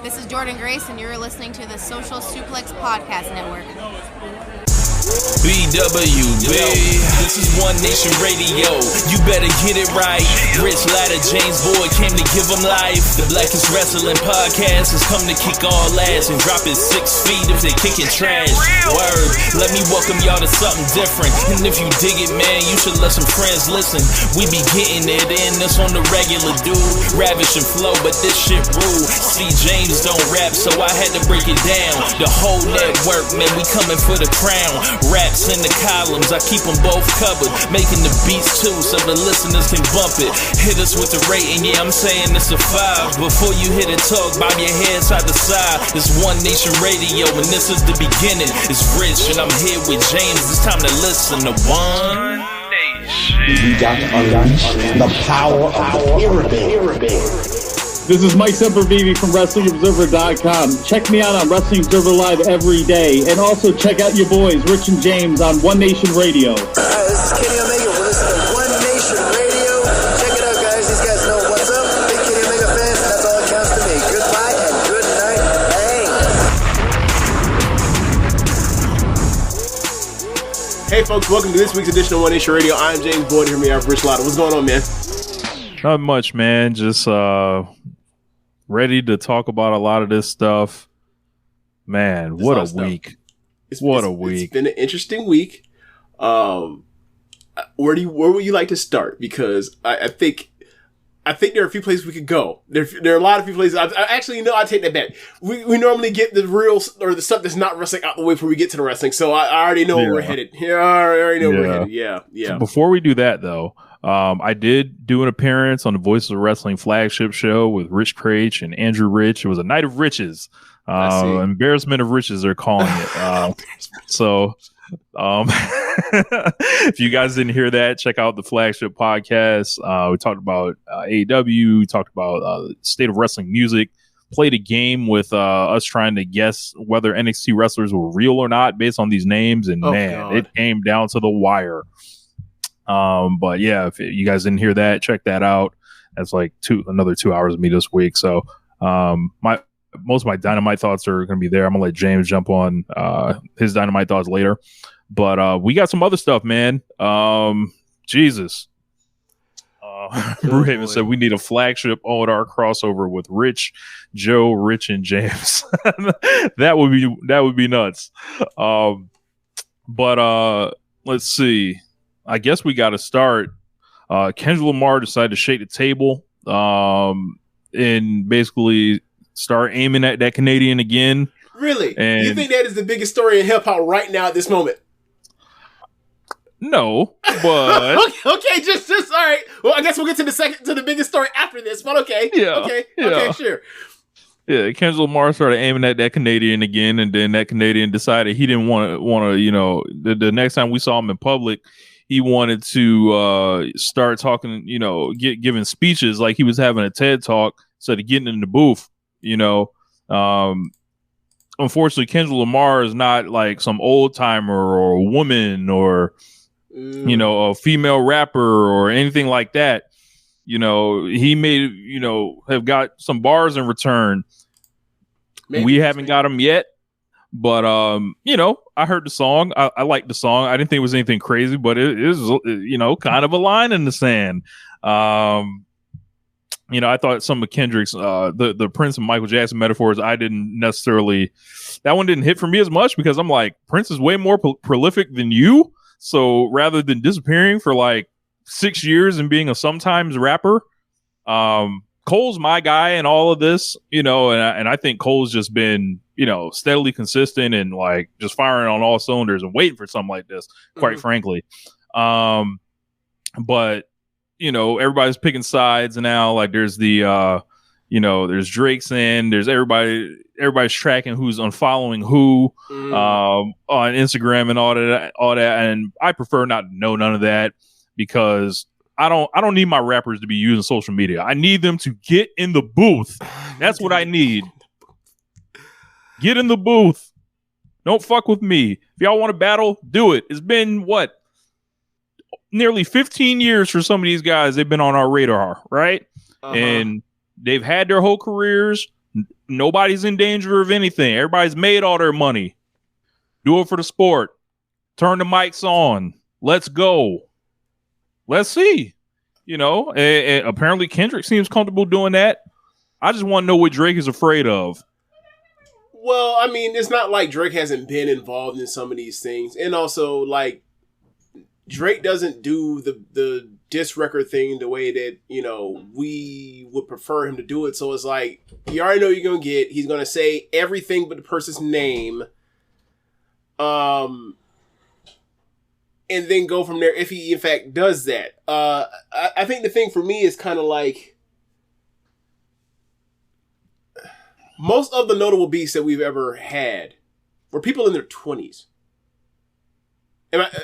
This is Jordan Grace, and you're listening to the Social Suplex Podcast Network. BWB, this is One Nation Radio. You better get it right. Rich Latta, James Boyd came to give them life. The Blackest Wrestling Podcast has come to kick all ass and drop it 6 feet if they kicking trash. Word, let me welcome y'all to something different. And if you dig it, man, you should let some friends listen. We be getting it in, this on the regular dude. Ravish and flow, but this shit rude. See, James don't rap, so I had to break it down. The whole network, man, we coming for the crown. Raps in the columns, I keep them both covered. Making the beats too, so the listeners can bump it. Hit us with the rating, yeah, I'm saying it's a 5. Before you hit it, talk, bob your head side to side. It's One Nation Radio, and this is the beginning. It's Rich, and I'm here with James. It's time to listen to One Nation. We got to unleash the power of the pyramid. This is Mike Sempervive from WrestlingObserver.com. Check me out on Wrestling Observer Live every day. And also check out your boys, Rich and James, on One Nation Radio. Hi, this is Kenny Omega. We're listening to One Nation Radio. Check it out, guys. These guys know what's up. Big Kenny Omega fans, and that's all that counts to me. Goodbye and good night. Thanks. Hey, folks. Welcome to this week's edition of One Nation Radio. I'm James Boyd. Here we have Rich Latta. What's going on, man? Not much, man. Just ready to talk about a lot of this stuff. Man, what a week. What a week. It's been an interesting week. Where would you like to start? Because I think there are a few places we could go. There are a lot of few places. I take that back. We normally get the real, or the stuff that's not wrestling out the way before we get to the wrestling. So I already know where we're headed. Yeah, I already know where we're headed. Yeah. So before we do that, though, I did do an appearance on the Voices of Wrestling flagship show with Rich Craich and Andrew Rich. It was a night of riches. Embarrassment of riches, they're calling it. If you guys didn't hear that, check out the flagship podcast. We talked about AEW. We talked about state of wrestling music. Played a game with us trying to guess whether NXT wrestlers were real or not based on these names. And it came down to the wire. But yeah, if you guys didn't hear that, check that out. That's like another 2 hours of me this week. So most of my Dynamite thoughts are going to be there. I'm gonna let James jump on his Dynamite thoughts later. But we got some other stuff, man. Jesus. Brewhaven said we need a flagship O&R crossover with Rich, Joe, Rich, and James. that would be nuts. But let's see. I guess we got to start. Kendrick Lamar decided to shake the table and basically start aiming at that Canadian again. Really? And you think that is the biggest story in hip hop right now at this moment? No, but okay, just all right. Well, I guess we'll get to the biggest story after this. But okay, okay, sure. Yeah, Kendrick Lamar started aiming at that Canadian again, and then that Canadian decided he didn't want to. The next time we saw him in public, he wanted to start talking, giving speeches like he was having a TED talk instead of getting in the booth. Unfortunately, Kendrick Lamar is not like some old timer or a woman or a female rapper or anything like that. He may have got some bars in return. We haven't got them yet. But, I heard the song. I liked the song. I didn't think it was anything crazy, but it is, kind of a line in the sand. I thought some of Kendrick's, the Prince and Michael Jackson metaphors, that one didn't hit for me as much because I'm like, Prince is way more prolific than you. So rather than disappearing for like 6 years and being a sometimes rapper, Cole's my guy in all of this, and I think Cole's just been, steadily consistent and like just firing on all cylinders and waiting for something like this, quite frankly. But, everybody's picking sides now. Like there's there's Drake's end, there's everybody's tracking who's unfollowing who on Instagram and all that. And I prefer not to know none of that because I don't need my rappers to be using social media. I need them to get in the booth. That's what I need. Get in the booth. Don't fuck with me. If y'all want to battle, do it. It's been nearly 15 years for some of these guys. They've been on our radar, right? And they've had their whole careers. Nobody's in danger of anything. Everybody's made all their money. Do it for the sport. Turn the mics on. Let's go. Let's see. You know, and apparently Kendrick seems comfortable doing that. I just want to know what Drake is afraid of. Well, I mean, it's not like Drake hasn't been involved in some of these things. And also, like, Drake doesn't do the diss record thing the way that, you know, we would prefer him to do it. So it's like, you already know you're going to get. He's going to say everything but the person's name. And then go from there if he, in fact, does that. I think the thing for me is kind of like, most of the notable beefs that we've ever had were people in their 20s.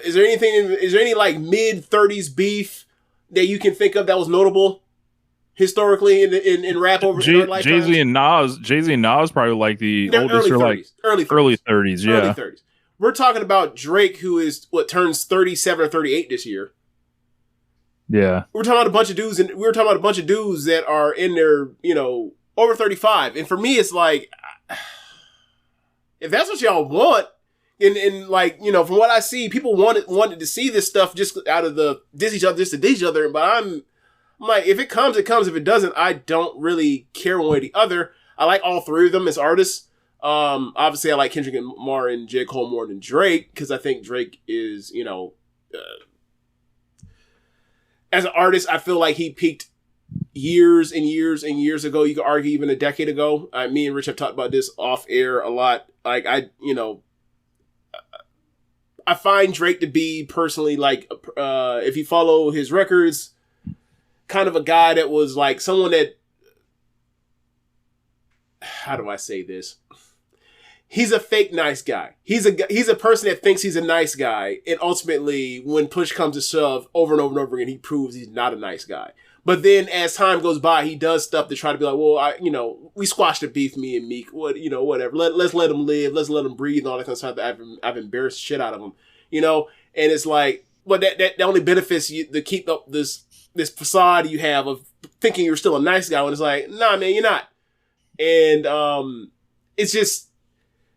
Is there any like mid-30s beef that you can think of that was notable historically in rap over lifetimes? Jay-Z and Nas probably like the oldest, or like early 30s. Yeah. Early 30s. We're talking about Drake, who is turns 37 or 38 this year. Yeah. We're talking about a bunch of dudes, and we were talking about a bunch of dudes that are in their, you know, over 35. And for me, it's like, if that's what y'all want, and like, you know, from what I see, people wanted to see this stuff just out of the diss each other. But I'm like, if it comes, it comes. If it doesn't, I don't really care one way or the other. I like all three of them as artists. Obviously I like Kendrick Lamar and J. Cole more than Drake, because I think Drake is, you know, as an artist, I feel like he peaked years and years and years ago. You could argue even a decade ago. Me and Rich have talked about this off air a lot. Like, I find Drake to be personally, like, if you follow his records, kind of a guy that was like someone that, how do I say this? He's a fake nice guy. He's a person that thinks he's a nice guy, and ultimately, when push comes to shove, over and over and over again, he proves he's not a nice guy. But then, as time goes by, he does stuff to try to be like, well, we squashed the beef, me and Meek, whatever. Let's let him live. Let's let him breathe, and all that kind of stuff. I've embarrassed shit out of him, you know. And it's like, well, that only benefits you to keep up this facade you have of thinking you're still a nice guy, when it's like, nah, man, you're not. And it's just,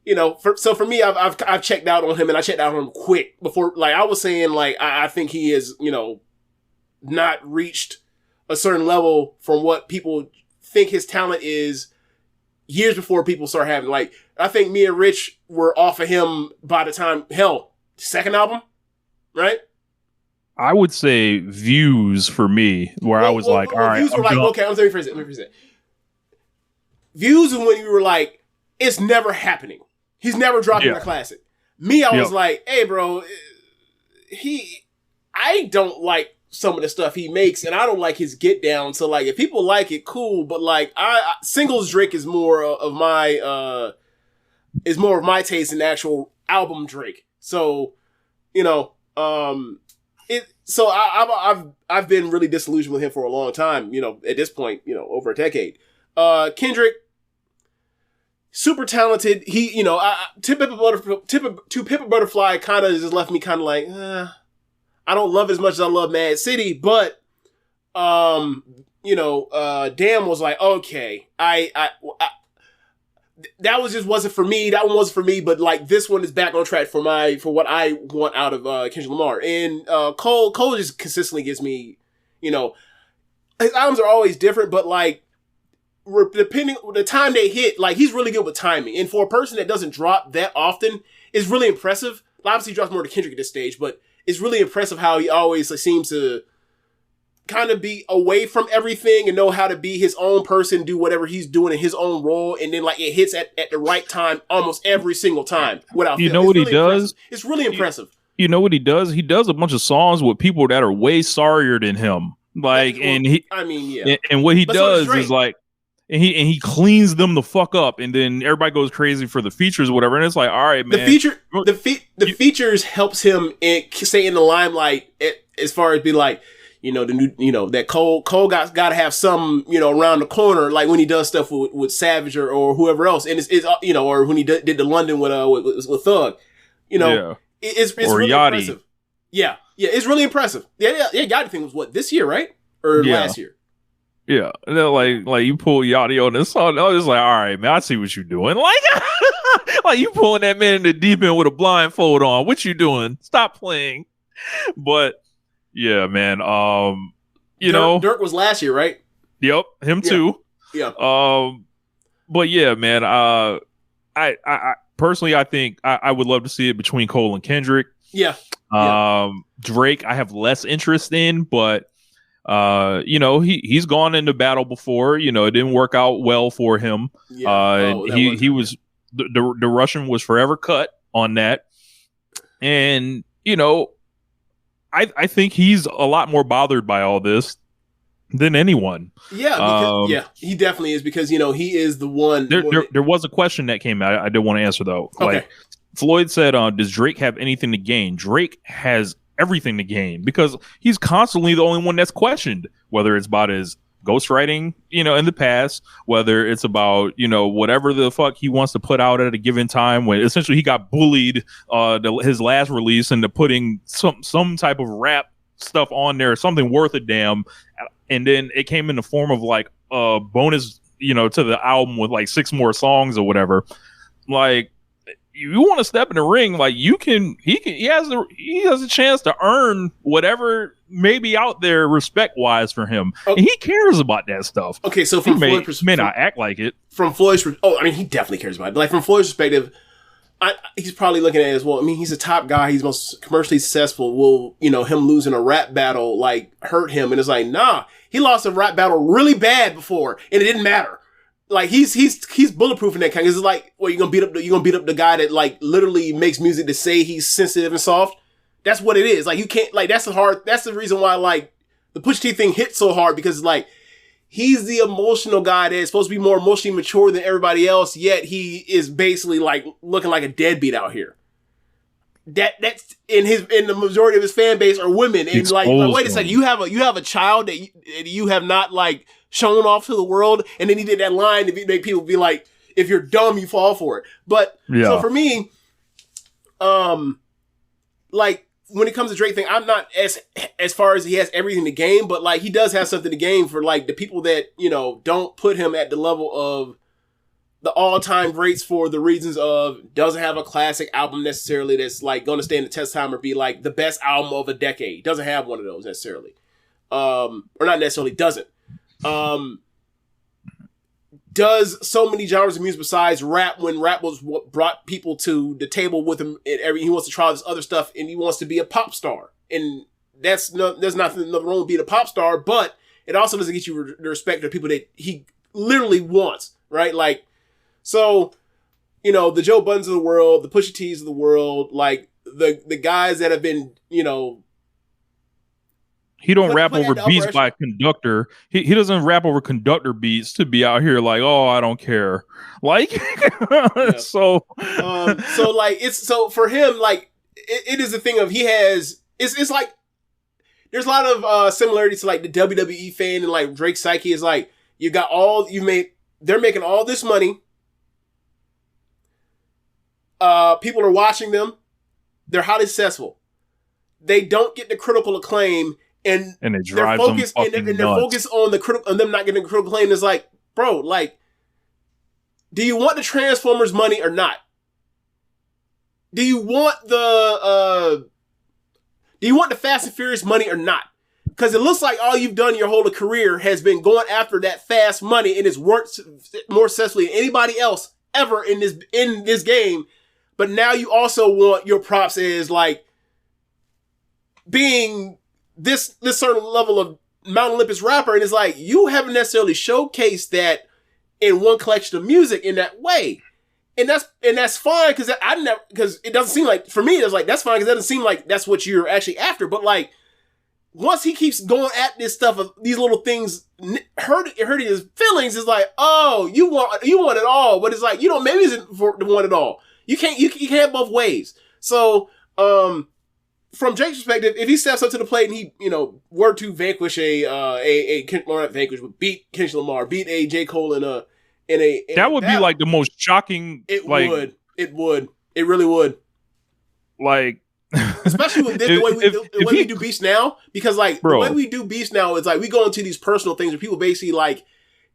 you know, so for me, I've checked out on him, and I checked out on him quick before. Like I was saying, like I think he has, you know, not reached a certain level from what people think his talent is years before people start having. Like, I think me and Rich were off of him by the time, second album, right? I would say Views for me, where I was like, all right. Views were like, okay, let me rephrase it. Views is when you were like, it's never happening. He's never dropping a classic. Me, I was like, hey, bro, I don't like some of the stuff he makes, and I don't like his get down. So like, if people like it, cool. But like, singles Drake is more of my taste than actual album Drake. So, you know, So I've been really disillusioned with him for a long time. You know, at this point, you know, over a decade. Kendrick, super talented. He, you know, To Pimp a Butterfly kind of just left me kind of like, I don't love it as much as I love Mad City, but, you know, Damn was like, okay, that was just wasn't for me. That one wasn't for me, but like this one is back on track for what I want out of Kendrick Lamar. And Cole just consistently gives me, you know, his albums are always different, but like depending on the time they hit, like he's really good with timing. And for a person that doesn't drop that often, it's really impressive. Obviously, he drops more to Kendrick at this stage, but it's really impressive how he always seems to kind of be away from everything and know how to be his own person, do whatever he's doing in his own role, and then like it hits at the right time almost every single time without you know what he does? It's really impressive. You know what he does? He does a bunch of songs with people that are way sorrier than him. Like, and he, I mean, yeah. And what he does is like, and he cleans them the fuck up, and then everybody goes crazy for the features or whatever. And it's like, all right, man. The features helps him stay in the limelight as far as be like, you know, the new, you know, that Cole got to have some, you know, around the corner, like when he does stuff with Savage or whoever else, and it's you know, or when he did the London with Thug, you know, it's really Yachty. Impressive. Yeah, it's really impressive. Yeah, Yachty thing was what, this year, right, or last year? Yeah, and then, like you pull Yachty on this song. I was just like, all right, man, I see what you're doing. Like you pulling that man in the deep end with a blindfold on. What you doing? Stop playing. But yeah, man. Dirk was last year, right? Yep, him too. Yeah. But yeah, man. I personally, I think I would love to see it between Cole and Kendrick. Yeah. Drake, I have less interest in, but he's gone into battle before. It didn't work out well for him. Yeah. He was the Russian was forever cut on that, and I think he's a lot more bothered by all this than anyone. Yeah, because, he definitely is, because he is the one. There was a question that came out. I did want to answer though. Okay. Like Floyd said, does Drake have anything to gain? Drake has everything to gain because he's constantly the only one that's questioned, whether it's about his ghostwriting, in the past, whether it's about, whatever the fuck he wants to put out at a given time, when essentially he got bullied his last release into putting some type of rap stuff on there, something worth a damn, and then it came in the form of like a bonus, to the album with like 6 more songs or whatever. Like, you want to step in the ring, like he has a chance to earn whatever may be out there respect wise for him. And he cares about that stuff. Okay, so from Floyd's perspective, may not act like it. From Floyd's, he definitely cares about it. But like from Floyd's perspective, he's probably looking at it as well. I mean, he's a top guy. He's most commercially successful. Will him losing a rap battle like hurt him? And it's like, nah, he lost a rap battle really bad before, and it didn't matter. Like he's bulletproof in that kind. It's like, well, you're gonna beat up the guy that like literally makes music to say he's sensitive and soft. That's what it is. Like you can't, like that's the reason why like the Pusha T thing hit so hard, because like he's the emotional guy that's supposed to be more emotionally mature than everybody else, yet he is basically like looking like a deadbeat out here. That's in the majority of his fan base are women, and like wait a second, you have a child that you have not like shown off to the world, and then he did that line to make people be like, if you're dumb, you fall for it. But so for me, like when it comes to Drake thing, I'm not as far as he has everything to gain, but like he does have something to gain for like the people that don't put him at the level of the all-time greats for the reasons of doesn't have a classic album necessarily that's like going to stand the test of time or be like the best album of a decade. Doesn't have one of those necessarily, or not necessarily doesn't. Does so many genres of music besides rap, when rap was what brought people to the table with him, and he wants to try this other stuff, and he wants to be a pop star, and there's nothing wrong with being a pop star, but it also doesn't get you the respect of people that he literally wants, right? Like, so the Joe Buddens of the world, the Pusha T's of the world, like the guys that have been he don't rap over beats by a conductor. He doesn't rap over conductor beats to be out here like, oh, I don't care. Like, so like so for him, like it is a thing of he has. It's like there's a lot of similarities to like the WWE fan and like Drake's psyche. Is like they're making all this money. People are watching them. They're highly successful. They don't get the critical acclaim. And they're focused on them not getting critical acclaim. Is like, bro, like, do you want the Transformers money or not? Do you want the Fast and Furious money or not? Because it looks like all you've done your whole career has been going after that fast money, and it's worked more successfully than anybody else ever in this game. But now you also want your props as like being this certain level of Mount Olympus rapper, and it's like you haven't necessarily showcased that in one collection of music in that way, and that's fine because it doesn't seem like, for me it's like that's fine because it doesn't seem like that's what you're actually after. But like once he keeps going at this stuff of these little things hurting his feelings, it's like, oh, you want it all, but it's like maybe it's for the one it all. You can't have both ways. So from Drake's perspective, if he steps up to the plate and he, were to vanquish beat Kendrick Lamar, beat a J. Cole in a that would be like the most shocking. It would. It really would. Like, especially with this, the way we do beefs now, because like the way we do beefs now is like we go into these personal things where people basically like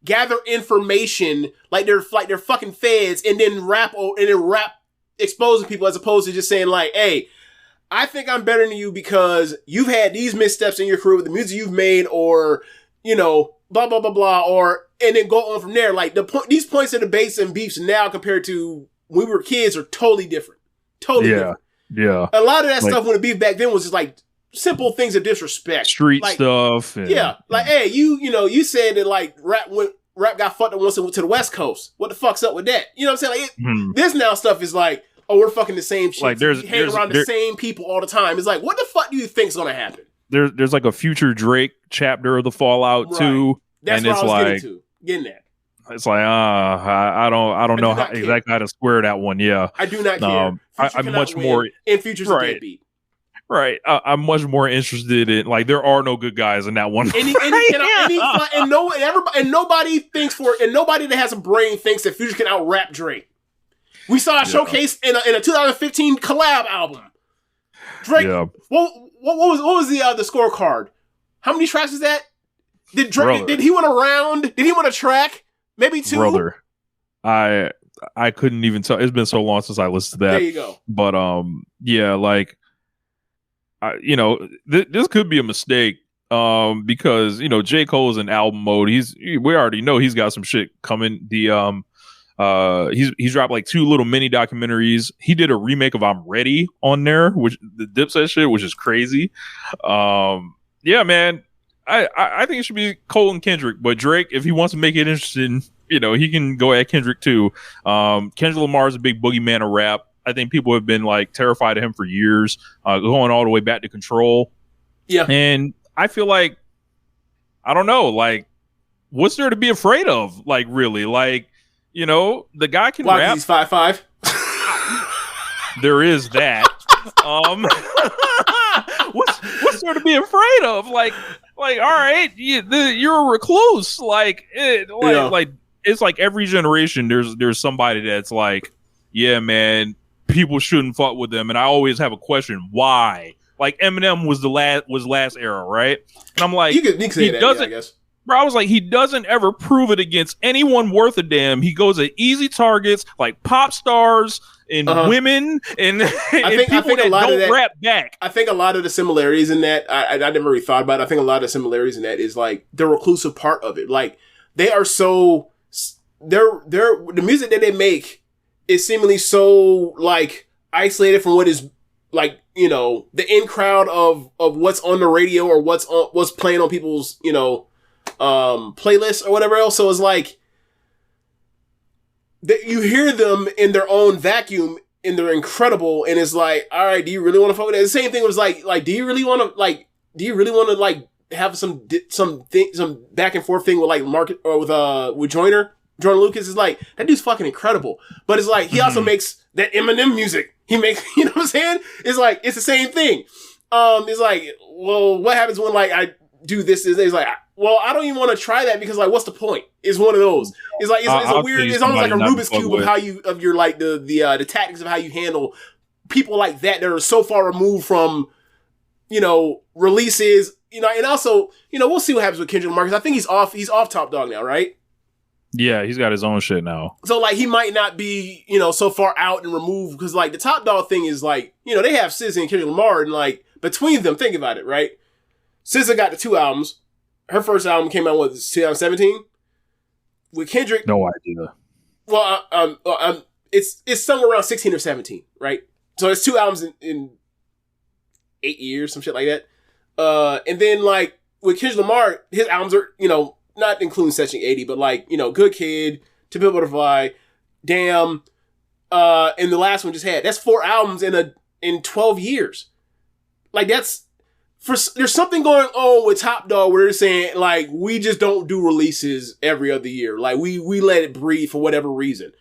gather information like they're fucking feds and then rap exposing people as opposed to just saying like, hey, I think I'm better than you because you've had these missteps in your career with the music you've made, or you know, blah blah blah blah, or and then go on from there. Like these points of debates and beefs now compared to when we were kids are totally different. Totally different. Yeah. A lot of that stuff when the beef back then was just like simple things of disrespect. Street like, stuff. And, like, hey, you said that like rap got fucked up once it went to the West Coast. What the fuck's up with that? You know what I'm saying? Like this now stuff is like, oh, we're fucking the same shit. Like hang around the same people all the time. It's like, what the fuck do you think's gonna happen? There's like a future Drake chapter of the Fallout too. That's and what it's I was like getting at. It's like I don't know how exactly how to square that one. Yeah, I do not care. I'm much more in Future's a deadbeat. Right, I'm much more interested in like there are no good guys in that one. And nobody thinks and nobody that has a brain thinks that Future can out rap Drake. We saw a showcase in a 2015 collab album. Drake. Yeah. What was the scorecard? How many tracks is that? Did Drake? Did he win a round? Did he win a track? Maybe 2. Brother, I couldn't even tell. It's been so long since I listened to that. There you go. But yeah, like, this could be a mistake. Because J. Cole's in album mode. We already know he's got some shit coming. He's dropped like 2 little mini documentaries. He did a remake of I'm Ready on there, which the Dipset shit, which is crazy. Yeah, man. I think it should be Cole and Kendrick, but Drake, if he wants to make it interesting, he can go at Kendrick too. Kendrick Lamar is a big boogeyman of rap. I think people have been like terrified of him for years, going all the way back to Control. Yeah. And I feel like, I don't know, like, what's there to be afraid of? Like, really? Like, the guy can rap. He's 5'5". There is that. What's there to be afraid of? Like, all right, you're a recluse. Like it's like every generation there's somebody that's like, yeah, man, people shouldn't fuck with them, and I always have a question, why? Like Eminem was last era, right? And I'm like, you can say that, I guess. Bro, I was like, he doesn't ever prove it against anyone worth a damn. He goes at easy targets like pop stars and women and people that don't rap back. I think a lot of the similarities in that, I never really thought about it. I think a lot of the similarities in that is like the reclusive part of it. Like they are so, the music that they make is seemingly so like isolated from what is like, the in crowd of what's on the radio or what's playing on people's, playlists or whatever else. So it's like that you hear them in their own vacuum and they're incredible. And it's like, all right, do you really want to fuck with that? The same thing was like, do you really want to have some back and forth thing with like Mark or with Jordan Lucas? Is like, that dude's fucking incredible. But it's like, he also makes that Eminem music. He makes, you know what I'm saying? It's like, it's the same thing. It's like, well, what happens when like I do this? It's like, well, I don't even want to try that because like, what's the point? It's one of those. It's like, it's a weird, it's almost like a Rubik's Cube of your like the tactics of how you handle people like that are so far removed from, releases, and also, we'll see what happens with Kendrick Lamar because I think he's off Top Dog now, right? Yeah, he's got his own shit now. So like, he might not be, so far out and removed because like the Top Dog thing is like, they have SZA and Kendrick Lamar and like between them, think about it, right? SZA got the 2 albums. Her first album came out, 2017? With Kendrick... No idea. Well, it's somewhere around 16 or 17, right? So it's 2 albums in 8 years, some shit like that. And then, like, with Kendrick Lamar, his albums are, not including Section 80, but, like, Good Kid, To Pimp a Butterfly, Damn, and the last one just had. That's 4 albums in 12 years. Like, that's... there's something going on with Top Dog where they're saying like we just don't do releases every other year. Like we let it breathe for whatever reason.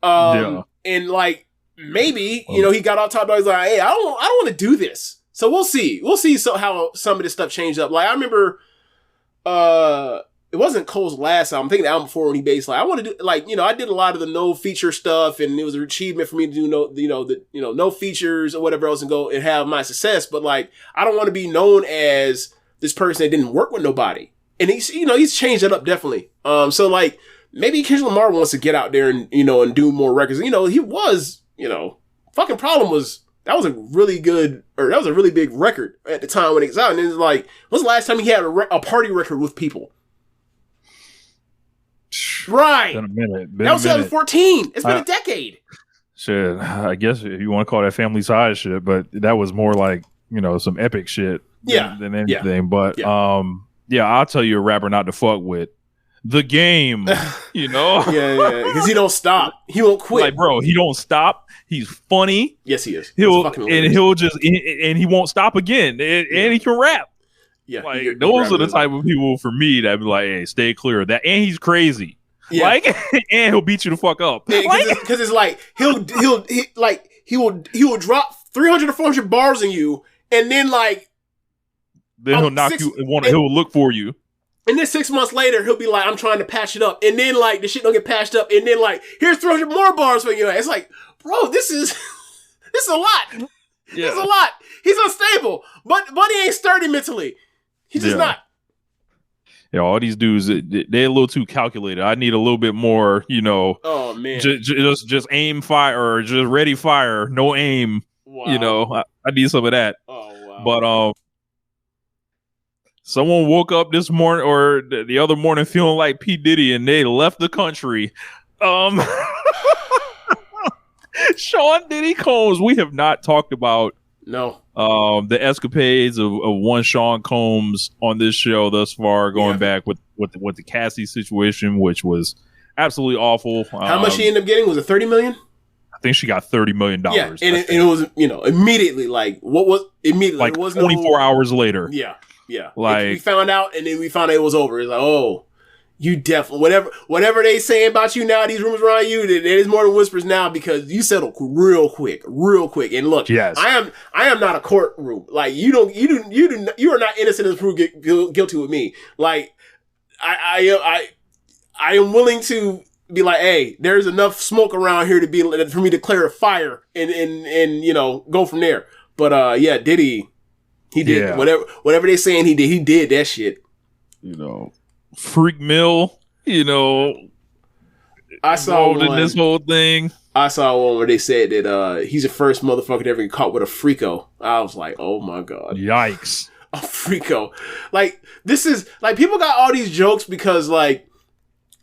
And like maybe he got off Top Dog. He's like, hey, I don't want to do this. So we'll see. We'll see how some of this stuff changed up. Like I remember, it wasn't Cole's last album. I'm thinking the album before when he based like I want to do like I did a lot of the no feature stuff, and it was an achievement for me to do no features or whatever else and go and have my success. But like I don't want to be known as this person that didn't work with nobody. And he's changed that up definitely. So like maybe Kendrick Lamar wants to get out there and and do more records. He was fucking Problem was. That was a really big record at the time when it was out. And it's like, when's the last time he had a party record with people? Right. Been a minute. That was 2014. It's been a decade. Shit, I guess if you want to call that family size shit, but that was more like, some epic shit than anything. Yeah. But, I'll tell you a rapper not to fuck with. The Game, Yeah. Because he don't stop. He won't quit. Like, bro, he don't stop. He's funny. Yes, he is. He won't stop again. And he can rap. Yeah. Like, those are the type of people for me that be like, hey, stay clear of that. And he's crazy. Yeah. Like, and he'll beat you the fuck up. Because it's like, he will drop 300 or 400 bars in you, and then like, then he'll knock you, he'll look for you. And then 6 months later, he'll be like, I'm trying to patch it up. And then, like, the shit don't get patched up. And then, like, here's 300 more bars for you. It's like, bro, this is a lot. Yeah. This is a lot. He's unstable. But he ain't sturdy mentally. He's just not. Yeah, all these dudes, they're a little too calculated. I need a little bit more, Oh, man. Just aim, fire, or just ready, fire, no aim. Wow. I need some of that. Oh, wow. But, someone woke up this morning or the other morning feeling like P. Diddy and they left the country. Sean Diddy Combs. We have not talked about the escapades of one Sean Combs on this show thus far, going back with the Cassie situation, which was absolutely awful. How much she ended up getting? Was it $30 million? I think she got $30 million. Yeah, and it was immediately like what was immediately like 24 hours later. Yeah. Yeah, like we found out, and then we found out it was over. It's like, oh, you definitely whatever they say about you now, these rumors around you, it is more than whispers now because you settled real quick. And look, yes. I am not a courtroom. Like you are not innocent as proved guilty with me. Like I am willing to be like, hey, there's enough smoke around here for me to clear a fire and go from there. But Diddy. He did whatever they saying he did. He did that shit. Freak Mill. I saw one, in this whole thing. I saw one where they said that he's the first motherfucker to ever get caught with a freako. I was like, oh my god, yikes, a freako! Like this is like people got all these jokes because like,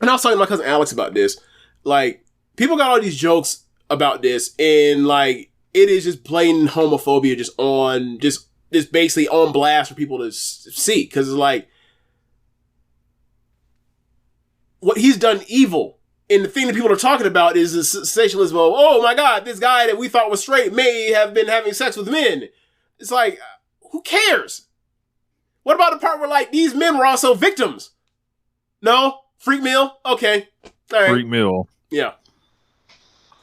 and I was talking to my cousin Alex about this. Like people got all these jokes about this, and like it is just blatant homophobia, just basically on blast for people to see. Cause it's like, what he's done evil. And the thing that people are talking about is the sensationalism of, oh my God, this guy that we thought was straight may have been having sex with men. It's like, who cares? What about the part where like these men were also victims? No? Freak meal? Okay. All right. Freak meal. Yeah.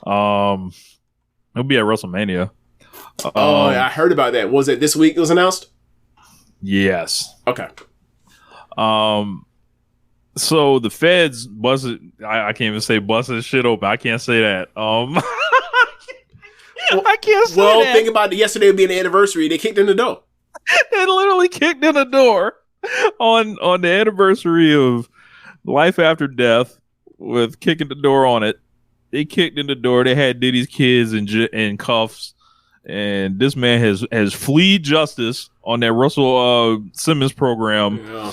It'll be at WrestleMania. Yeah, I heard about that. Was it this week it was announced? Yes. Okay. So the feds busted. I can't even say busted shit open. I can't say that. I can't say that. Well, think about it. Yesterday would be an anniversary. They kicked in the door. They literally kicked in the door on the anniversary of Life After Death with kicking the door on it. They kicked in the door. They had Diddy's kids in cuffs. And this man has fleed justice on that Russell Simmons program. Yeah.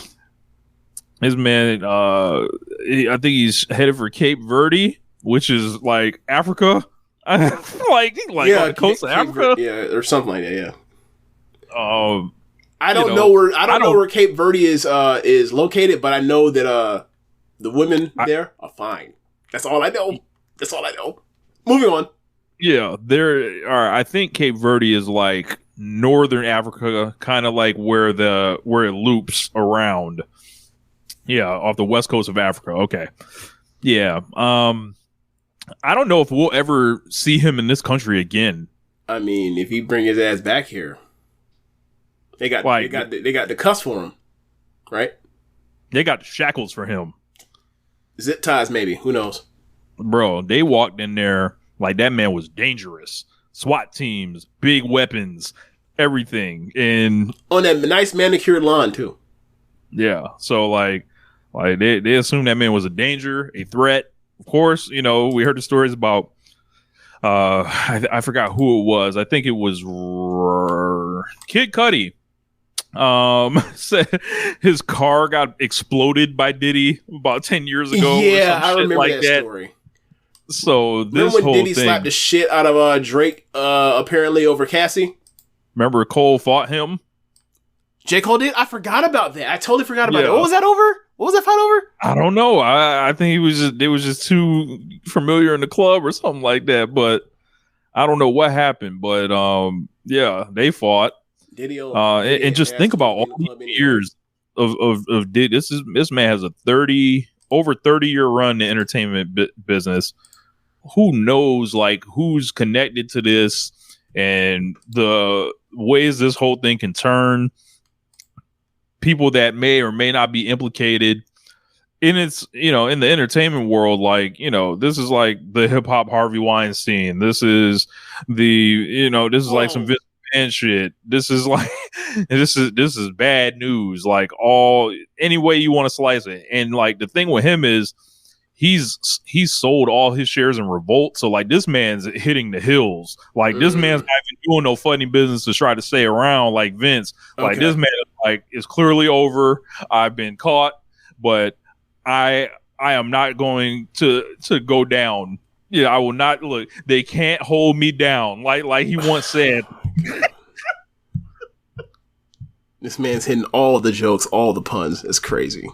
This man, I think he's headed for Cape Verde, which is like Africa, like on the coast of Africa, or something like that. Yeah. I don't know where Cape Verde is located, but I know that the women there are fine. That's all I know. Moving on. Yeah, there are. I think Cape Verde is like northern Africa, kind of like where it loops around. Yeah, off the west coast of Africa. Okay. Yeah. I don't know if we'll ever see him in this country again. I mean, if he bring his ass back here, they got the cuss for him, right? They got shackles for him. Zip ties, maybe. Who knows? Bro, they walked in there like that man was dangerous. SWAT teams, big weapons, everything. And on that nice manicured lawn, too. Yeah. So, like they assumed that man was a danger, a threat. Of course, we heard the stories about, I forgot who it was. I think it was Kid Cudi. Said his car got exploded by Diddy about 10 years ago. Yeah, I remember that story. So this remember when whole Diddy thing, slapped the shit out of Drake, apparently over Cassie? Remember Cole fought him? J. Cole did? I forgot about that. I totally forgot about that. What was that over? What was that fight over? I don't know. I think it was just too familiar in the club or something like that. But I don't know what happened. But yeah, they fought. Diddy and just think about all these years of Diddy. This man has a over 30-year run in entertainment business. Who knows like who's connected to this and the ways this whole thing can turn. People that may or may not be implicated in its, in the entertainment world, like, this is like the hip hop Harvey Weinstein. This is this is like some Vince McMahon shit. This is like, this is bad news. Like any way you want to slice it. And like the thing with him is he's sold all his shares in Revolt. So like this man's hitting the hills. Like this man's not even doing no funny business to try to stay around like Vince. Like this man is clearly over. I've been caught, but I am not going to go down. Yeah, I will not look. They can't hold me down. Like he once said. This man's hitting all the jokes, all the puns. It's crazy.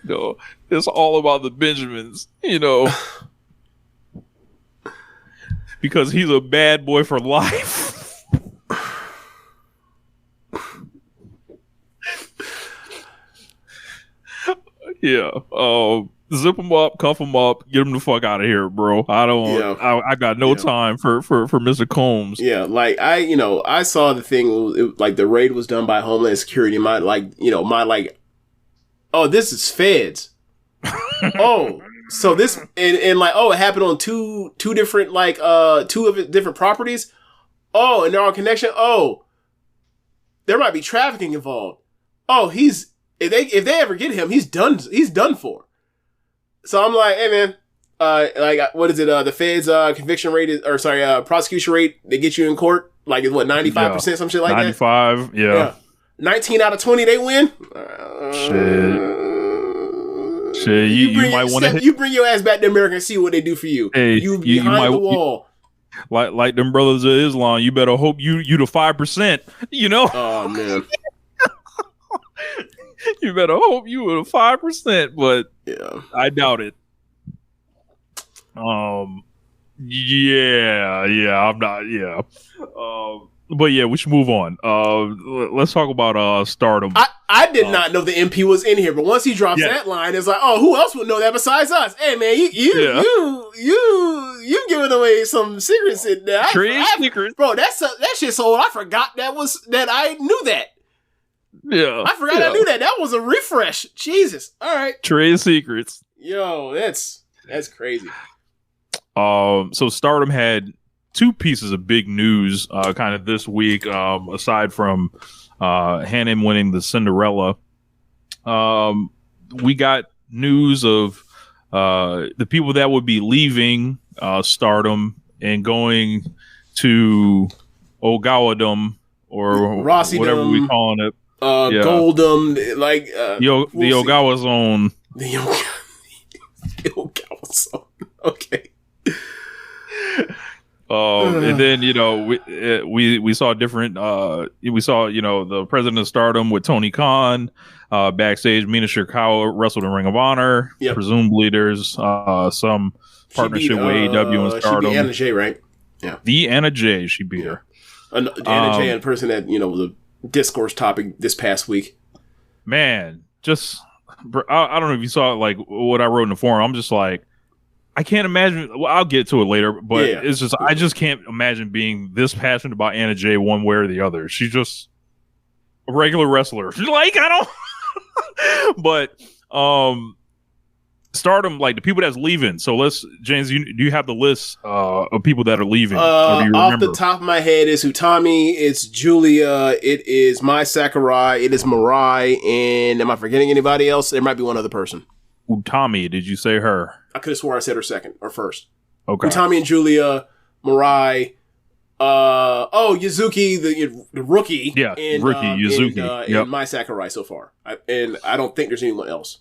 No, it's all about the Benjamins, because he's a bad boy for life. Yeah. Zip him up, cuff him up, get him the fuck out of here, bro. I got no time for Mr. Combs. Yeah, like I saw the thing, like the raid was done by Homeland Security. Oh, this is feds. Oh, so this and like, oh, it happened on two different two of it different properties. Oh, and they're on connection. Oh, there might be trafficking involved. Oh, if they ever get him, he's done for. So I'm like, hey man, what is it? The feds conviction rate prosecution rate, they get you in court like what 95%, some shit like 95, that. 95, yeah. 19 out of 20 they win. Shit, you might want to. You bring your ass back to America and see what they do for you. Hey, you behind the wall. Like them brothers of Islam, you better hope you the 5%. Oh man. You better hope you were the 5%, but yeah, I doubt it. Yeah, I'm not. Yeah, but yeah, we should move on. Let's talk about Stardom. I did not know the MP was in here, but once he drops that line, it's like, oh, who else would know that besides us? Hey man, you giving away some secrets in there. Secrets, bro. That shit's so old. I forgot that I knew that. Yeah, I forgot I knew that. That was a refresh. Jesus. All right. Trade secrets. Yo, that's crazy. So Stardom had two pieces of big news kind of this week, aside from Hannah winning the Cinderella. We got news of the people that would be leaving Stardom and going to Ogawadom or Rossi-dom, whatever we calling it. Goldum, like the Ogawa Zone. The Ogawa Zone. Okay. And then we saw different. We saw the president of Stardom with Tony Khan backstage. Mina Shirakawa wrestled in Ring of Honor. Yep. Presumably, there's some partnership with AEW and Stardom. She beat Anna Jay, right? Yeah, the Anna Jay. She beat her. Anna Jay, and a person that was a discourse topic this past week. Man, I don't know if you saw like what I wrote in the forum. I'm just like, I can't imagine. Well, I'll get to it later, but it's just I just can't imagine being this passionate about Anna Jay one way or the other. She just a regular wrestler. Like, I don't. But Stardom, like the people that's leaving. So James, do you have the list of people that are leaving? Or do you off remember? the top of my head, it's Utami, it's Julia, it is Mai Sakurai, it is Mirai, and am I forgetting anybody else? There might be one other person. Utami, did you say her? I could have swore I said her second or first. Okay. Utami and Julia, Mirai, Yuzuki, the rookie. Yeah, and, rookie, Yuzuki. And Mai Sakurai so far. And I don't think there's anyone else.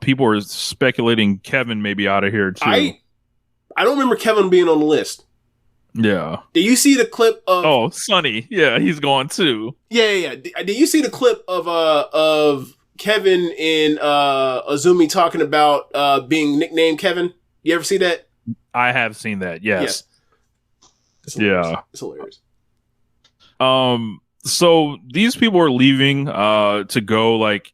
People are speculating Kevin may be out of here too. I don't remember Kevin being on the list. Yeah. Did you see the clip of? Oh, Sonny. Yeah, he's gone too. Yeah. Did you see the clip of Kevin and Azumi talking about being nicknamed Kevin? You ever see that? I have seen that. Yes. It's hilarious. So these people are leaving to go. Like,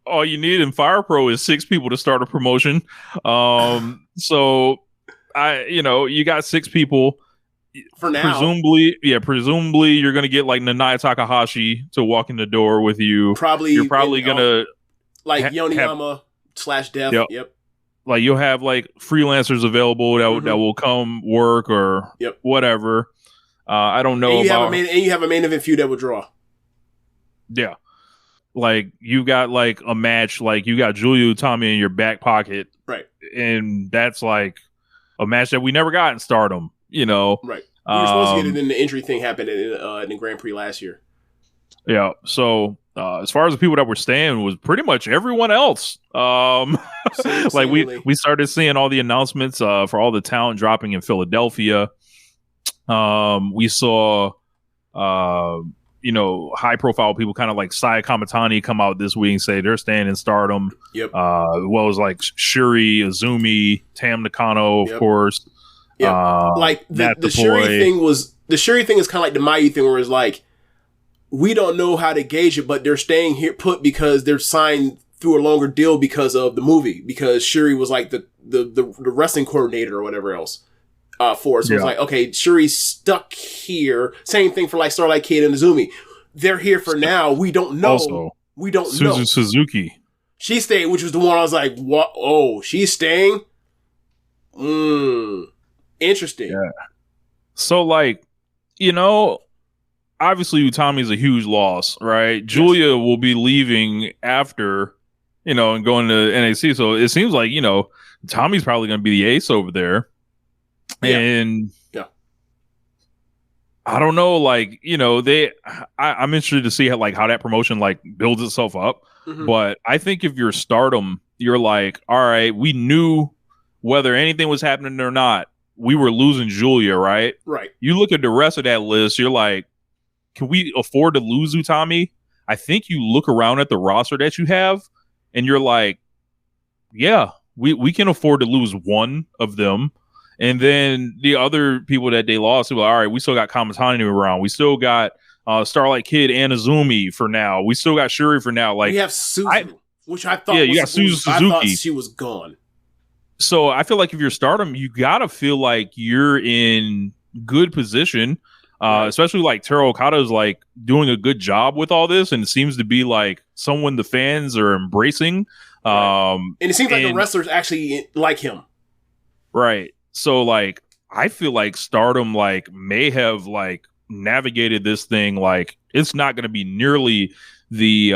all you need in Fire Pro is 6 people to start a promotion. So you got 6 people for now. Presumably you're gonna get like Nanai Takahashi to walk in the door with you. You're probably gonna like Yoniyama / Death. Yep. Like you'll have like freelancers available that will come work or whatever. I don't know. And you have a main event feud that will draw. Yeah. Like you got like a match, like you got Julia Utami in your back pocket, right? And that's like a match that we never got in Stardom, right? We were supposed to get it, and the injury thing happened in the Grand Prix last year. Yeah. So as far as the people that were staying was pretty much everyone else. Like we started seeing all the announcements for all the talent dropping in Philadelphia. We saw high profile people kind of like Saya Kamatani come out this week and say they're staying in Stardom. Yep. Well, as like Shuri, Azumi, Tam Nakano, of course. Yeah. Like the Shuri thing is kind of like the Mayu thing, where it's like we don't know how to gauge it, but they're staying here put because they're signed through a longer deal because of the movie, because Shuri was like the wrestling coordinator or whatever else. For us. So it's like, okay, Shuri's stuck here. Same thing for like Starlight Kid and Azumi. They're here for now. We don't know. Also, we don't Susan know. Suzuki. She stayed, which was the one I was like, what? Oh, she's staying? Interesting. Yeah. So like, obviously Utami's a huge loss, right? Yes. Julia will be leaving after, and going to NXT. So it seems like, Tommy's probably going to be the ace over there. And I don't know, like, I'm interested to see how that promotion like builds itself up. Mm-hmm. But I think if you're Stardom, you're like, all right, we knew whether anything was happening or not, we were losing Julia, right? Right. You look at the rest of that list, you're like, can we afford to lose Utami? I think you look around at the roster that you have and you're like, yeah, we can afford to lose one of them. And then the other people that they lost, all right, we still got Kamatani around. We still got Starlight Kid and Azumi for now. We still got Shuri for now. Like, we have Susan, which I thought you got Susan Suzuki. I thought she was gone. So I feel like if you're Stardom, you got to feel like you're in good position, especially like Teru Okada is like doing a good job with all this. And it seems to be like someone the fans are embracing. Right. And it seems like the wrestlers actually like him. Right. So, like, I feel like Stardom, like, may have, like, navigated this thing, like, it's not going to be nearly the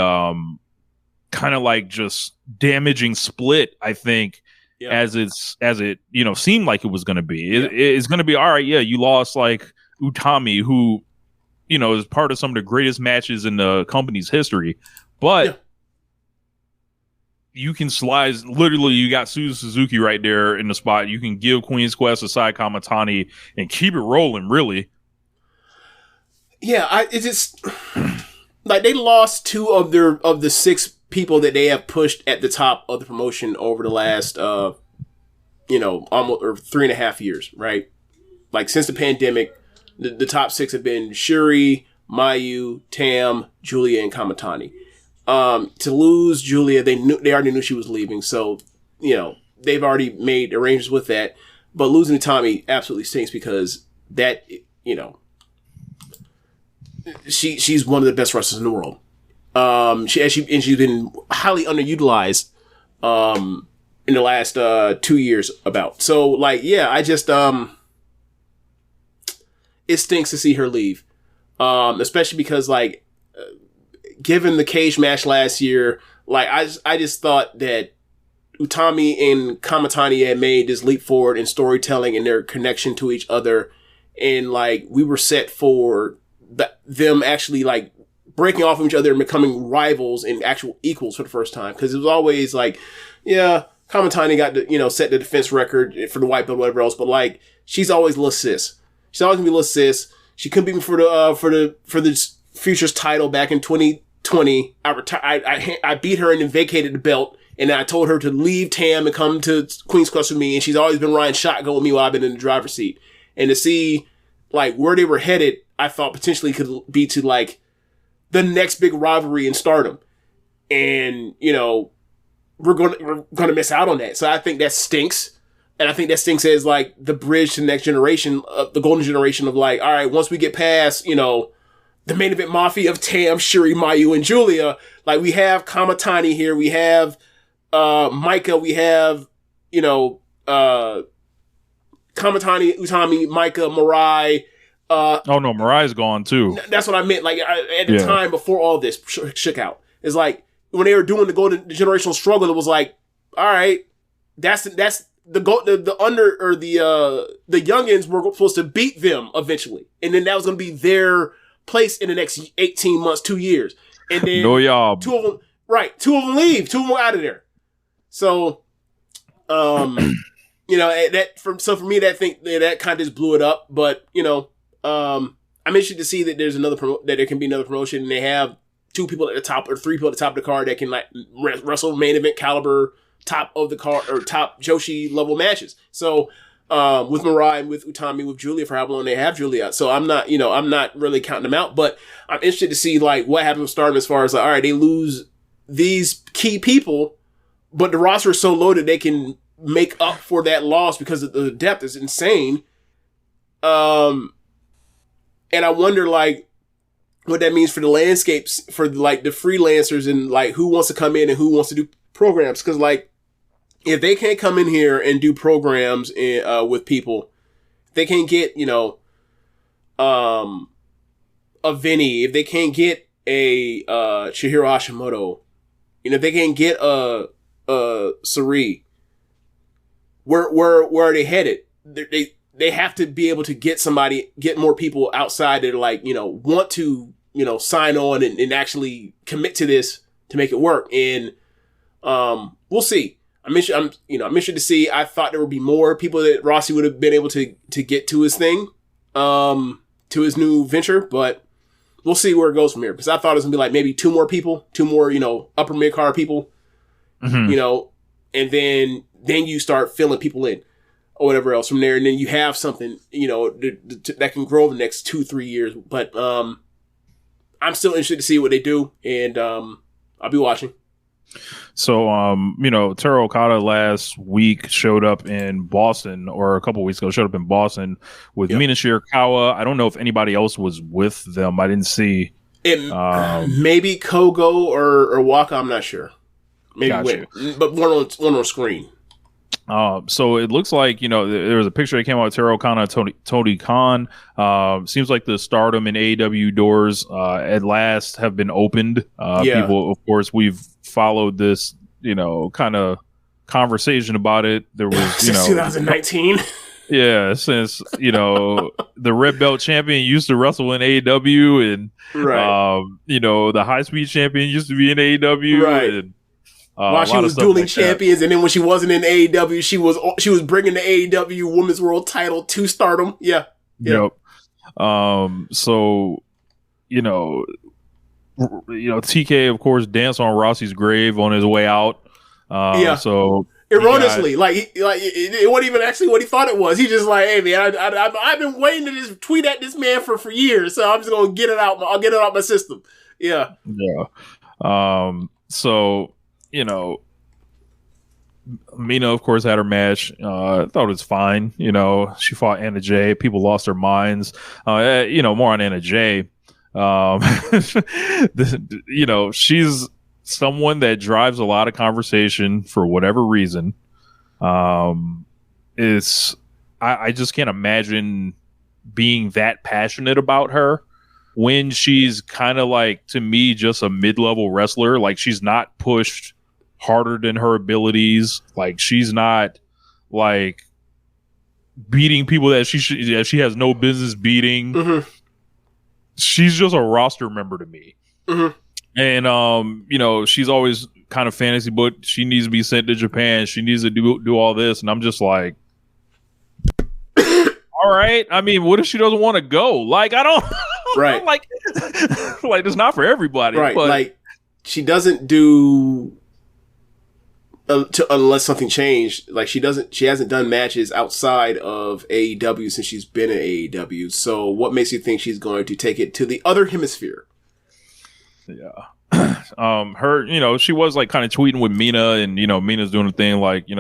kind of, like, just damaging split, I think, as it, seemed like it was going to be. It's going to be, all right, you lost, like, Utami, who, is part of some of the greatest matches in the company's history. But you can slide, literally, you got Suzu Suzuki right there in the spot. You can give Queen's Quest a Sai Kamatani and keep it rolling, really. Yeah, it's just like they lost 2 of the 6 people that they have pushed at the top of the promotion over the last almost or 3.5 years, right? Like since the pandemic, the top 6 have been Shuri, Mayu, Tam, Julia, and Kamatani. To lose Julia, they already knew she was leaving, so they've already made arrangements with that. But losing Tommy absolutely stinks because that she's one of the best wrestlers in the world. She's been highly underutilized in the last 2 years about. So like, yeah, I just it stinks to see her leave. Especially because like given the cage match last year, like I just thought that Utami and Kamatani had made this leap forward in storytelling and their connection to each other, and like we were set for them actually like breaking off from each other and becoming rivals and actual equals for the first time. Because it was always like, yeah, Kamatani got to, set the defense record for the white belt, whatever else, but like she's always little sis. She's always gonna be little sis. She couldn't beat me for the Futures title back in 2020. I beat her and then vacated the belt, and I told her to leave Tam and come to Queen's Quest with me, and she's always been riding shotgun with me while I've been in the driver's seat. And to see like where they were headed, I thought potentially could be to like the next big rivalry in Stardom, and we're gonna miss out on that. So I think that stinks. And I think that stinks as like the bridge to the next generation, the golden generation of like, all right, once we get past, the main event mafia of Tam, Shuri, Mayu, and Julia, like we have Kamatani here, we have Micah, we have, Kamatani, Utami, Micah, Mirai. Oh no, Mirai's gone too. That's what I meant. Like at the time before all this shook out, it's like when they were doing the generational struggle, it was like, all right, that's the youngins were supposed to beat them eventually, and then that was going to be their place in the next 18 months, 2 years, and then no, y'all. two of them leave, two of them are out of there. So, for me, that kind of just blew it up. But I'm interested to see that there's that there can be another promotion, and they have 2 people at the top or 3 people at the top of the card that can like wrestle main event caliber, top of the card or top Joshi level matches. So with Mirai and with Utami, with Julia, for how long they have Julia. So I'm not really counting them out, but I'm interested to see like what happens with Stardom as far as like, all right, they lose these key people, but the roster is so loaded they can make up for that loss because the depth is insane. And I wonder like what that means for the landscapes for like the freelancers and like who wants to come in and who wants to do programs. Cause like, if they can't come in here and do programs with people, they can't get, a Vinny, if they can't get a Chihiro Hashimoto, if they can't get a Sari, where are they headed? They have to be able to get more people outside that are like, want to, sign on and actually commit to this to make it work. And we'll see. I'm interested to see. I thought there would be more people that Rossi would have been able to get to his thing, to his new venture, but we'll see where it goes from here. Because I thought it was gonna be like maybe 2 more people, 2 more, upper mid card people, and then you start filling people in or whatever else from there, and then you have something, that can grow the next 2-3 years. But I'm still interested to see what they do, and I'll be watching. So, Toru Okada last week showed up in Boston, or a couple weeks ago, showed up in Boston with Mina Shirakawa. I don't know if anybody else was with them. I didn't see. Maybe Kogo or Waka. I'm not sure. Maybe but one on screen. So it looks like, there was a picture that came out of Toru Okada, Tony Khan. Seems like the Stardom and AEW doors at last have been opened. People, of course, we've followed this, kind of conversation about it. There was, since 2019. Yeah, since, the red belt champion used to wrestle in AEW, and, the high speed champion used to be in AEW. Right. And, while she was dueling champions, and then when she wasn't in AEW, she was bringing the AEW Women's World Title to Stardom. Yeah. Yep. So, TK, of course, danced on Rossi's grave on his way out. So erroneously, it wasn't even actually what he thought it was. He just like, hey man, I've been waiting to just tweet at this man for years, so I'm just gonna get it out. I'll get it out my system. Yeah. Yeah. So. Mina, of course, had her match. Thought it was fine. She fought Anna Jay. People lost their minds. More on Anna Jay. She's someone that drives a lot of conversation for whatever reason. I just can't imagine being that passionate about her when she's kind of like, to me, just a mid-level wrestler. Like, she's not pushed harder than her abilities. Like, she's not like beating people that she has no business beating. Mm-hmm. She's just a roster member to me. Mm-hmm. And she's always kind of fantasy booked. She needs to be sent to Japan. She needs to do all this, and I'm just like, all right. I mean, what if she doesn't want to go? Like, I don't. Right. like it's not for everybody. Right. But, like, she doesn't do unless something changed. Like, she hasn't done matches outside of AEW since she's been in AEW. So what makes you think she's going to take it to the other hemisphere? Yeah. She was like kind of tweeting with Mina, and Mina's doing a thing like, it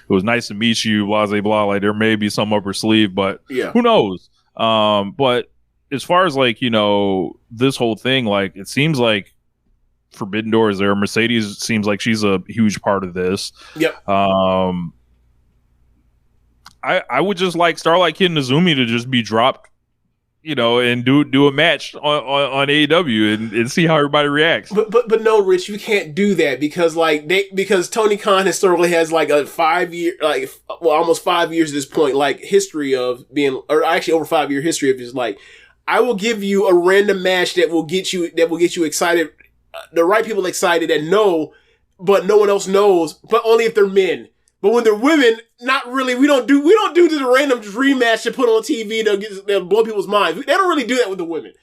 was nice to meet you, blah blah blah. Like, there may be some up her sleeve, but who knows? But as far as like, this whole thing, like, it seems like Forbidden Door is there. Mercedes seems like she's a huge part of this. Yep. I would just like Starlight Kid and Azumi to just be dropped, and do a match on AEW and see how everybody reacts. But no, Rich, you can't do that because Tony Khan historically has like a 5 year, almost 5 years at this point, like history of being, or actually over 5 year history of just like, I will give you a random match that will get you excited, the right people excited that know, but no one else knows, but only if they're men. But when they're women, not really. We don't do the random dream match to put on TV that'll blow people's minds. They don't really do that with the women.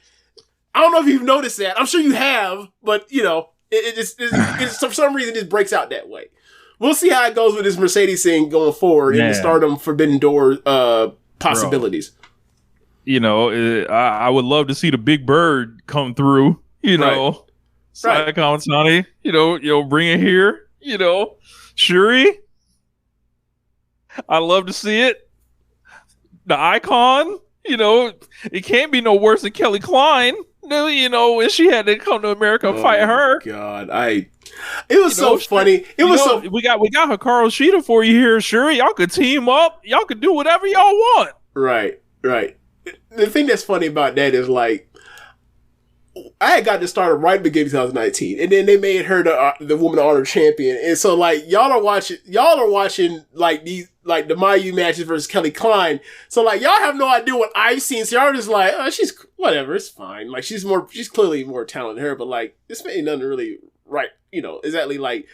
I don't know if you've noticed that. I'm sure you have, but it's for some reason it just breaks out that way. We'll see how it goes with this Mercedes thing going forward in the Stardom Forbidden Door possibilities. Bro. I would love to see the Big Bird come through. Saya Kamatani, bring it here. Shuri. I love to see it. The Icon, it can't be no worse than Kelly Klein. When she had to come to America and fight her. God, it was so funny. We got Hikaru Shida for you here, Shuri. Y'all could team up. Y'all could do whatever y'all want. Right. The thing that's funny about that is like, I had got to start right at the beginning of 2019, and then they made her the Woman of Honor champion, and so like y'all are watching like these like the Mayu matches versus Kelly Klein, so like y'all have no idea what I've seen, so y'all are just like, oh, she's whatever, it's fine, like she's clearly more talented than her, but like this ain't nothing really right, exactly like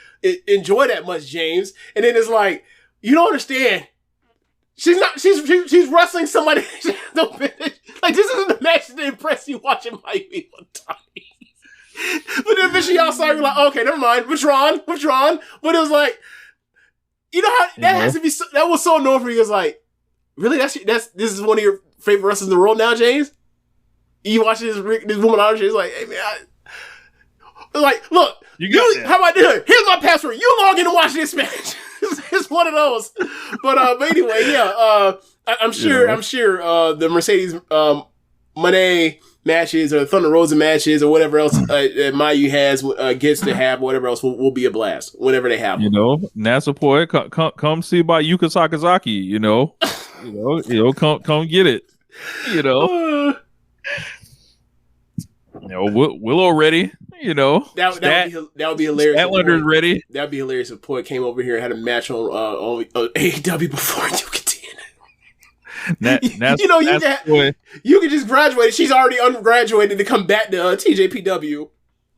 enjoy that much, James, and then it's like you don't understand. She's wrestling somebody. Like, this isn't the match that impressed you watching Miami one time. But then eventually outside, you're like, okay, never mind. Withdrawn. But it was like, how that has to be. That was so annoying for you. It's like, really? This is one of your favorite wrestlers in the world now, James? You watching this woman on she's like, hey man, like, look, how about this? Here's my password. You log in and watch this match. It's one of those. But anyway, I'm sure the Mercedes Moné matches or Thunder Rosa matches or whatever else that Mayu has gets to have, whatever else will be a blast whenever they have them. Natsupoi, come see by Yuka Sakazaki. Come get it. Willow ready. That would be hilarious. Statlander's ready. That'd be hilarious if Poi came over here and had a match on AEW before you could you could just graduate. She's already ungraduated to come back to TJPW.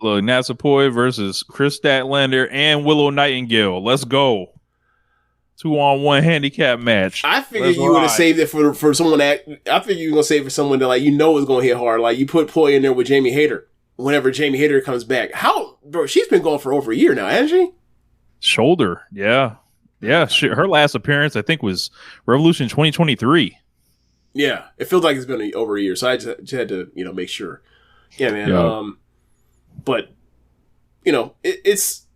Look, Natsupoi versus Chris Statlander and Willow Nightingale. Let's go. 2-on-1 handicap match. I figured you would have saved it for someone I figured you were gonna save it for someone that is gonna hit hard. Like you put Poi in there with Jamie Hayter whenever Jamie Hayter comes back. Bro, she's been going for over a year now, hasn't she? Shoulder, yeah. Her last appearance I think was Revolution 2023. Yeah, it feels like it's been over a year, so I just had to make sure. Yeah, man. Yeah. But it's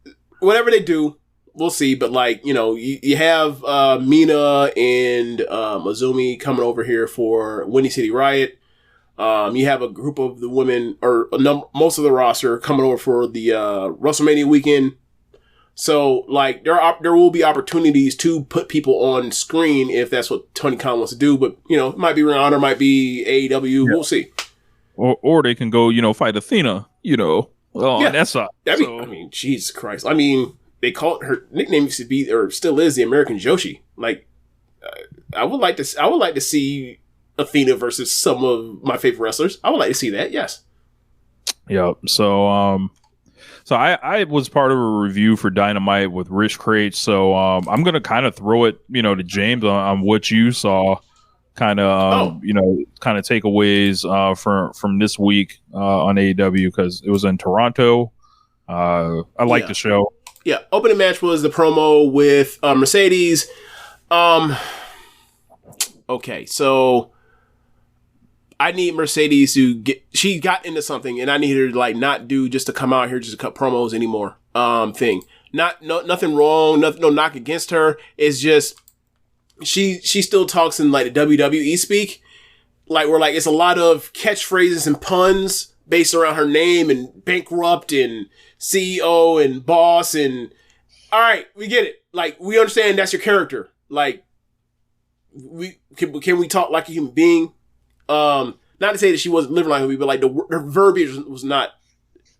whatever they do. We'll see, but you have Mina and Azumi coming over here for Windy City Riot. You have a group of the women, or most of the roster, coming over for the WrestleMania weekend. So, like, there will be opportunities to put people on screen if that's what Tony Khan wants to do. But, you know, it might be Ring of Honor, might be AEW. Yeah. We'll see. Or they can go, you know, fight Athena, you know, on that side. I mean, Jesus Christ. I mean, they called her nickname used to be, or still is, the American Joshi. Like, I would like to see Athena versus some of my favorite wrestlers. I would like to see that. Yes. Yeah. So I was part of a review for Dynamite with Rich Craich. So I'm gonna kind of throw it, you know, to James on what you saw, kind of takeaways from this week on AEW, because it was in Toronto. I like the show. Yeah, opening match was the promo with Mercedes. Okay, so I need Mercedes she got into something, and I need her to, like, not do just to come out here just to cut promos anymore. Thing. Nothing wrong, no knock against her. It's just she still talks in, like, the WWE speak. Like, where, like, it's a lot of catchphrases and puns based around her name, and bankrupt and CEO and boss, and all right, we get it. Like, we understand that's your character. Like, can we talk like a human being? Not to say that she wasn't living like a human being, but, like, her verbiage was not.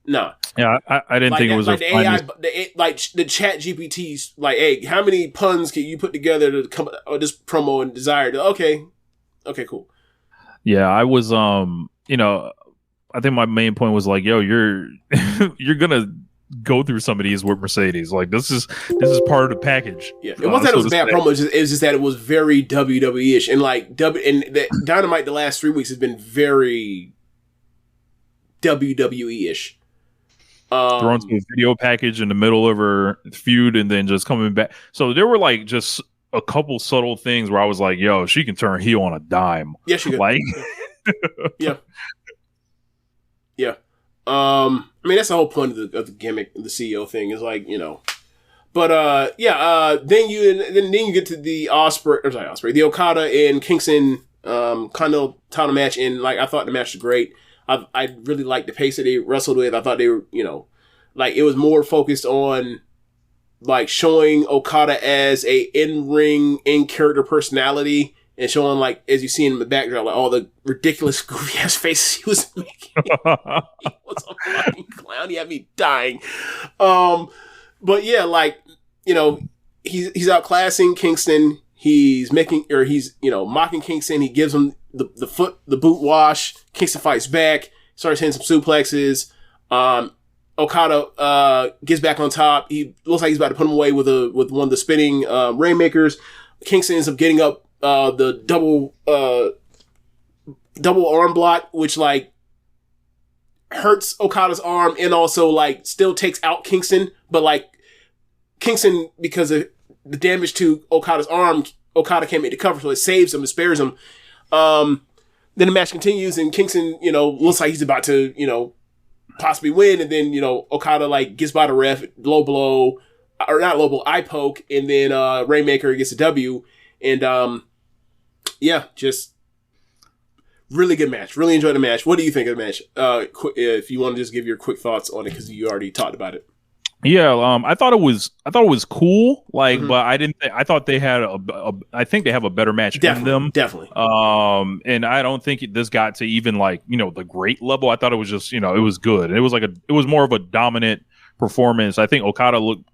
Nah. Yeah, I didn't think it was like the AI, like the Chat GPTs. Like, hey, how many puns can you put together to come this promo and desire to? Okay, cool. Yeah, I was you know, I think my main point was, like, yo, you're gonna go through some of these with Mercedes. Like, this is part of the package. Yeah, it wasn't that it was a bad promo. It was just that it was very WWE-ish, and, like, and the Dynamite the last 3 weeks has been very WWE-ish. Thrown to a video package in the middle of her feud, and then just coming back. So there were, like, just a couple subtle things where I was like, yo, she can turn heel on a dime. Yeah, she could. Like, yeah. I mean, that's the whole point of the gimmick, the CEO thing, is, like, you know. But then you get to the the Okada and Kingston Continental title match, and, like, I thought the match was great. I really liked the pace that they wrestled with. I thought they were, you know, like, it was more focused on, like, showing Okada as a in-ring, in-character personality, and showing, like, as you see in the background, like, all the ridiculous, goofy-ass faces he was making. He was a fucking clown. He had me dying. But yeah, like, you know, he's outclassing Kingston. He's you know, mocking Kingston. He gives him the boot wash. Kingston fights back, starts hitting some suplexes. Okada gets back on top. He looks like he's about to put him away with one of the spinning rainmakers. Kingston ends up getting up the double arm block, which, like, hurts Okada's arm, and also, like, still takes out Kingston. But, like, Kingston, because of the damage to Okada's arm, Okada can't make the cover, so it saves him and spares him. Then the match continues, and Kingston, you know, looks like he's about to, you know, possibly win, and then, you know, Okada, like, gets by the ref, low blow, or not low blow, eye poke, and then Rainmaker gets a W, and yeah, just really good match. Really enjoyed the match. What do you think of the match? If you want to just give your quick thoughts on it, because you already talked about it. Yeah, I thought it was cool, like, but I thought they had I think they have a better match in them. Definitely. And I don't think this got to even, like, you know, the great level. I thought it was just, you know, it was good. And it was more of a dominant performance. I think Okada looked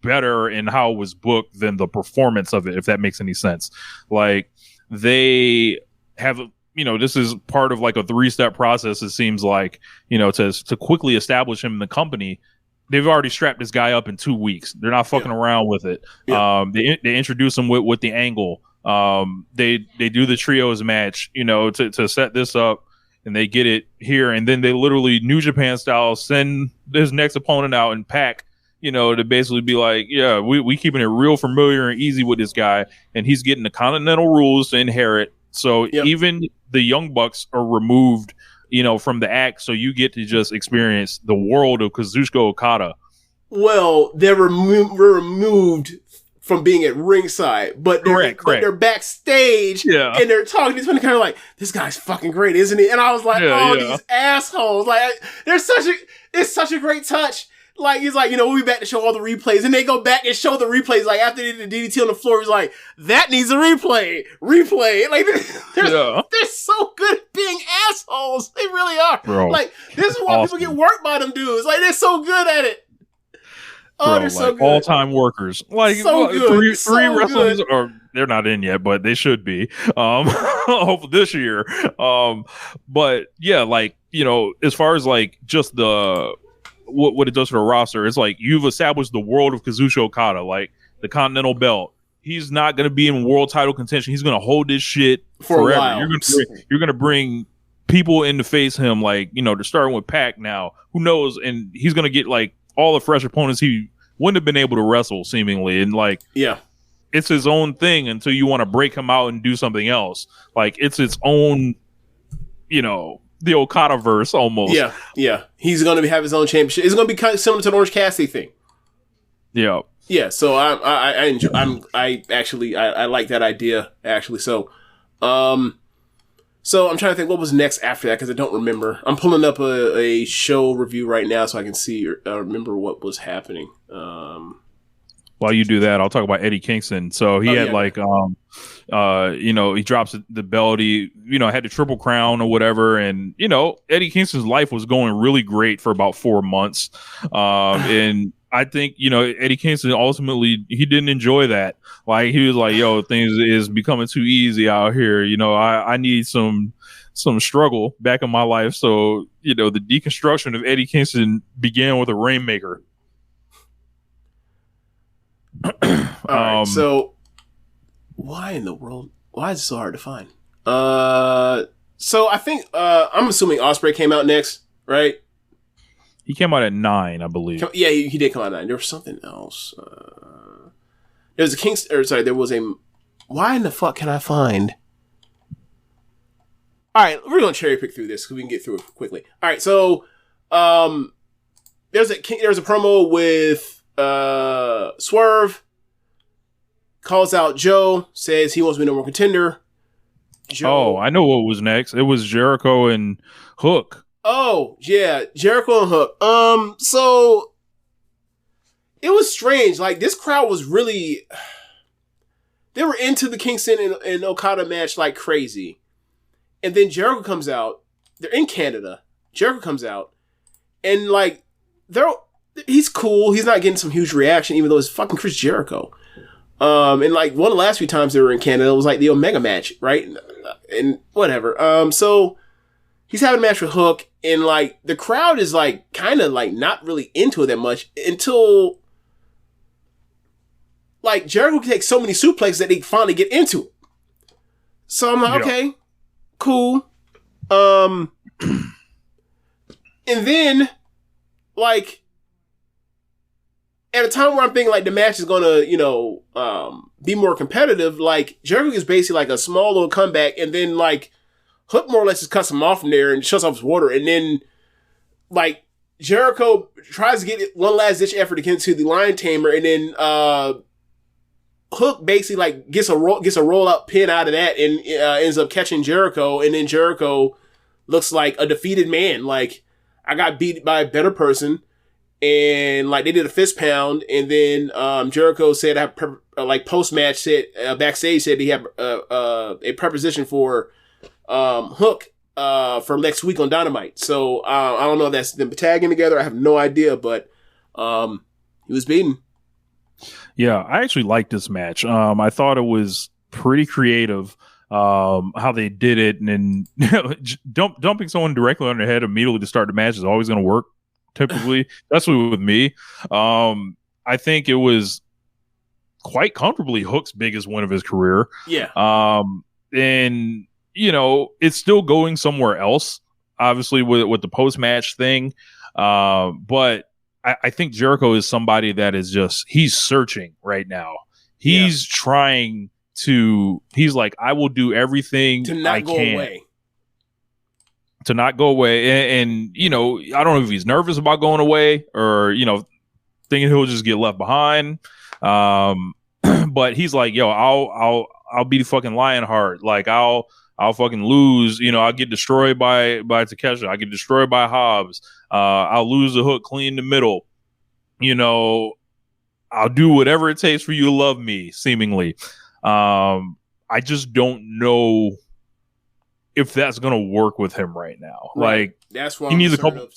better in how it was booked than the performance of it, if that makes any sense. Like, they have, you know, this is part of, like, a 3-step process, it seems like, you know, to quickly establish him in the company. They've already strapped this guy up in 2 weeks. They're not fucking around with it. Yeah. They introduce him with the angle. They do the trios match, you know, to set this up, and they get it here, and then they literally New Japan style send his next opponent out and pack, you know, to basically be like, yeah, we keeping it real familiar and easy with this guy, and he's getting the Continental rules to inherit. So even the Young Bucks are removed, you know, from the act, so you get to just experience the world of Kazuchika Okada. Well, they're removed from being at ringside, but they're backstage and they're talking. It's kind of like, this guy's fucking great, isn't he? And I was like, these assholes! Like, it's such a great touch. Like, he's like, we'll be back to show all the replays, and they go back and show the replays. Like, after they did the DDT on the floor, he's like, that needs a replay. Like, they're so good at being assholes. They really are. Bro, like, this is why people get worked by them dudes. Like, they're so good at it. Oh, bro, they're so good. All-time workers. Like, so good. Three wrestlers, or they're not in yet, but they should be. Hopefully this year. But yeah, like, as far as like just the what it does for the roster, it's like you've established the world of Kazuchika Okada, like the Continental Belt. He's not going to be in world title contention. He's going to hold this shit forever. You're going to bring people in to face him, like, they're starting with Pac now. Who knows? And he's going to get like all the fresh opponents he wouldn't have been able to wrestle, seemingly. And like, it's his own thing until you want to break him out and do something else. Like, it's its own, the Okada-verse almost. Yeah. He's going to have his own championship. It's going to be kind of similar to the Orange Cassidy thing. Yeah. Yeah. So I enjoy. I like that idea actually. So, So I'm trying to think what was next after that because I don't remember. I'm pulling up a show review right now so I can see or remember what was happening. While you do that, I'll talk about Eddie Kingston. So he had he drops the belt. He, had the Triple Crown or whatever. And, Eddie Kingston's life was going really great for about 4 months. And I think, Eddie Kingston ultimately, he didn't enjoy that. Like, he was like, yo, things is becoming too easy out here. I need some struggle back in my life. So, the deconstruction of Eddie Kingston began with a Rainmaker. All right, so why in the world? Why is it so hard to find? So I think, I'm assuming Ospreay came out next, right? He came out at 9, I believe. Yeah, he did come out at 9. There was something else. There was a. Why in the fuck can I find? All right, we're gonna cherry pick through this because we can get through it quickly. All right, so there's a promo with Swerve. Calls out Joe, says he wants to be no more contender. Joe, I know what was next. It was Jericho and Hook. Oh, yeah, Jericho and Hook. So it was strange. Like, this crowd was really, they were into the Kingston and Okada match like crazy. And then Jericho comes out. They're in Canada. Jericho comes out. And like, he's cool. He's not getting some huge reaction, even though it's fucking Chris Jericho. And like one of the last few times they were in Canada, it was like the Omega match, right? And whatever. So he's having a match with Hook, and like the crowd is like kind of like not really into it that much until like Jericho can take so many suplexes that they finally get into it. So I'm like, okay, cool. And then like at a time where I'm thinking like the match is gonna, be more competitive, like Jericho is basically like a small little comeback, and then like Hook more or less just cuts him off from there and shuts off his water, and then like Jericho tries to get one last ditch effort to get into the Lion Tamer, and then Hook basically like gets a roll out pin out of that and ends up catching Jericho, and then Jericho looks like a defeated man. Like, I got beat by a better person. And like they did a fist pound, and then Jericho said, post match said backstage said he had a preposition for Hook for next week on Dynamite. So I don't know if that's them tagging together. I have no idea, but he was beaten. Yeah, I actually liked this match. I thought it was pretty creative how they did it, and then dumping someone directly on their head immediately to start the match is always going to work. Typically, especially with me. I think it was quite comfortably Hook's biggest win of his career. Yeah. And it's still going somewhere else, obviously with the post-match thing. But I think Jericho is somebody that is he's searching right now. He's trying to, he's like, I will do everything to not go away. To not go away. And I don't know if he's nervous about going away or, thinking he'll just get left behind. but he's like, yo, I'll be fucking Lionheart. Like I'll fucking lose. You know, I'll get destroyed by Takeshita. I'll get destroyed by Hobbs. I'll lose the hook clean in the middle. You know, I'll do whatever it takes for you to love me, seemingly. I just don't know if that's gonna work with him right now. Right. Like that's what he needs a couple.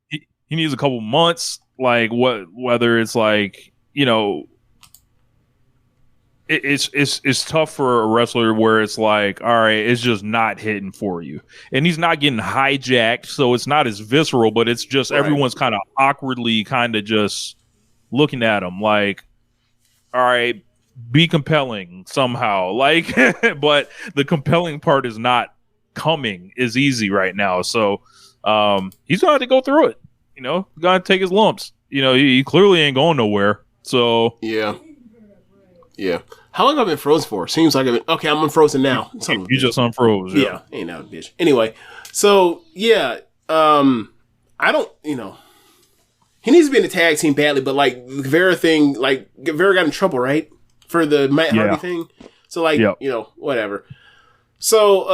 He needs a couple months. Like whether it's like, you know, it's tough for a wrestler where it's like, all right, it's just not hitting for you, and he's not getting hijacked, so it's not as visceral, but it's just everyone's kind of awkwardly kind of just looking at him like, all right, be compelling somehow, like, but the compelling part is not coming as easy right now, so he's gonna have to go through it. You know, gotta take his lumps. You know, he clearly ain't going nowhere. So yeah. How long have I been frozen for? Seems like I'm unfrozen now. You just unfroze. Yeah, ain't that a bitch. Anyway, so yeah, I don't. You know, he needs to be in the tag team badly, but like the Guevara thing, like Guevara got in trouble, right, for the Matt Hardy thing. So like, you know, whatever. So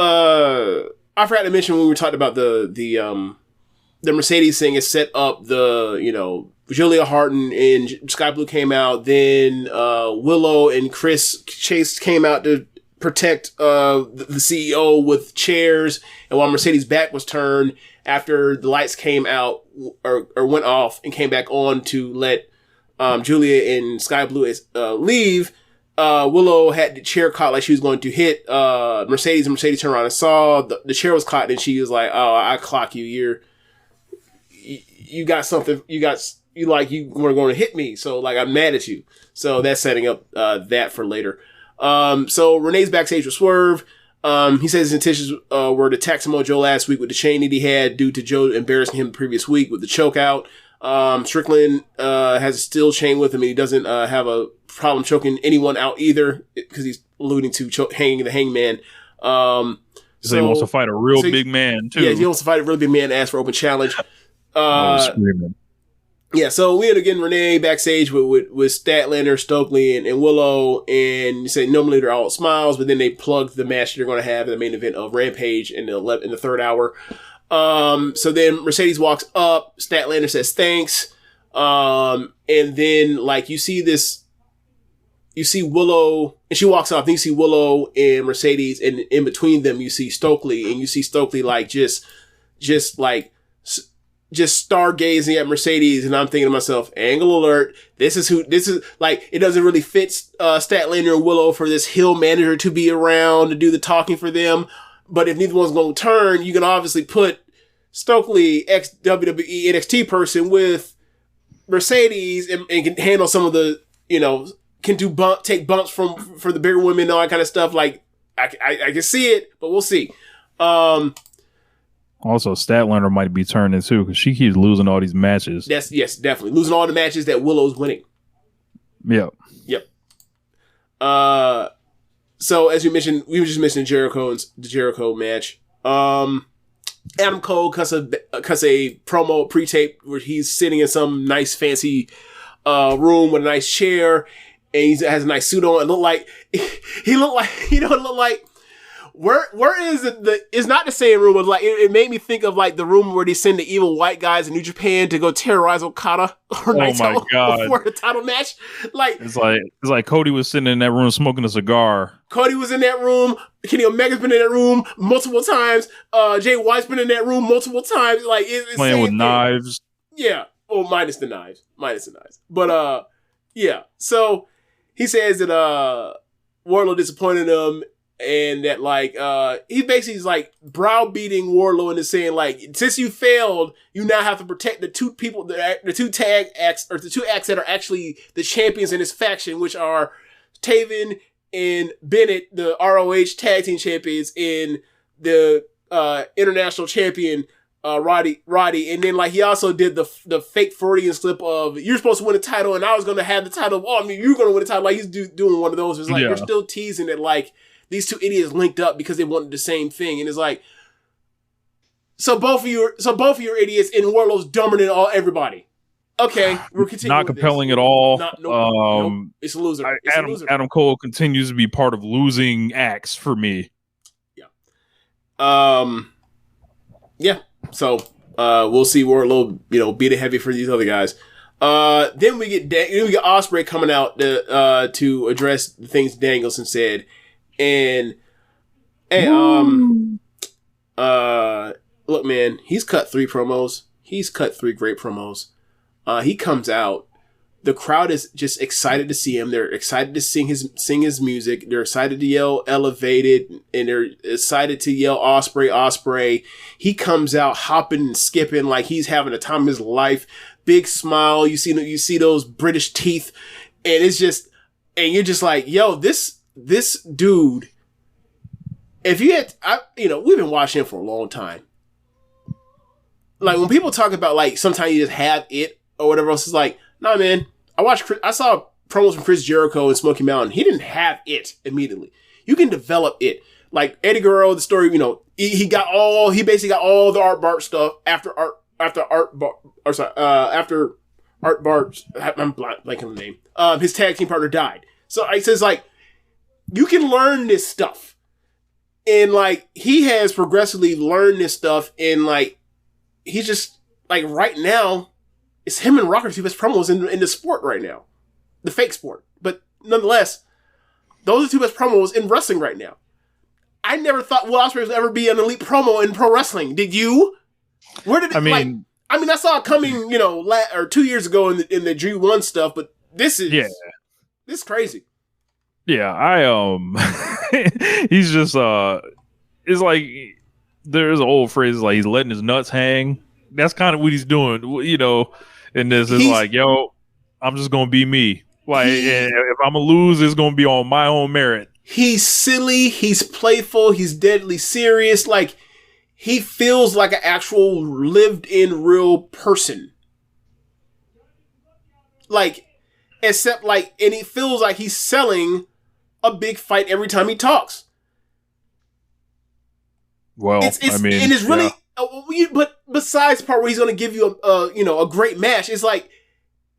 I forgot to mention when we were talking about the Mercedes thing is set up the, you know, Julia Harton and Sky Blue came out. Then Willow and Chris Chase came out to protect the CEO with chairs. And while Mercedes' back was turned after the lights came out or went off and came back on to let Julia and Sky Blue leave, Willow had the chair caught like she was going to hit Mercedes. And Mercedes turned around and saw the chair was caught. And she was like, "Oh, I clock you. You got something. You were going to hit me. So like, I'm mad at you." So that's setting up that for later. So Renee's backstage with Swerve. He says his intentions were to attack Samoa Joe last week with the chain that he had due to Joe embarrassing him the previous week with the choke out. Strickland has a steel chain with him, and he doesn't have a problem choking anyone out either, because he's alluding to hanging the hangman. So he wants to fight a real big man too. Yeah, he wants to fight a really big man and ask for open challenge. Yeah, so we had again Renee backstage with Statlander, Stokely, and Willow, and you say normally they're all smiles, but then they plugged the match they're going to have in the main event of Rampage in the third hour. So then Mercedes walks up, Statlander says thanks, and then like you see Willow, and she walks off, then you see Willow and Mercedes, and in between them you see Stokely, and you see Stokely like just stargazing at Mercedes, and I'm thinking to myself, angle alert, this is like, it doesn't really fit Statlander and Willow for this heel manager to be around to do the talking for them, but if neither one's going to turn, you can obviously put Stokely, ex-WWE NXT person, with Mercedes, and can handle some of the, you know, can take bumps for the bigger women and all that kind of stuff. Like, I can see it, but we'll see. Also, Statlander might be turning too, because she keeps losing all these matches. Yes, definitely. Losing all the matches that Willow's winning. Yep. So, as you mentioned, we were just mentioning the Jericho match. Adam Cole cuts a promo pre-tape where he's sitting in some nice fancy room with a nice chair, and he has a nice suit on. It looked like where is it? It's not the same room, but like it made me think of like the room where they send the evil white guys in New Japan to go terrorize Okada or Naito before the title match. Like it's like Cody was sitting in that room smoking a cigar. Cody was in that room. Kenny Omega's been in that room multiple times. Jay White's been in that room multiple times. Like it's playing with knives. Yeah. Oh, minus the knives. But yeah. So he says that Wardlow disappointed him, and that like he basically is like browbeating Wardlow and is saying like, since you failed, you now have to protect the two people, the two acts that are actually the champions in his faction, which are Taven and Bennett, the ROH tag team champions, and the international champion Roddy, and then like he also did the fake Freudian slip of, you're supposed to win the title and I was going to have the title. Oh, I mean, you're going to win the title. Like he's doing one of those. It's like you're still teasing that like these two idiots linked up because they wanted the same thing, and it's like, so both of you are idiots, and Wardlow's dumber than everybody. Okay, we're continuing. Not compelling at all. Nope. It's a loser. Adam Cole continues to be part of losing acts for me. Yeah. So we'll see. We're a little, beat it heavy for these other guys. Then we get Ospreay coming out to address the things Danielson said, and look, man, he's cut 3 promos. He's cut 3 great promos. He comes out. The crowd is just excited to see him. They're excited to sing his music. They're excited to yell "Elevated," and they're excited to yell "Ospreay, Ospreay." He comes out hopping and skipping like he's having the time of his life. Big smile. You see those British teeth, and you're just like, yo, this dude. If you had, we've been watching him for a long time. Like when people talk about like sometimes you just have it or whatever else, it's like, nah, man. I saw promos from Chris Jericho and Smoky Mountain. He didn't have it immediately. You can develop it. Like Eddie Guerrero, the story, he basically got all the Art Bart stuff after Art Bart. I'm blanking on the name. His tag team partner died. So it says like, you can learn this stuff. And like, he has progressively learned this stuff, and like, he's just like right now, it's him and Rock are 2 best promos in the sport right now. The fake sport. But nonetheless, those are 2 best promos in wrestling right now. I never thought Will Ospreay would ever be an elite promo in pro wrestling. Did you? Where did it, I saw it coming, 2 years ago in the G1 stuff, but this is crazy. Yeah, he's just, it's like, there's an old phrase like he's letting his nuts hang. That's kind of what he's doing, and this is like, yo, I'm just going to be me. Like, if I'm going to lose, it's going to be on my own merit. He's silly. He's playful. He's deadly serious. Like, he feels like an actual lived-in real person. Like, except like, and he feels like he's selling a big fight every time he talks. Well, and it's really, but besides the part where he's going to give you a great match, it's like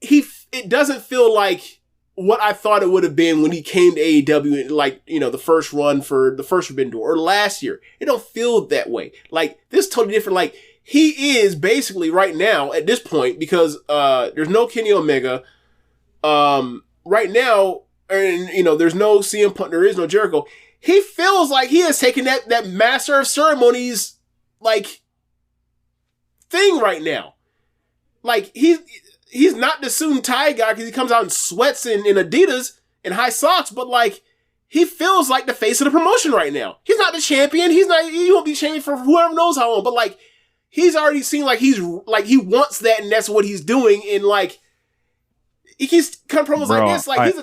it doesn't feel like what I thought it would have been when he came to AEW, like, the first run for the first Forbidden Door or last year. It don't feel that way. Like, this is totally different. Like, he is basically right now at this point, because there's no Kenny Omega right now, and there's no CM Punk, there is no Jericho. He feels like he has taken that master of ceremonies, like, thing right now. Like, he's not the suit and tie guy because he comes out in sweats in Adidas and high socks, but, like, he feels like the face of the promotion right now. He's not the champion. He won't be champion for whoever knows how long, but, like, he's already seen like he wants that, and that's what he's doing, and, like, he keeps kind of promos like this, like,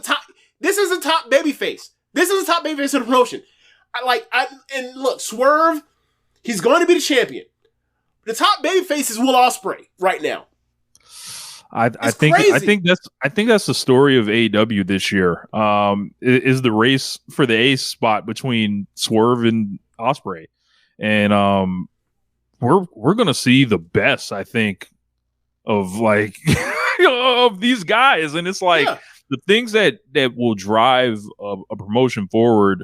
this is a top babyface. This is the top babyface of the promotion. And look, Swerve, he's going to be the champion. The top babyface is Will Ospreay right now. I think that's the story of AEW this year. Is the race for the ace spot between Swerve and Ospreay, and we're gonna see the best, I think, of like of these guys, and it's like. Yeah. The things that will drive a promotion forward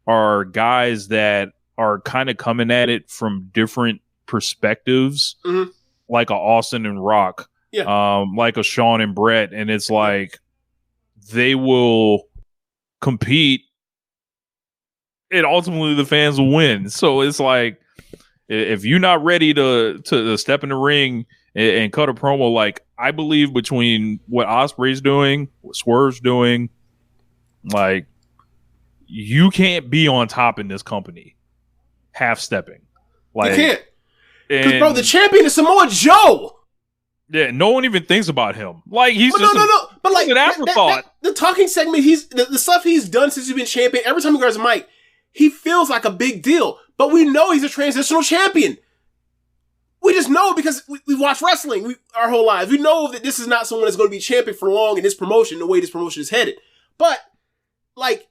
are guys that are kind of coming at it from different perspectives, like a Austin and Rock, like a Shawn and Brett, and it's like they will compete, and ultimately the fans will win. So it's like if you're not ready to step in the ring and cut a promo, like, I believe between what Ospreay's doing, what Swerve's doing, like, you can't be on top in this company half-stepping. Like, you can't. Because, bro, the champion is Samoa Joe. Yeah, no one even thinks about him. Like, he's but like, an afterthought. The talking segment, the stuff he's done since he's been champion, every time he grabs a mic, he feels like a big deal. But we know he's a transitional champion. We just know because we watch wrestling our whole lives. We know that this is not someone that's going to be champion for long in this promotion, the way this promotion is headed. But, like,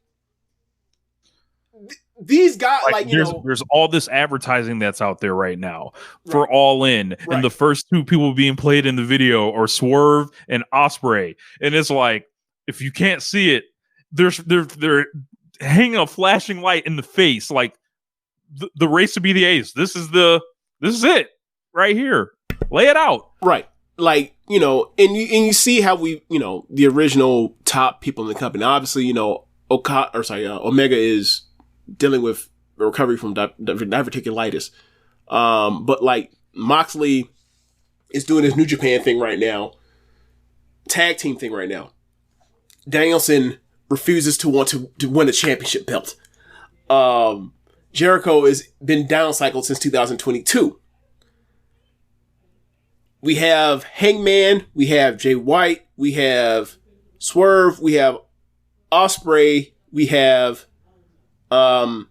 these guys, like there's all this advertising that's out there right now for All In, and the first two people being played in the video are Swerve and Ospreay, and it's like, if you can't see it, they're hanging a flashing light in the face, like the race to be the ace. This is it right here. Lay it out. Right. Like, and you see how we, the original top people in the company. Now, obviously, Omega is dealing with recovery from diverticulitis. But like Moxley is doing his New Japan thing right now, tag team thing right now. Danielson refuses to want to win a championship belt. Jericho has been downcycled since 2022. We have Hangman, we have Jay White, we have Swerve, we have Ospreay, we have Okada.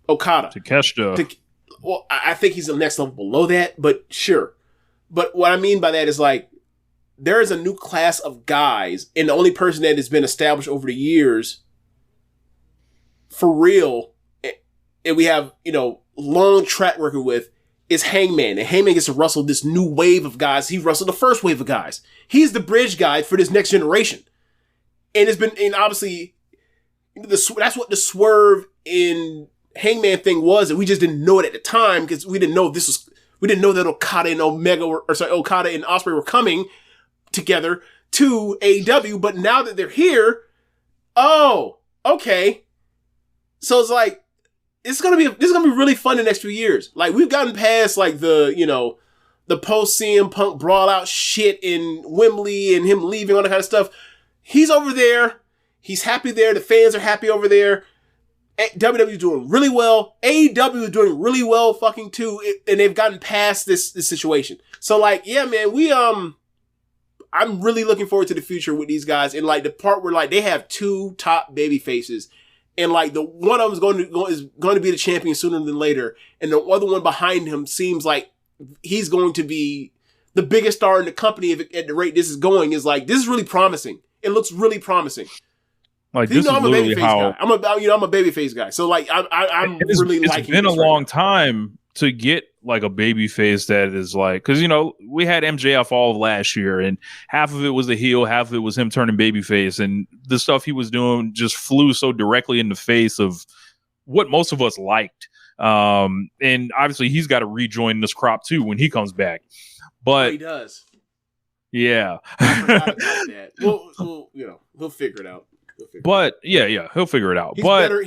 Takeshita. Well, I think he's the next level below that, but sure. But what I mean by that is like, there is a new class of guys, and the only person that has been established over the years for real, and we have, long track record with, is Hangman. And Hangman gets to wrestle this new wave of guys. He wrestled the first wave of guys. He's the bridge guy for this next generation. And obviously, that's what the Swerve in Hangman thing was, and we just didn't know it at the time because we didn't know that Okada and Okada and Ospreay were coming together to AEW, but now that they're here, oh, okay. So it's like, this is gonna be really fun the next few years. Like, we've gotten past like the post CM Punk brawl out shit in Wembley and him leaving, all that kind of stuff. He's over there. He's happy there. The fans are happy over there. WWE is doing really well. AEW is doing really well fucking too. And they've gotten past this situation. So like, yeah, man, I'm really looking forward to the future with these guys. And like the part where like they have two top baby faces, and like the one of them is going to be the champion sooner than later, and the other one behind him seems like he's going to be the biggest star in the company at the rate this is going. Is like, this is really promising. It looks really promising. Like, this is literally how I'm a babyface guy. So like I'm really liking. It's been a long time to get like a babyface that is like, because we had MJF all of last year, and half of it was the heel, half of it was him turning babyface, and the stuff he was doing just flew so directly in the face of what most of us liked. And obviously he's got to rejoin this crop too when he comes back. But he does. Yeah. I forgot about that. We'll figure it out. But he'll figure it out. He's better.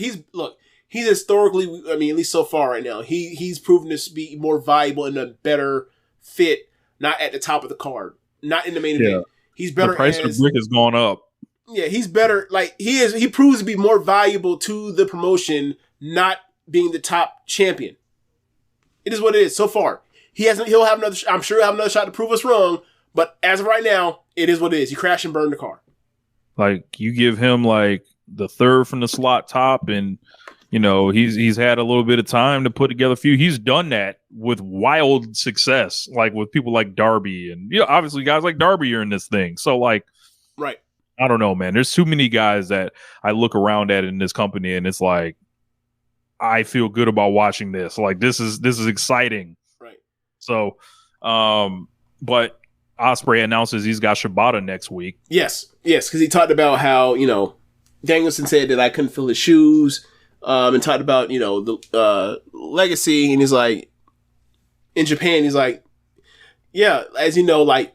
He's historically, I mean, at least so far right now, he's proven to be more valuable and a better fit, not at the top of the card, not in the main event. He's better. The price of the brick has gone up. Yeah, he's better. Like, he proves to be more valuable to the promotion, not being the top champion. It is what it is so far. He'll have another, I'm sure he'll have another shot to prove us wrong, but as of right now, it is what it is. He crashed and burned the car. Like, you give him like the third from the slot top, and he's had a little bit of time to put together a few. He's done that with wild success, like with people like Darby, and obviously guys like Darby are in this thing. So like, right. I don't know, man. There's too many guys that I look around at in this company, and it's like, I feel good about watching this. Like, this is exciting. Right. So, but Ospreay announces he's got Shibata next week. Yes, because he talked about how, Danielson said that I couldn't feel his shoes, and talked about, the legacy, and he's like, in Japan, he's like, yeah, as you know, like,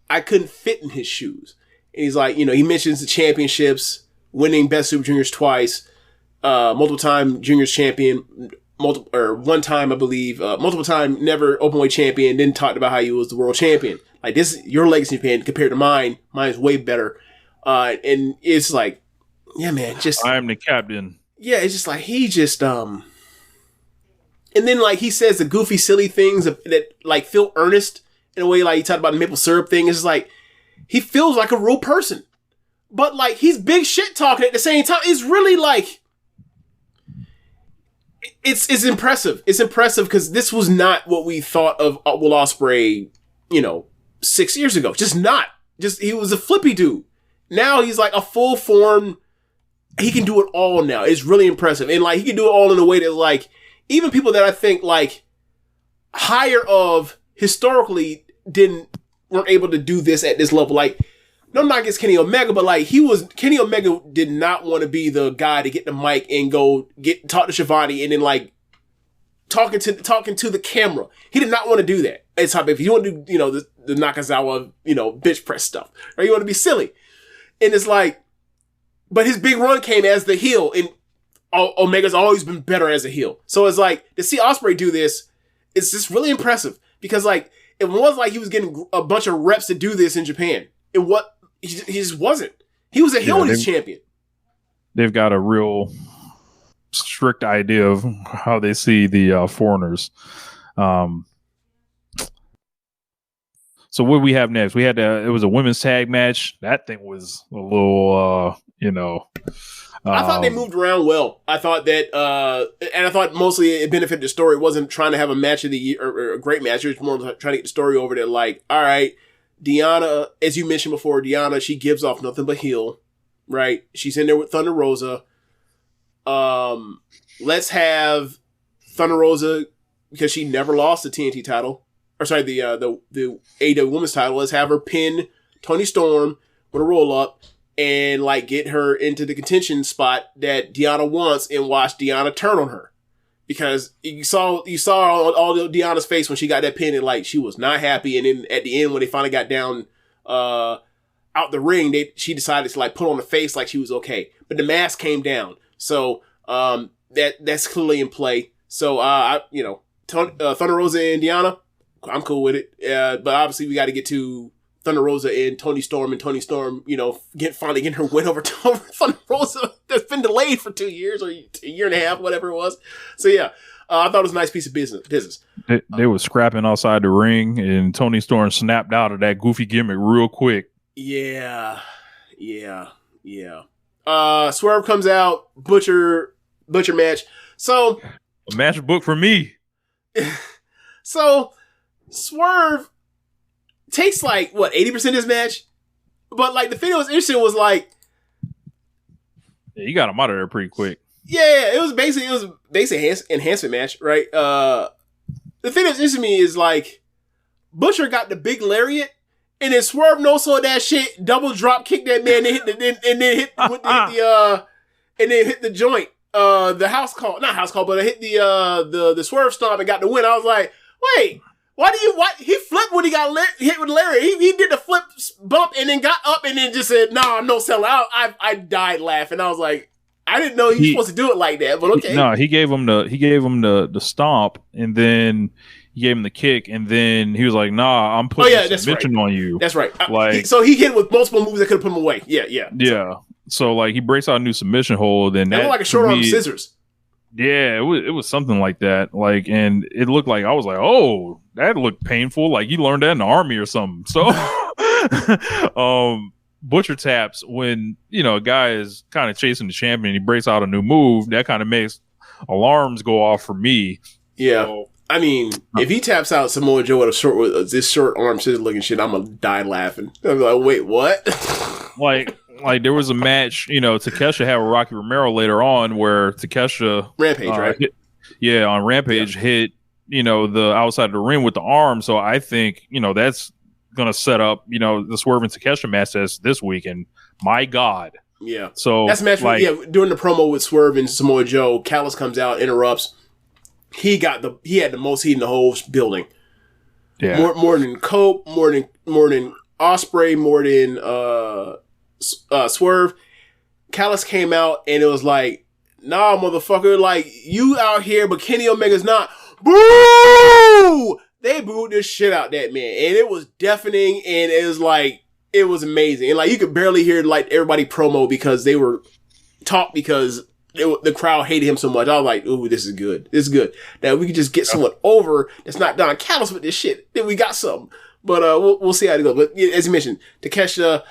I couldn't fit in his shoes. And he's like, he mentions the championships, winning Best Super Juniors twice, multiple time Juniors champion, one time, I believe, multiple time never openweight champion, then talked about how he was the world champion. Like, this, your legacy, Japan, compared to mine is way better. And it's like, yeah, man, just, I am the captain. Yeah, it's just like, he just, and then like, he says the goofy, silly things that like feel earnest in a way, like he talked about the maple syrup thing. It's like, he feels like a real person, but like, he's big shit talking at the same time. It's really like, it's impressive. It's impressive because this was not what we thought of Will Ospreay, 6 years ago. Just not. Just, he was a flippy dude. Now he's like a full form he can do it all now. It's really impressive. And like, he can do it all in a way that like, even people that I think like higher of historically weren't able to do this at this level. Like, no knock against Kenny Omega, but like Kenny Omega did not want to be the guy to get the mic and go talk to Shivani and then like talking to the camera. He did not want to do that. It's how if you want to do, you know, the Nakazawa, you know, bitch press stuff, or you want to be silly. And it's like, but his big run came as the heel, and Omega's always been better as a heel. So it's like, to see Ospreay do this, it's just really impressive because like, it was like he was getting a bunch of reps to do this in Japan. He just wasn't. He was a heel when he's champion. They've got a real strict idea of how they see the foreigners. So what do we have next? It was a women's tag match. That thing was a little, I thought they moved around well. I thought that, and I thought mostly it benefited the story. It wasn't trying to have a match of the year or a great match. It was more trying to get the story over there. Like, all right, Deanna, as you mentioned before, Deanna, she gives off nothing but heel, right? She's in there with Thunder Rosa. Let's have Thunder Rosa, because she never lost the TNT title, or sorry, the AEW Women's title. Let's have her pin Toni Storm with a roll up and like get her into the contention spot that Deanna wants, and watch Deanna turn on her. Because you saw all the Deanna's face when she got that pin, and like she was not happy. And then at the end, when they finally got down out the ring, she decided to like put on a face like she was okay. But the mask came down, so that's clearly in play. So Thunder Rosa and Deanna, I'm cool with it. But obviously we got to get to Thunder Rosa and Toni Storm, you know, finally getting her win over Thunder Rosa that's been delayed for 2 years or a year and a half, whatever it was. So yeah, I thought it was a nice piece of business. They were scrapping outside the ring, and Toni Storm snapped out of that goofy gimmick real quick. Yeah. Swerve comes out, Butcher match. So a match book for me. So Swerve takes like 80% of this match, but like the thing that was interesting was like, yeah, you got him out of there pretty quick. Yeah, it was basically enhancement match, right? The thing that's interesting to me is like Butcher got the big lariat, and then Swerve no-sold that shit, double drop kick that man, and then hit the joint, the not house call, but I hit the Swerve stomp and got the win. I was like, wait. Why he flipped when he got hit with Larry? He did the flip bump and then got up and then just said, "No, I'm no selling." I died laughing. I was like, I didn't know he was supposed to do it like that, but okay. No, he gave him the stomp, and then he gave him the kick, and then he was like, "Nah, I'm putting submission on you." That's right. Like, so he hit with multiple moves that could have put him away. Yeah. So like he breaks out a new submission hold, and that looked like a short arm scissors. Yeah, it was something like that. Like, and it looked like, I was like, oh, that looked painful. Like he learned that in the army or something. So, Butcher taps when, you know, a guy is kind of chasing the champion. He breaks out a new move. That kind of makes alarms go off for me. Yeah. So, I mean, if he taps out Samoa Joe with this short arm scissor looking shit, I'm gonna die laughing. I'm like, wait, what? Like there was a match, you know, Takeshita had with Rocky Romero later on where Takeshita Rampage, right? On Rampage hit, you know, the outside of the ring with the arm. So I think, you know, that's gonna set up, you know, the Swerve and Takeshita match this week. And my God, yeah. So that's a match. During the promo with Swerve and Samoa Joe, Callis comes out, interrupts. He had the most heat in the whole building. Yeah, more than Cope, more than Ospreay, more than Swerve. Callis came out and it was like, nah, motherfucker, like you out here, but Kenny Omega's not. Boo! They booed this shit out that man, and it was deafening, and it was like, it was amazing, and like you could barely hear like everybody promo because they were talk because the crowd hated him so much. I was like, ooh, this is good. This is good. Now we could just get someone over that's not Don Callis with this shit. Then we got something. But we'll see how it goes. But as you mentioned, Takeshita,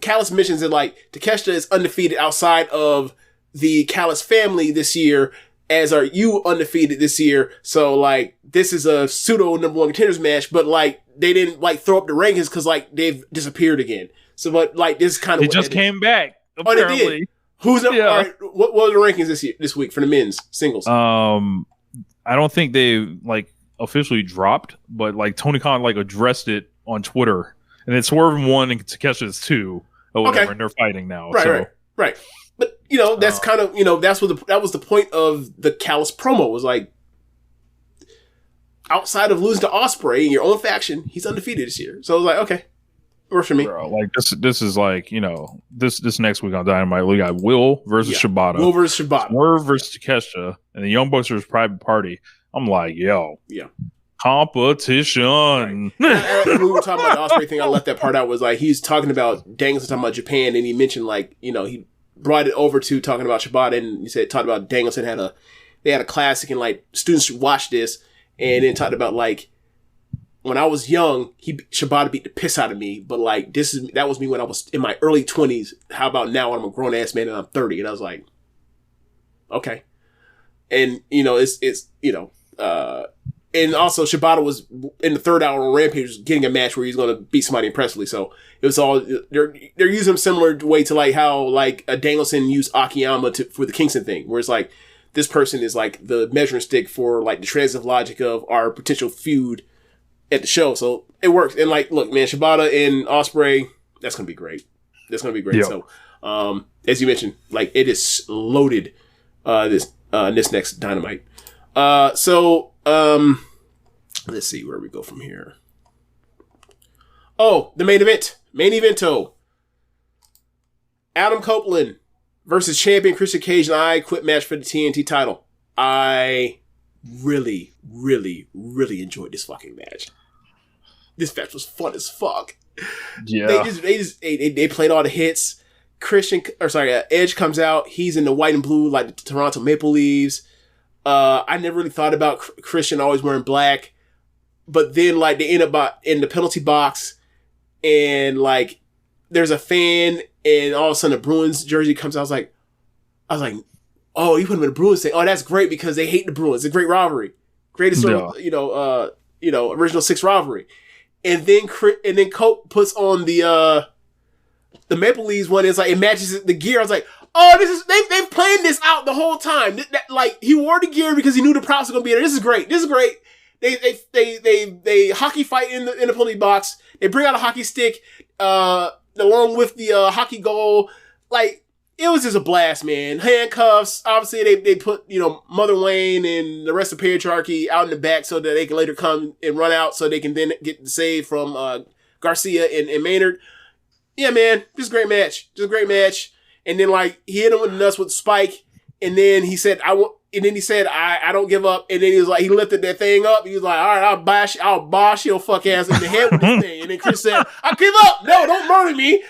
Callis mentions that like Takeshita is undefeated outside of the Callis family this year, as are you undefeated this year. So like this is a pseudo number one contenders match, but like they didn't like throw up the rankings because like they've disappeared again. So but like this is kind of they just came back. Apparently. Oh, they did. Who's up? All right, what were the rankings this week for the men's singles? I don't think they like officially dropped, but like Tony Khan like addressed it on Twitter, and then Swerve 1 and Takesha's 2 or whatever, and they're fighting now. Right. But that's kind of that was the point of the Callis promo, was like, outside of losing to Ospreay in your own faction, he's undefeated this year. So I was like, okay, works for me. Bro, like this is like this next week on Dynamite we got Will versus Shibata, Will versus Shibata, Swerve versus Takesha, and the Young Bucks versus Private Party. I'm like, competition. Right. When we were talking about the Ospreay thing, I left that part out. Was like he's talking about Danielson talking about Japan, and he mentioned like he brought it over to talking about Shibata, and he talked about Danielson had a classic, and like students should watch this, and then talked about like, when I was young, Shibata beat the piss out of me, but like that was me when I was in my early 20s. How about now when I'm a grown ass man and I'm 30? And I was like, okay. And and also Shibata was in the third hour on Rampage getting a match where he's going to beat somebody impressively. So it was all they're using a similar way to like how like a Danielson used Akiyama for the Kingston thing, where it's like this person is like the measuring stick for like the transitive logic of our potential feud at the show. So it works. And like, look, man, Shibata and Ospreay, that's going to be great. That's going to be great. Yep. So, as you mentioned, like it is loaded, this next Dynamite. Let's see where we go from here. Oh, the main evento. Adam Copeland versus champion Christian Cage and I Quit match for the TNT title. I really, really, really enjoyed this fucking match. This match was fun as fuck. Yeah. They played all the hits. Edge comes out. He's in the white and blue like the Toronto Maple Leafs. I never really thought about Christian always wearing black, but then like they end up in the penalty box, and like there's a fan, and all of a sudden a Bruins jersey comes out. I was like, oh, you put him in the Bruins thing. Oh, that's great because they hate the Bruins. It's a great rivalry, greatest original six rivalry. And then Cope puts on the Maple Leafs one. It's like it matches the gear. I was like, oh, they've planned this out the whole time. Like he wore the gear because he knew the props were gonna be there. This is great. They hockey fight in the penalty box. They bring out a hockey stick along with the hockey goal. Like it was just a blast, man. Handcuffs. Obviously, they put Mother Wayne and the rest of patriarchy out in the back so that they can later come and run out so they can then get the save from Garcia and Maynard. Yeah, man, just a great match. And then like he hit him with the nuts with Spike, and then he said I don't give up. And then he was like, he lifted that thing up. He was like, all right, I'll bosh your fuck ass in the head with this thing. And then Chris said, I give up. No, don't murder me.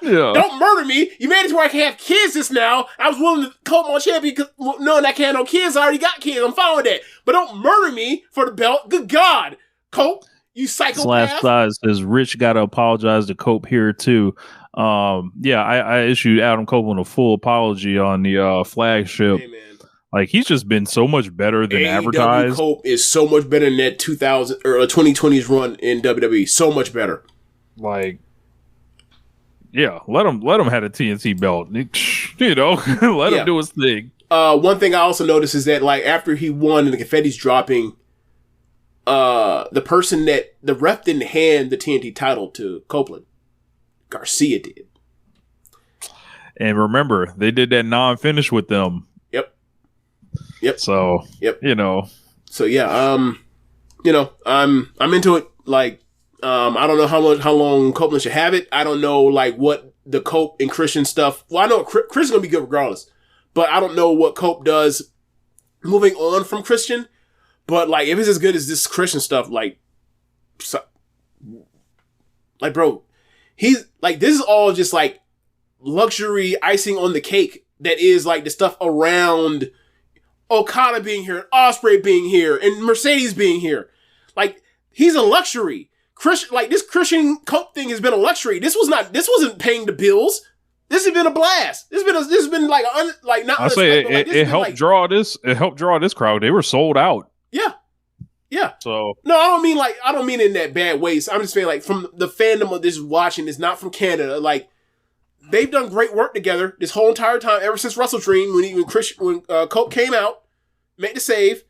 Don't murder me. You made it to where I can have kids just now. I was willing to call my champion knowing I can't have no kids. I already got kids. I'm fine with that. But don't murder me for the belt. Good God, Cope, you psychopath. Slash size says Rich got to apologize to Cope here too. I issued Adam Copeland a full apology on the flagship. Hey, man. Like he's just been so much better than advertised. Cope is so much better than that 2000 or 2020's run in WWE. So much better. Like, yeah, let him have a TNT belt. Let him do his thing. One thing I also noticed is that like after he won and the confetti's dropping, the ref didn't hand the TNT title to Copeland. Garcia did. And remember, they did that non-finish with them. Yep. So, So yeah, I'm into it. Like, I don't know how long Copeland should have it. I don't know like what the Cope and Christian stuff. Well, I know Chris is gonna be good regardless, but I don't know what Cope does moving on from Christian. But like, if it's as good as this Christian stuff, like bro, he's like, this is all just like luxury icing on the cake. That is like the stuff around Okada being here, and Ospreay being here, and Mercedes being here. Like, he's a luxury. This Christian Cope thing has been a luxury. This wasn't paying the bills. This has been a blast. This has been like not. I say it helped draw this. It helped draw this crowd. They were sold out. Yeah. So no, I don't mean in that bad way. So I'm just saying like from the fandom of this watching is not from Canada. Like they've done great work together this whole entire time, ever since Wrestle Dream, when Colt came out, made the save.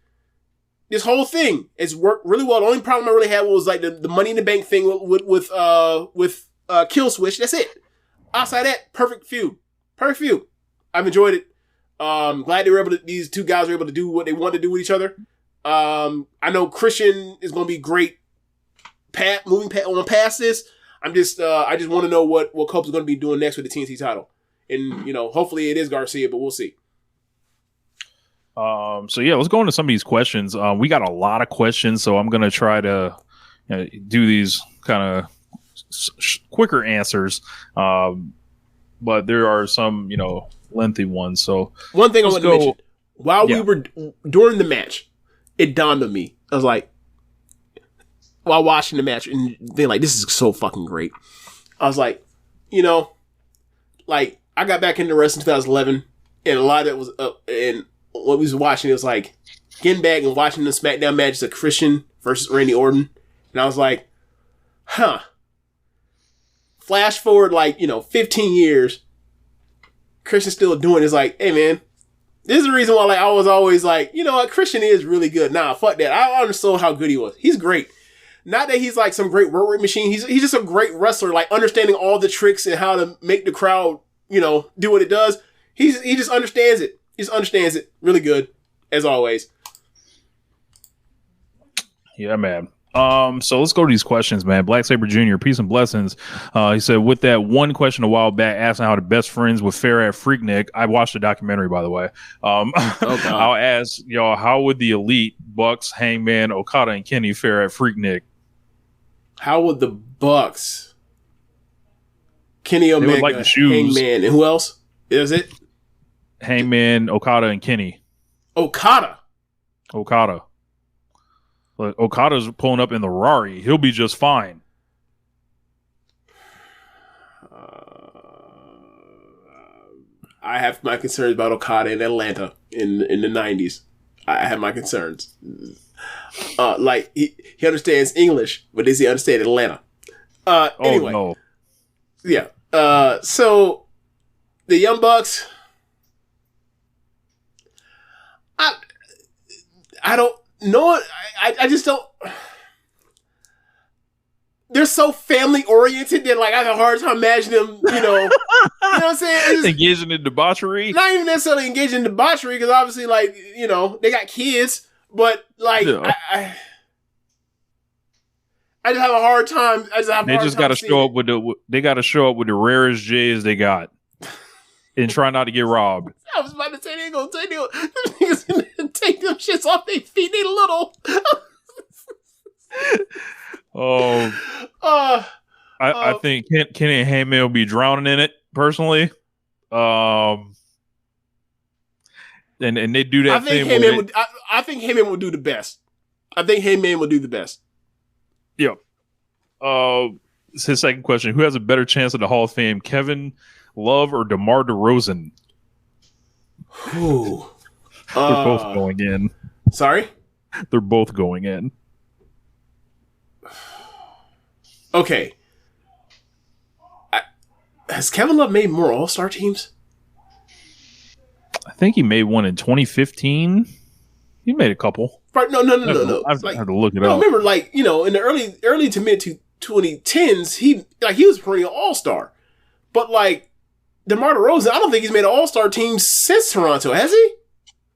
This whole thing has worked really well. The only problem I really had was like the Money in the Bank thing with Kill Switch. That's it. Outside that, perfect feud. I've enjoyed it. Glad these two guys were able to do what they wanted to do with each other. I know Christian is going to be great. Moving past this, I just want to know what Cope's going to be doing next with the TNT title, and hopefully it is Garcia, but we'll see. So yeah, let's go into some of these questions. We got a lot of questions, so I'm going to try to do these kind of quicker answers. But there are some, lengthy ones. So one thing I want to mention, while we were during the match, it dawned on me. I was like, while watching the match and being like, this is so fucking great. I was like, like I got back into wrestling in 2011, and a lot of it was and what we was watching, it was like getting back and watching the SmackDown matches of Christian versus Randy Orton. And I was like, flash forward 15 years, Christian's still doing it. It's like, hey man, this is the reason why I was always like, what, Christian is really good. Nah, fuck that. I understood how good he was. He's great. Not that he's like some great work rate machine. He's just a great wrestler, like understanding all the tricks and how to make the crowd, do what it does. He just understands it. He just understands it really good, as always. Yeah, man. So let's go to these questions, man. Black Saber Jr., peace and blessings. He said, with that one question a while back asking how the best friends with Farrah Freaknik, I watched the documentary, by the way. I'll ask y'all, how would the Elite, Bucks, Hangman, Okada, and Kenny fare at Freaknik? How would the Bucks, Kenny Omega, like the shoes. Hangman, and who else? Is it? Hangman, Okada, and Kenny. Okada. But Okada's pulling up in the Rari. He'll be just fine. I have my concerns about Okada in Atlanta in the 90s. I have my concerns. He understands English, but does he understand Atlanta? Anyway. No. Yeah. So the Young Bucks, I don't know. I just don't. They're so family oriented that I have a hard time imagining them. You know what I'm saying? Engaging in debauchery. Not even necessarily engaging in debauchery, because obviously, they got kids. But yeah. I just have a hard time. They just got to show up with the rarest J's they got, and try not to get robbed. I was about to say they ain't gonna take them shits off their feet. They little. I think Kenny and Heyman will be drowning in it personally. And they do that thing. I think Heyman would do the best. Yeah. It's his second question. Who has a better chance at the Hall of Fame, Kevin Love or DeMar DeRozan? Ooh. They're both going in. Sorry? They're both going in. Okay. Has Kevin Love made more All-Star teams? I think he made one in 2015. He made a couple. Right? No. I have to look it up. Remember, in the early to mid 2010s, he was a perennial All-Star. But DeMar DeRozan, I don't think he's made an All-Star team since Toronto, has he?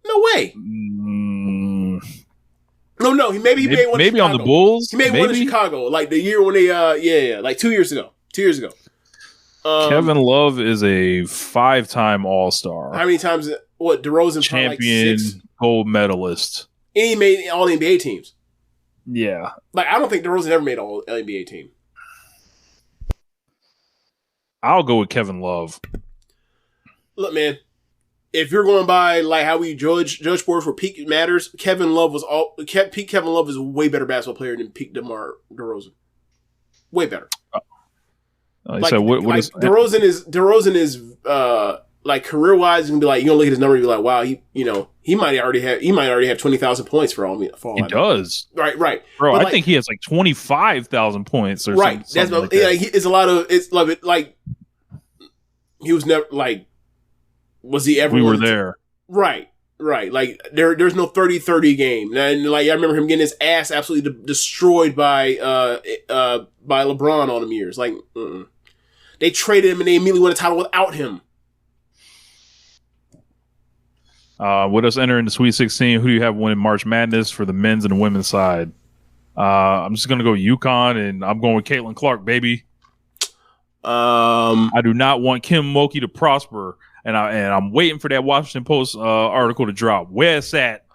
No way. No. He made one. Maybe on the Bulls. He made one in Chicago, the year when they 2 years ago. 2 years ago. Kevin Love is a 5-time All-Star. How many times? What, DeRozan? Champion, 6? gold medalist. And he made all NBA teams. Yeah. I don't think DeRozan ever made all NBA team. I'll go with Kevin Love. Look, man, if you're going by how we judge sports where peak matters, Kevin Love peak Kevin Love is a way better basketball player than peak DeMar DeRozan. Way better. DeRozan is career wise, you can be you're gonna look at his number and be like, wow, he might already have 20,000 points for all. He does. Right. Bro, I think he has 25,000 points or right. something. It's a lot of he was never like. Was he ever? We were there. Right. Like there's no 30-30 game, and like I remember him getting his ass absolutely destroyed by LeBron all them years. Like they traded him and they immediately won a title without him. With us entering the Sweet 16, who do you have winning March Madness for the men's and the women's side? I'm just gonna go UConn, and I'm going with Caitlin Clark, baby. I do not want Kim Mulkey to prosper. And I'm waiting for that Washington Post article to drop. Where's that?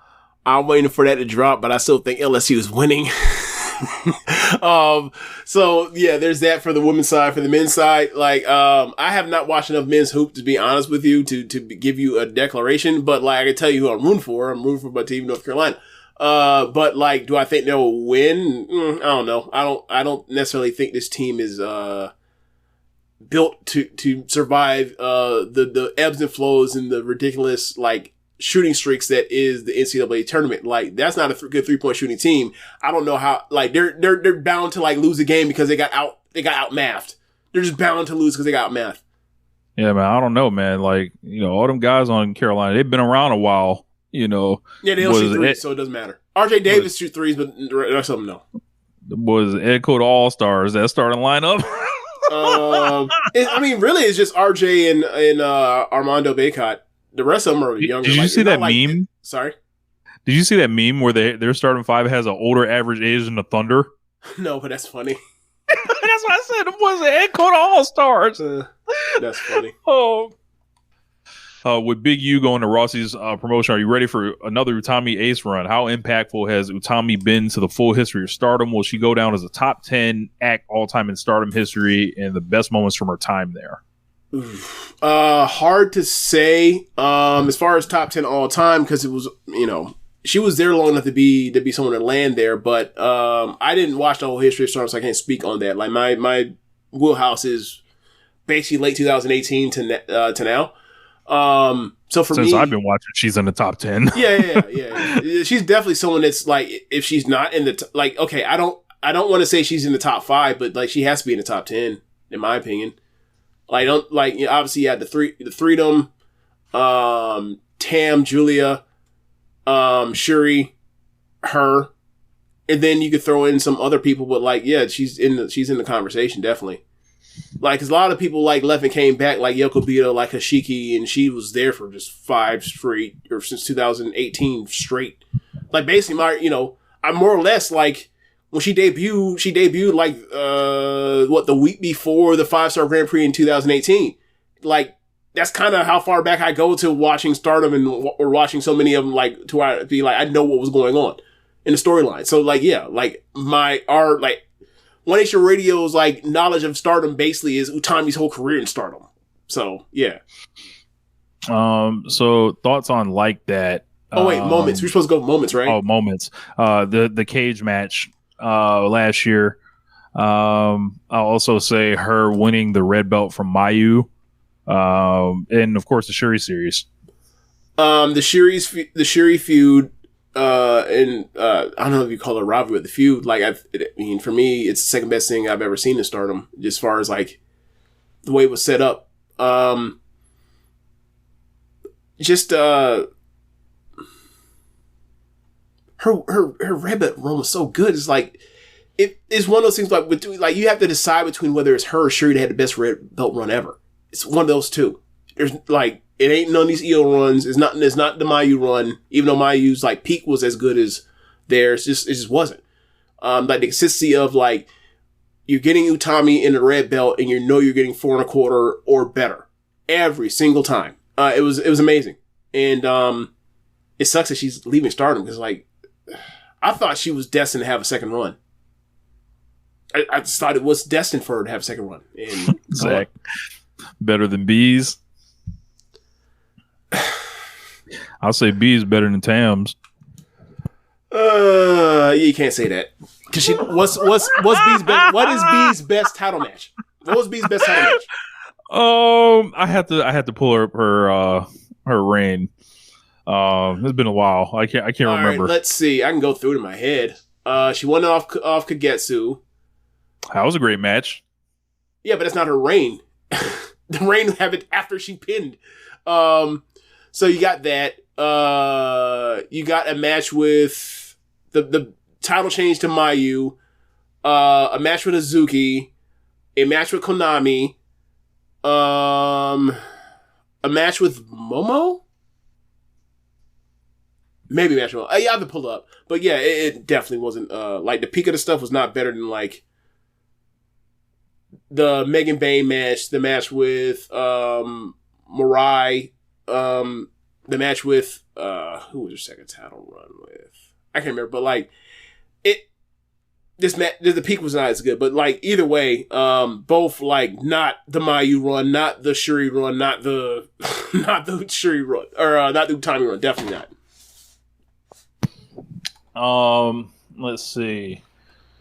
I'm waiting for that to drop, but I still think LSU is winning. So yeah, there's that for the women's side. For the men's side, like I have not watched enough men's hoop to be honest with you to give you a declaration. But like I can tell you who I'm rooting for. I'm rooting for my team, North Carolina. But like, do I think they'll win? I don't know. I don't necessarily think this team is built to survive the ebbs and flows and the ridiculous like shooting streaks that is the NCAA tournament. Like that's not a good 3-point shooting team. I don't know how like they're bound to like lose a game because they got outmathed. They're just bound to lose because they got outmathed. Yeah, man. I don't know, man. Like all them guys on Carolina, they've been around a while. Yeah, they don't shoot threes, so it doesn't matter. RJ Davis shoot threes, but the rest of them no. Was Ed Code All Stars that starting lineup? I mean, really, it's just RJ and Armando Bacot. The rest of them are younger. Did you see that meme? Sorry. Did you see that meme where their starting five has an older average age than the Thunder? No, but that's funny. That's what I said. It was Ed Code All Stars. That's funny. With Big U going to Rossi's promotion, are you ready for another Utami Ace run? How impactful has Utami been to the full history of Stardom? Will she go down as a top 10 act all time in Stardom history and the best moments from her time there? Hard to say. As far as top 10 all time, because it was, she was there long enough to be someone to land there. But I didn't watch the whole history of Stardom, so I can't speak on that. Like my wheelhouse is basically late 2018 to now. So for since me, I've been watching, she's in the top 10. Yeah. She's definitely someone that's like, if she's not in the okay, I don't want to say she's in the top 5, but like she has to be in the top 10 in my opinion. Like obviously you had the Freedom, Tam, Julia, Shuri, her, and then you could throw in some other people, but like yeah, she's in the conversation definitely. Like, cause a lot of people like left and came back, like Yoko Bito, like Hashiki, and she was there for just 5 straight, or since 2018 straight. Like, basically, I'm more or less like when she debuted like the week before the 5-star Grand Prix in 2018. Like, that's kind of how far back I go to watching Stardom or watching so many of them. Like, to where I'd be like, I know what was going on in the storyline. So, like, yeah, like One Nation Radio's like knowledge of Stardom basically is Utami's whole career in Stardom. So yeah. So thoughts on like that? Oh wait, moments. We're supposed to go moments, right? Oh, moments. The cage match last year. I'll also say her winning the red belt from Mayu, and of course the Shuri series. The Shuri feud. And I don't know if you call it a rivalry with the feud. Like, I mean, for me, it's the second best thing I've ever seen in Stardom, as far as like the way it was set up. Her red belt run was so good. It's like it's one of those things like you have to decide between whether it's her or Shuri that had the best red belt run ever. It's one of those two. There's like. It ain't none of these EO runs. It's not the Mayu run, even though Mayu's like peak was as good as theirs. It just wasn't. Like the consistency of like you're getting Utami in the red belt and you're getting 4 1/4 or better every single time. It was amazing. And it sucks that she's leaving Stardom because like I thought she was destined to have a second run. I just thought it was destined for her to have a second run. And Zach, better than Bees. I'll say Bees better than Tams. You can't say that because what's Bees best? What is Bees' best title match? What was Bees' best title match? I had to pull her reign. It's been a while. I can't remember. Right, let's see. I can go through it in my head. She won off Kagetsu. That was a great match. Yeah, but that's not her reign. the Reign have it after she pinned. So you got that. You got a match with the title change to Mayu, a match with Azuki, a match with Konami, a match with Momo? Maybe a match with Momo. Yeah, I have to pull up. But yeah, it definitely wasn't, like, the peak of the stuff was not better than, like, the Megan Bayne match, the match with, Mirai, the match with, who was her second title run with? I can't remember, but, like, the peak was not as good, but like either way, both like not the Mayu run, not the Shuri run, not the Shuri run, or not the Utami run, definitely not. Let's see.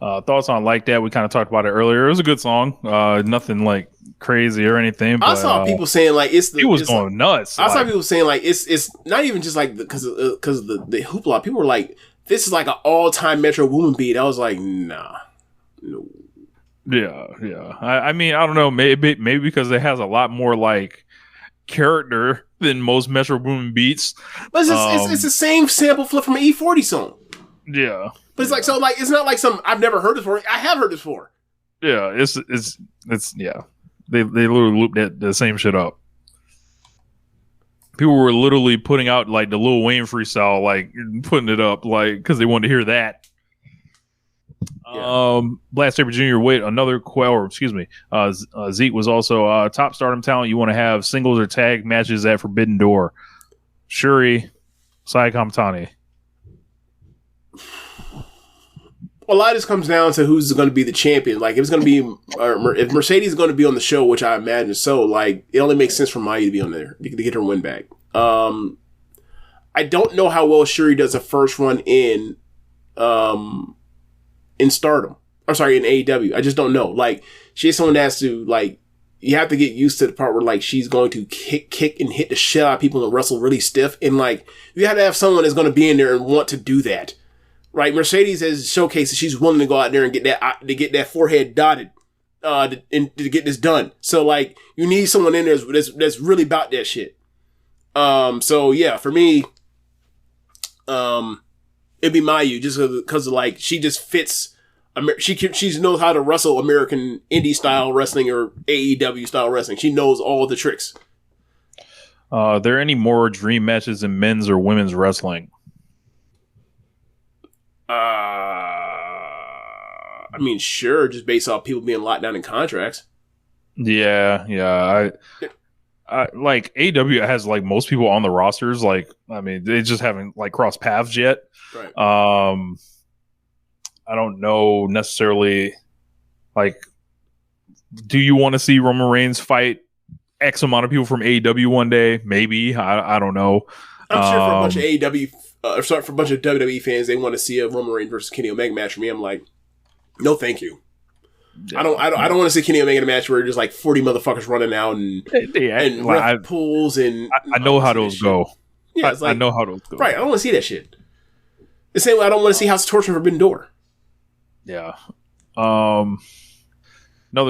Thoughts on Like That? We kind of talked about it earlier. It was a good song. Nothing like crazy or anything. But, I saw people saying like it was going nuts. I saw people saying like it's not even just like because of the hoopla. People were like, this is like an all-time Metro Woman beat. I was like, nah. No. Yeah. I mean, I don't know. Maybe because it has a lot more like character than most Metro Boomin beats. But it's the same sample flip from an E40 song. Yeah. But it's like, so like, it's not like some I've never heard this before. I have heard this before. Yeah. It's yeah. They literally looped the same shit up. People were literally putting out like the Lil Wayne freestyle, like putting it up, like because they wanted to hear that. Yeah. Blast Saber Jr. Wait, another Zeke was also top Stardom talent. You want to have singles or tag matches at Forbidden Door. Shuri, Sai Kamatani. A lot of this comes down to who's going to be the champion. Like, if it's going to be, if Mercedes is going to be on the show, which I imagine so, like, it only makes sense for Maya to be on there to get her win back. I don't know how well Shuri does a first run in Stardom. I'm sorry, in AEW. I just don't know. Like, she's someone that has to, like, you have to get used to the part where, like, she's going to kick and hit the shit out of people and wrestle really stiff. And, like, you have to have someone that's going to be in there and want to do that. Right, Mercedes has showcased that she's willing to go out there and get that forehead dotted, to get this done. So like, you need someone in there that's really about that shit. So yeah, for me, it'd be Mayu just because of like she just fits. She knows how to wrestle American indie style wrestling or AEW style wrestling. She knows all the tricks. Are there any more dream matches in men's or women's wrestling? I mean, sure, just based off people being locked down in contracts. Yeah. I like AEW has like most people on the rosters. Like, I mean, they just haven't like crossed paths yet. Right. I don't know necessarily. Like, do you want to see Roman Reigns fight X amount of people from AEW one day? Maybe. I don't know. I'm sure for a bunch of AEW. For a bunch of WWE fans, they want to see a Roman Reigns versus Kenny Omega match. For me, I'm like, no, thank you. Yeah. I don't want to see Kenny Omega in a match where there's like 40 motherfuckers running out and ref pulls and I know how those go. Yeah, I know how those go. Right, I don't want to see that shit. The same way I don't want to see House of Torture Forbidden Door. Yeah. Another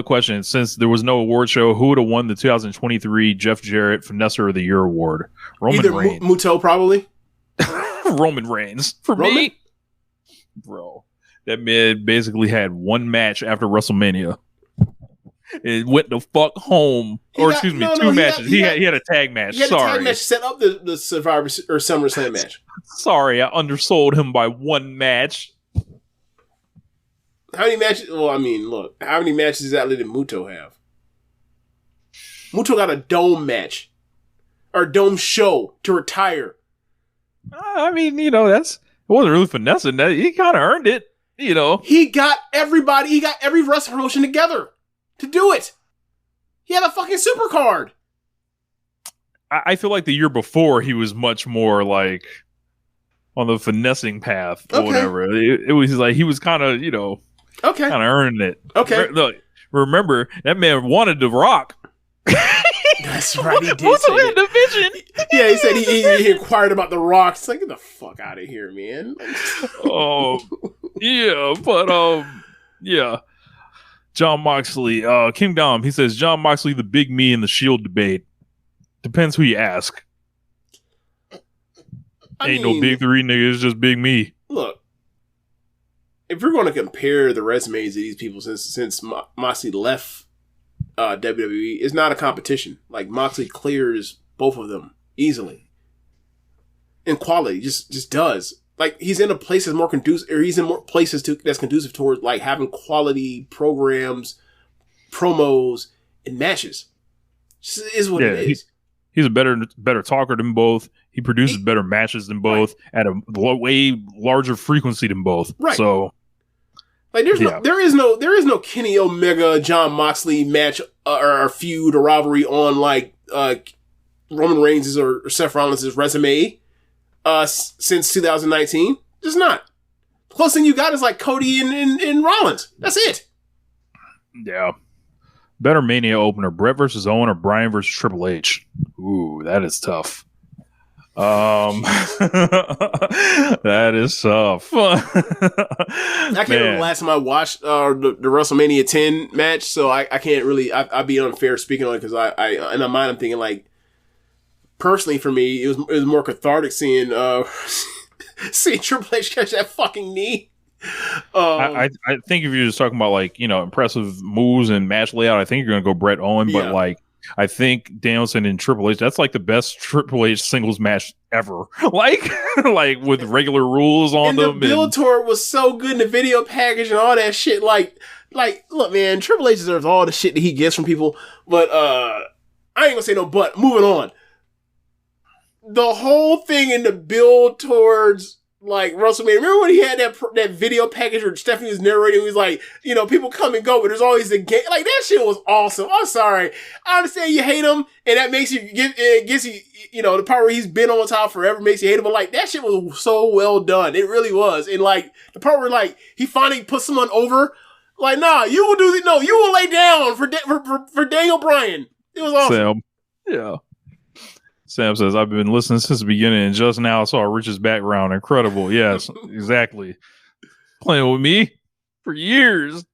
question: since there was no award show, who would have won the 2023 Jeff Jarrett Finesser of the Year award? Roman Reigns. Muto probably. Roman Reigns for me, bro. That man basically had one match after WrestleMania. It went the fuck home, two matches. He had a tag match. He had a tag match set up the Survivor or SummerSlam match. Sorry, I undersold him by one match. How many matches? Well, I mean, look, how many matches exactly did Muto have? Muto got a dome match or a dome show to retire. I mean, it wasn't really finessing that. He kind of earned it, He got every wrestling promotion together to do it. He had a fucking super card. I feel like the year before he was much more like on the finessing path or whatever. It was like he was kind of, kind of earning it. Okay. Look, remember, that man wanted to rock. That's right, he did say that. Division. Yeah, he said he inquired about the Rock. It's like, get the fuck out of here, man. Yeah, but yeah. John Moxley, King Dom, he says, John Moxley, the big me in the Shield debate. Depends who you ask. Ain't no big three, nigga. It's just big me. Look, if we're going to compare the resumes of these people since Moxley left WWE, it's not a competition. Like, Moxley clears both of them easily. In quality, just does. Like, he's in a place that's more conducive, or he's in more places that's conducive towards, like, having quality programs, promos, and matches. Just is what it is. He's a better talker than both. He produces better matches than both at a way larger frequency than both. Right. So, like, there is no Kenny Omega John Moxley match or feud or rivalry on like Roman Reigns' or Seth Rollins' resume since 2019. Just not. The closest thing you got is like Cody and Rollins. That's it. Yeah. Better Mania opener, Brett versus Owen or Bryan versus Triple H? Ooh, that is tough. That is tough. I can't remember the last time I watched the WrestleMania 10 match, so I can't really. I'd be unfair speaking on it because I in my mind I'm thinking like, personally for me, it was more cathartic seeing seeing Triple H catch that fucking knee. I think if you're just talking about like, you know, impressive moves and match layout, I think you're gonna go Brett Owen, but like I think Danielson and Triple H, that's like the best Triple H singles match ever. like with regular rules on and them. The build tour was so good in the video package and all that shit. Like look, man, Triple H deserves all the shit that he gets from people, but I ain't gonna say no but. Moving on. The whole thing in the build towards like WrestleMania. Remember when he had that video package where Stephanie was narrating? He was like, you know, people come and go, but there's always a game. Like, that shit was awesome. I'm sorry. I understand you hate him, and that makes you gives you, you know, the part where he's been on top forever makes you hate him. But like, that shit was so well done. It really was. And like the part where like he finally put someone over. Like, nah, you will lay down for Daniel Bryan. It was awesome. Sam. Yeah. Sam says, I've been listening since the beginning and just now saw Rich's background. Incredible. Yes, exactly. Playing with me for years.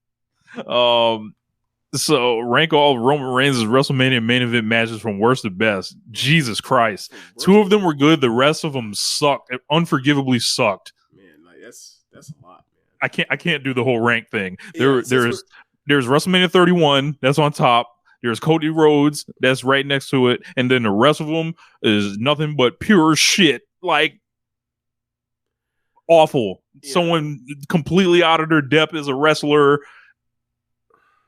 So rank all of Roman Reigns' WrestleMania main event matches from worst to best. Jesus Christ. Two of them were good. The rest of them sucked. Unforgivably sucked. Man, like that's a lot, man. I can't do the whole rank thing. There's WrestleMania 31, that's on top. There's Cody Rhodes, that's right next to it, and then the rest of them is nothing but pure shit. Like, awful. Yeah. Someone completely out of their depth as a wrestler,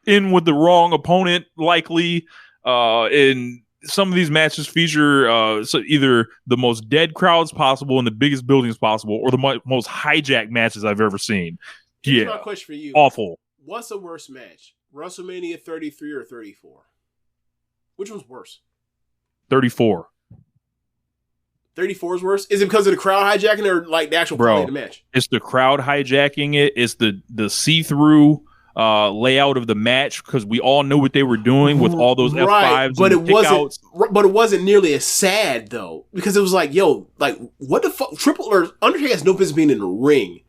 in with the wrong opponent, likely. And some of these matches feature so either the most dead crowds possible in the biggest buildings possible, or the most hijacked matches I've ever seen. Here's my question for you. Awful. What's the worst match? WrestleMania 33 or 34? Which one's worse? 34. 34 is worse? Is it because of the crowd hijacking or like the actual quality of the match? It's the crowd hijacking it. It's the see-through layout of the match because we all knew what they were doing with all those F5s but and but it wasn't nearly as sad though, because it was like, yo, like what the fuck? Undertaker has no business being in the ring.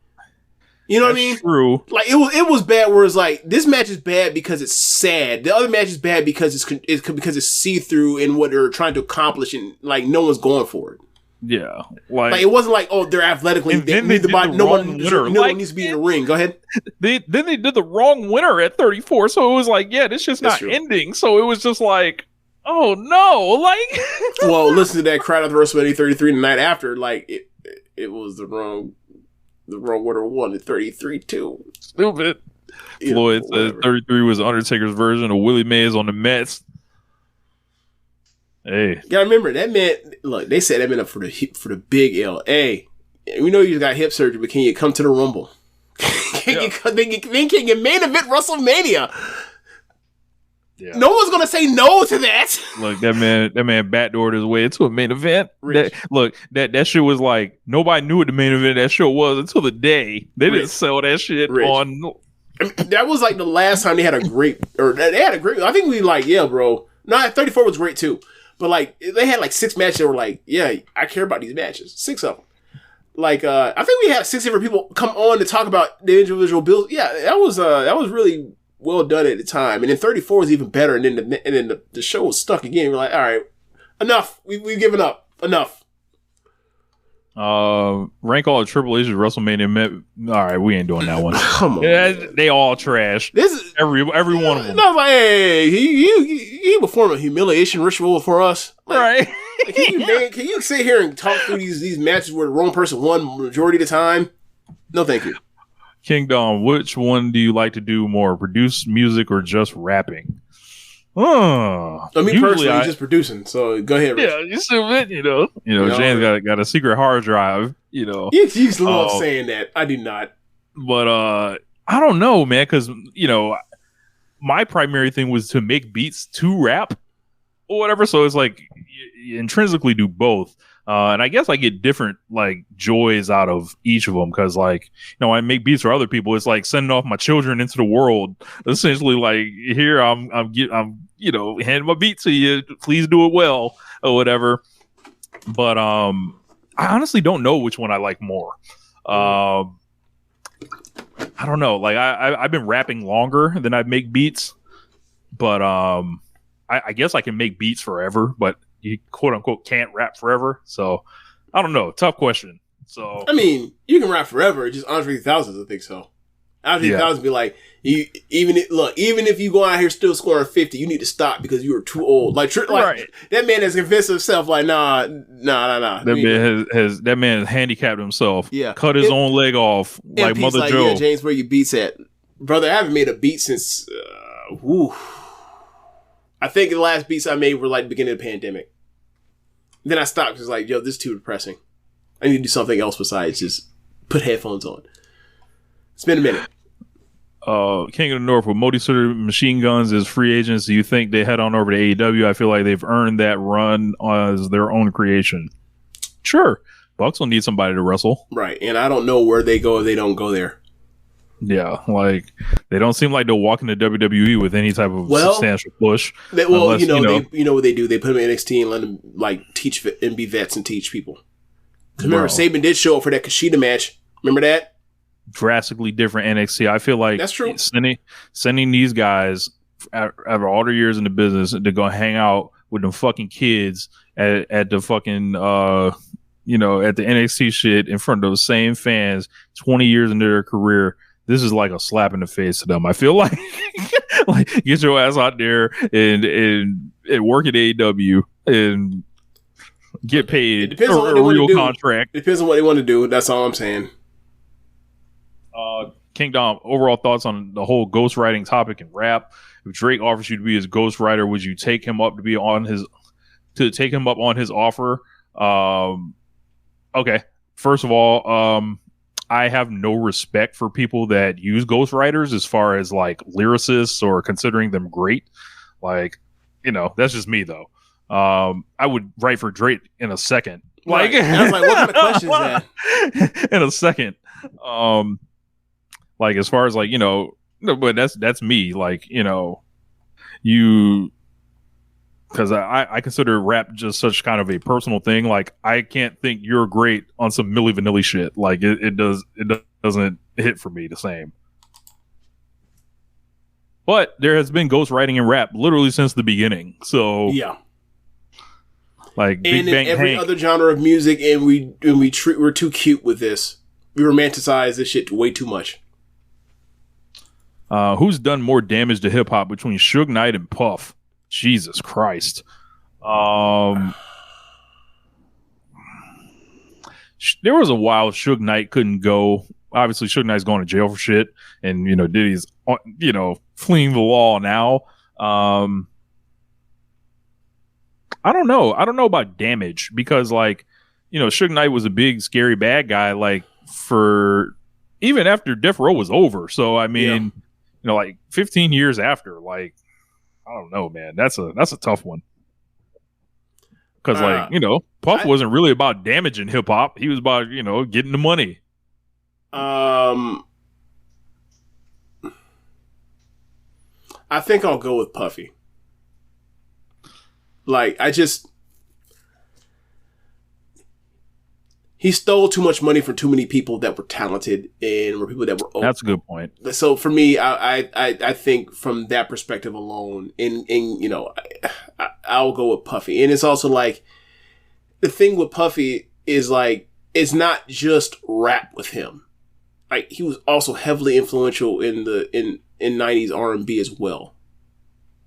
You know what I mean? True. Like it was bad. Where it's like this match is bad because it's sad. The other match is bad because it's see through in what they're trying to accomplish, and like no one's going for it. Yeah, like it wasn't like, oh, they're athletically. No one needs to be in the ring. Go ahead. Then they did the wrong winner at 34, so it was like, yeah, this shit's not ending. So it was just like, oh no, like. Well, listen to that crowd at the WrestleMania 33 the night after. Like it was the wrong winner won at 33 too. Stupid. Floyd says 33 was Undertaker's version of Willie Mays on the Mets. Hey, you gotta remember that man. Look, they set that man up for the big L. Hey, we know you got hip surgery, but can you come to the Rumble? Can you main event WrestleMania? Yeah. No one's gonna say no to that. Look, that man backdoored his way into a main event. That shit was like nobody knew what the main event of that show was until the day they didn't sell that shit on. I mean, that was like the last time they had a great. I think we like, yeah, bro. No, 34 was great too. But like they had like 6 matches that were like, yeah, I care about these matches. 6 of them. Like I think we had 6 different people come on to talk about the individual builds. Yeah, that was really well done at the time. And then 34 is even better. And then the show was stuck again. We're like, all right, enough. We've given up. Enough. Rank all of Triple H's WrestleMania. All right, we ain't doing that one. Come on, they all trash. This is every one of them. No, like, hey, he performed a humiliation ritual for us, like, right? Like, can you sit here and talk through these matches where the wrong person won majority of the time? No, thank you. Kingdom, which one do you like to do more, produce music or just rapping? Personally, just producing. So go ahead, Rich. Yeah, you submit. James got a secret hard drive. You love saying that. I do not. But I don't know, man, because my primary thing was to make beats to rap or whatever. So it's like you intrinsically do both. And I guess I get different like joys out of each of them because when I make beats for other people, it's like sending off my children into the world. Essentially, like here I'm handing my beat to you. Please do it well or whatever. But I honestly don't know which one I like more. I don't know. Like I've been rapping longer than I make beats, but I guess I can make beats forever, but you quote unquote can't rap forever. So I don't know. Tough question. So I mean, you can rap forever. Just Andre 3000 doesn't think so. Andre 3000 be like, even if you go out here still scoring 50, you need to stop because you were too old. Like that man has convinced himself. Like nah. That man has handicapped himself. Yeah, cut his own leg off like Mother Joe. Yeah, James, where your beats at, brother? I haven't made a beat since. I think the last beats I made were like the beginning of the pandemic. Then I stopped because like, yo, this is too depressing. I need to do something else besides just put headphones on. It's been a minute. King of the North with multi-shooter machine guns as free agents. Do you think they head on over to AEW? I feel like they've earned that run as their own creation. Sure. Bucks will need somebody to wrestle. Right. And I don't know where they go if they don't go there. Yeah, like they don't seem like they'll walk into WWE with any type of substantial push. They what they do? They put them in NXT and let them like teach and be vets and teach people. Remember, Saban did show up for that Kushida match. Remember that? Drastically different NXT. I feel like that's true. Sending these guys after all their years in the business to go hang out with them fucking kids at the fucking at the NXT shit in front of those same fans 20 years into their career. This is like a slap in the face to them. I feel like, get your ass out there and work at AEW and get paid a real contract. It depends on what they want to do. That's all I'm saying. King Dom, overall thoughts on the whole ghostwriting topic in rap. If Drake offers you to be his ghostwriter, would you take him up on his offer? Okay. First of all, I have no respect for people that use ghostwriters as far as like lyricists or considering them great. Like, that's just me though. I would write for Drake in a second. Like, I was like, what kind of question is that? In a second. Like as far as like, but that's me. Like, because I consider rap just such kind of a personal thing. Like I can't think you're great on some Milli Vanilli shit. Like it doesn't hit for me the same. But there has been ghostwriting in rap literally since the beginning. So yeah, like Big Bang every Hank. Other genre of music, and we're too cute with this. We romanticize this shit way too much. Who's done more damage to hip hop between Suge Knight and Puff? Jesus Christ. There was a while Suge Knight couldn't go. Obviously, Suge Knight's going to jail for shit. And, Diddy's, fleeing the law now. I don't know. I don't know about damage because, Suge Knight was a big, scary, bad guy, for even after Death Row was over. So, I mean, 15 years after, I don't know, man. That's a tough one. Because, Puff wasn't really about damaging hip hop. He was about, getting the money. I think I'll go with Puffy. he stole too much money from too many people that were talented and were people that were old. That's a good point. So for me, I think from that perspective alone, I'll go with Puffy. And it's also like, the thing with Puffy is like, it's not just rap with him. Like, he was also heavily influential in 90s R&B as well.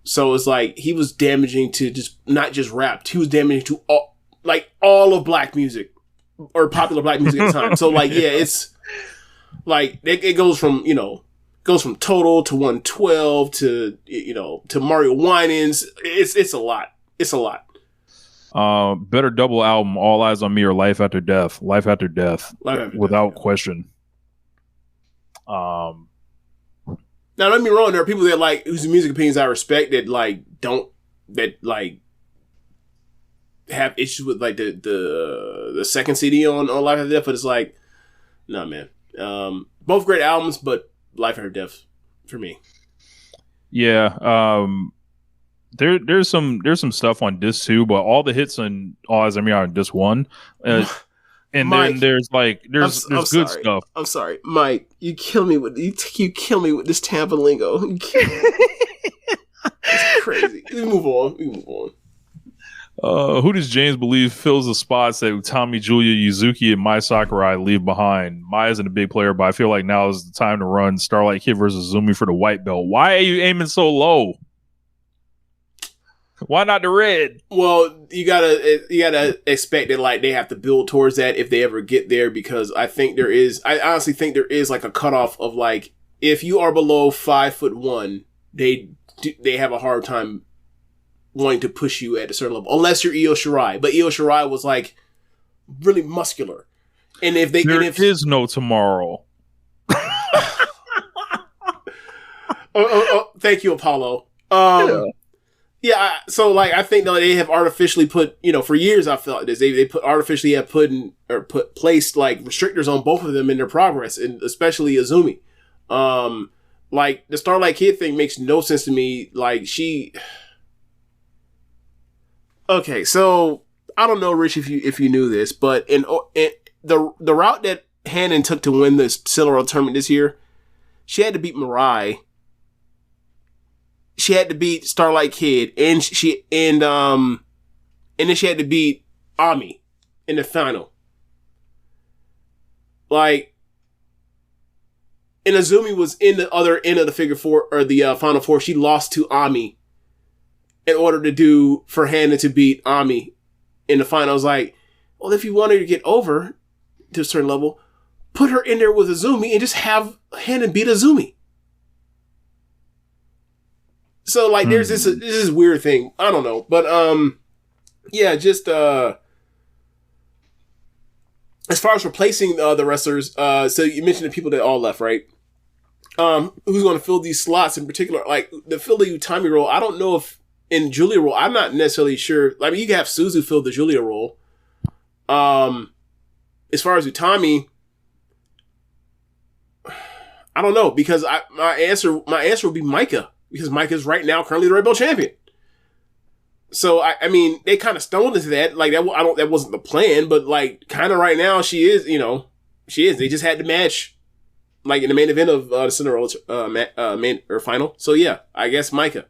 So it's like, he was damaging to not just rap, he was damaging to all of black music, or popular black music at the time. So like, yeah, it's like, it goes from Total to 112 to, to Mario Winans. It's a lot. It's a lot. Better double album, All Eyes on Me or Life After Death? Life After Death, without question. Now, don't get me wrong, there are people that like, whose music opinions I respect, that like have issues with like the second CD on Life After Death, but it's like, nah, man. Both great albums, but Life After Death for me. Yeah. There's some stuff on disc 2, but all the hits on All Eyes on Me are on disc 1. And Mike, then there's good stuff. I'm sorry, Mike. You kill me with this Tampa lingo. It's crazy. We move on. Who does James believe fills the spots that Utami, Julia, Yuzuki, and Mai Sakurai leave behind? Mai isn't a big player, but I feel like now is the time to run Starlight Kid versus Zumi for the white belt. Why are you aiming so low? Why not the red? Well, you gotta expect that like they have to build towards that if they ever get there, because I honestly think there is like a cutoff of like, if you are below 5'1", they have a hard time wanting to push you at a certain level, unless you're Io Shirai. But Io Shirai was like really muscular, and if there is no tomorrow. Thank you, Apollo. Yeah, so like I think that they have artificially put, for years I felt this. They placed like restrictors on both of them in their progress, and especially Azumi. Like the Starlight Kid thing makes no sense to me. Like okay, so I don't know, Rich, if you knew this, but in the route that Hannon took to win the Cinnamon tournament this year, she had to beat Mirai. She had to beat Starlight Kid, and then she had to beat Ami in the final. Like, and Azumi was in the other end of the figure four, or the final four. She lost to Ami in order for Hannah to beat Ami in the final. I was like, well, if you want her to get over to a certain level, put her in there with Azumi and just have Hannah beat Azumi. So like, there's this weird thing. I don't know, but yeah, just as far as replacing the wrestlers, so you mentioned the people that all left, right? Who's going to fill these slots in particular? Like the fill the Utami role. I don't know if in Julia role. I'm not necessarily sure. I mean, you can have Suzu fill the Julia role. As far as Utami, I don't know, because my answer would be Micah. Because Micah's right now currently the Red Belt champion. So I mean, they kind of stumbled into that. Like that wasn't the plan, but like kind of right now she is. She is. They just had the match, like in the main event of the Cinderella main or final. So yeah, I guess Micah.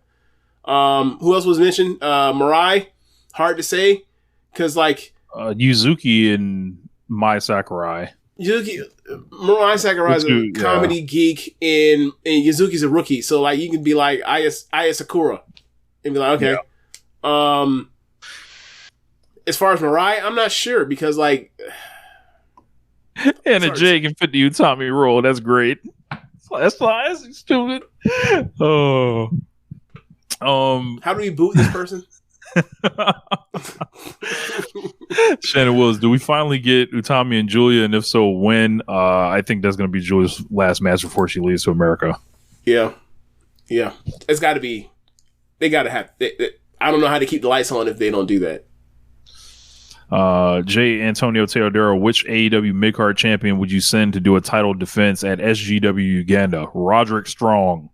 Who else was mentioned? Mirai. Hard to say, because like Yuzuki and Mai Sakurai. Mirai Sakurai's a comedy geek, and Yuzuki's a rookie. So like, you can be like Aya Sakura and be like, okay. Yeah. As far as Mirai, I'm not sure, because like, and a J can fit the Utami role. That's great. That's stupid. Oh. How do we boot this person? Shannon Wills, do we finally get Utami and Julia, and if so, when? I think that's going to be Julia's last match before she leaves to America. Yeah, it's got to be. They got to have. I don't know how to keep the lights on if they don't do that. J. Antonio Teodoro, which AEW mid-card champion would you send to do a title defense at SGW Uganda? Roderick Strong.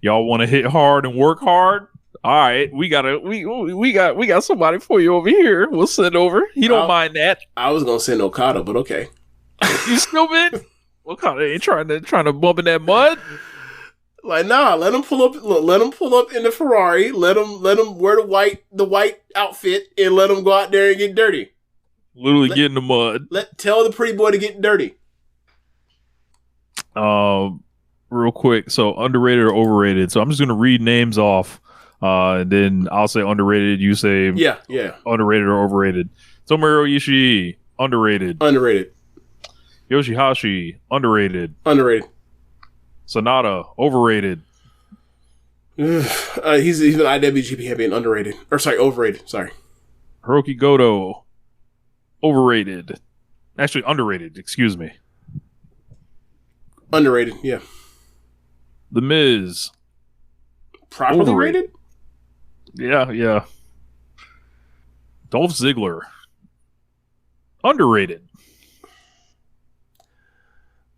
Y'all want to hit hard and work hard? All right, we got somebody for you over here. We'll send over. He don't mind that. I was gonna send Okada, but okay. You stupid. Okada ain't trying to bump in that mud. Like, nah, let him pull up. Let him pull up in the Ferrari. Let him wear the white outfit, and let him go out there and get dirty. Literally get in the mud. Tell the pretty boy to get dirty. Real quick. So underrated or overrated. So I'm just gonna read names off. And then I'll say underrated. You say yeah, underrated or overrated. Tomohiro Ishii, underrated. Yoshihashi, underrated. Sonata, overrated. He's an IWGP champion, underrated. Or sorry, overrated. Sorry. Hiroki Goto, overrated. Actually, underrated. Excuse me. Underrated. Yeah. The Miz, properly rated. Yeah. Dolph Ziggler, underrated.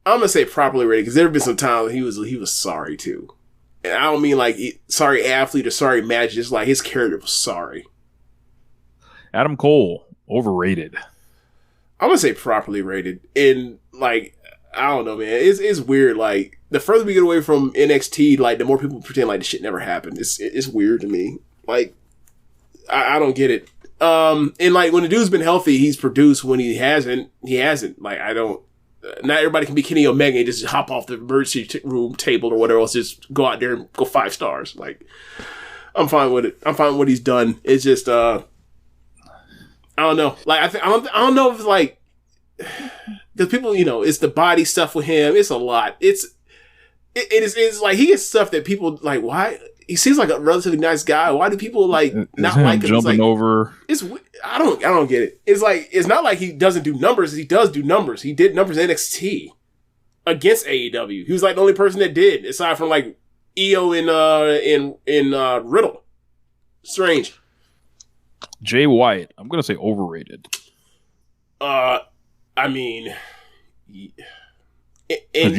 I'm gonna say properly rated because there have been some times he was sorry too, and I don't mean like sorry athlete or sorry match. Just like his character was sorry. Adam Cole, overrated. I'm gonna say properly rated, and like I don't know, man. It's weird. Like the further we get away from NXT, like the more people pretend like the shit never happened. It's weird to me. Like I don't get it. And like when the dude's been healthy, he's produced. When he hasn't. Like I don't. Not everybody can be Kenny Omega and just hop off the emergency room table or whatever else. Just go out there and go 5 stars. Like, I'm fine with it. I'm fine with what he's done. It's just, I don't know. Like, I don't know if it's like, because people, it's the body stuff with him. It's a lot. It's like he gets stuff that people like. Why? He seems like a relatively nice guy. Why do people like not like him? Jumping over. I don't get it. It's like it's not like he doesn't do numbers. He does do numbers. He did numbers in NXT against AEW. He was like the only person that did, aside from like EO and Riddle. Strange. Jay White. I'm gonna say overrated. I mean, you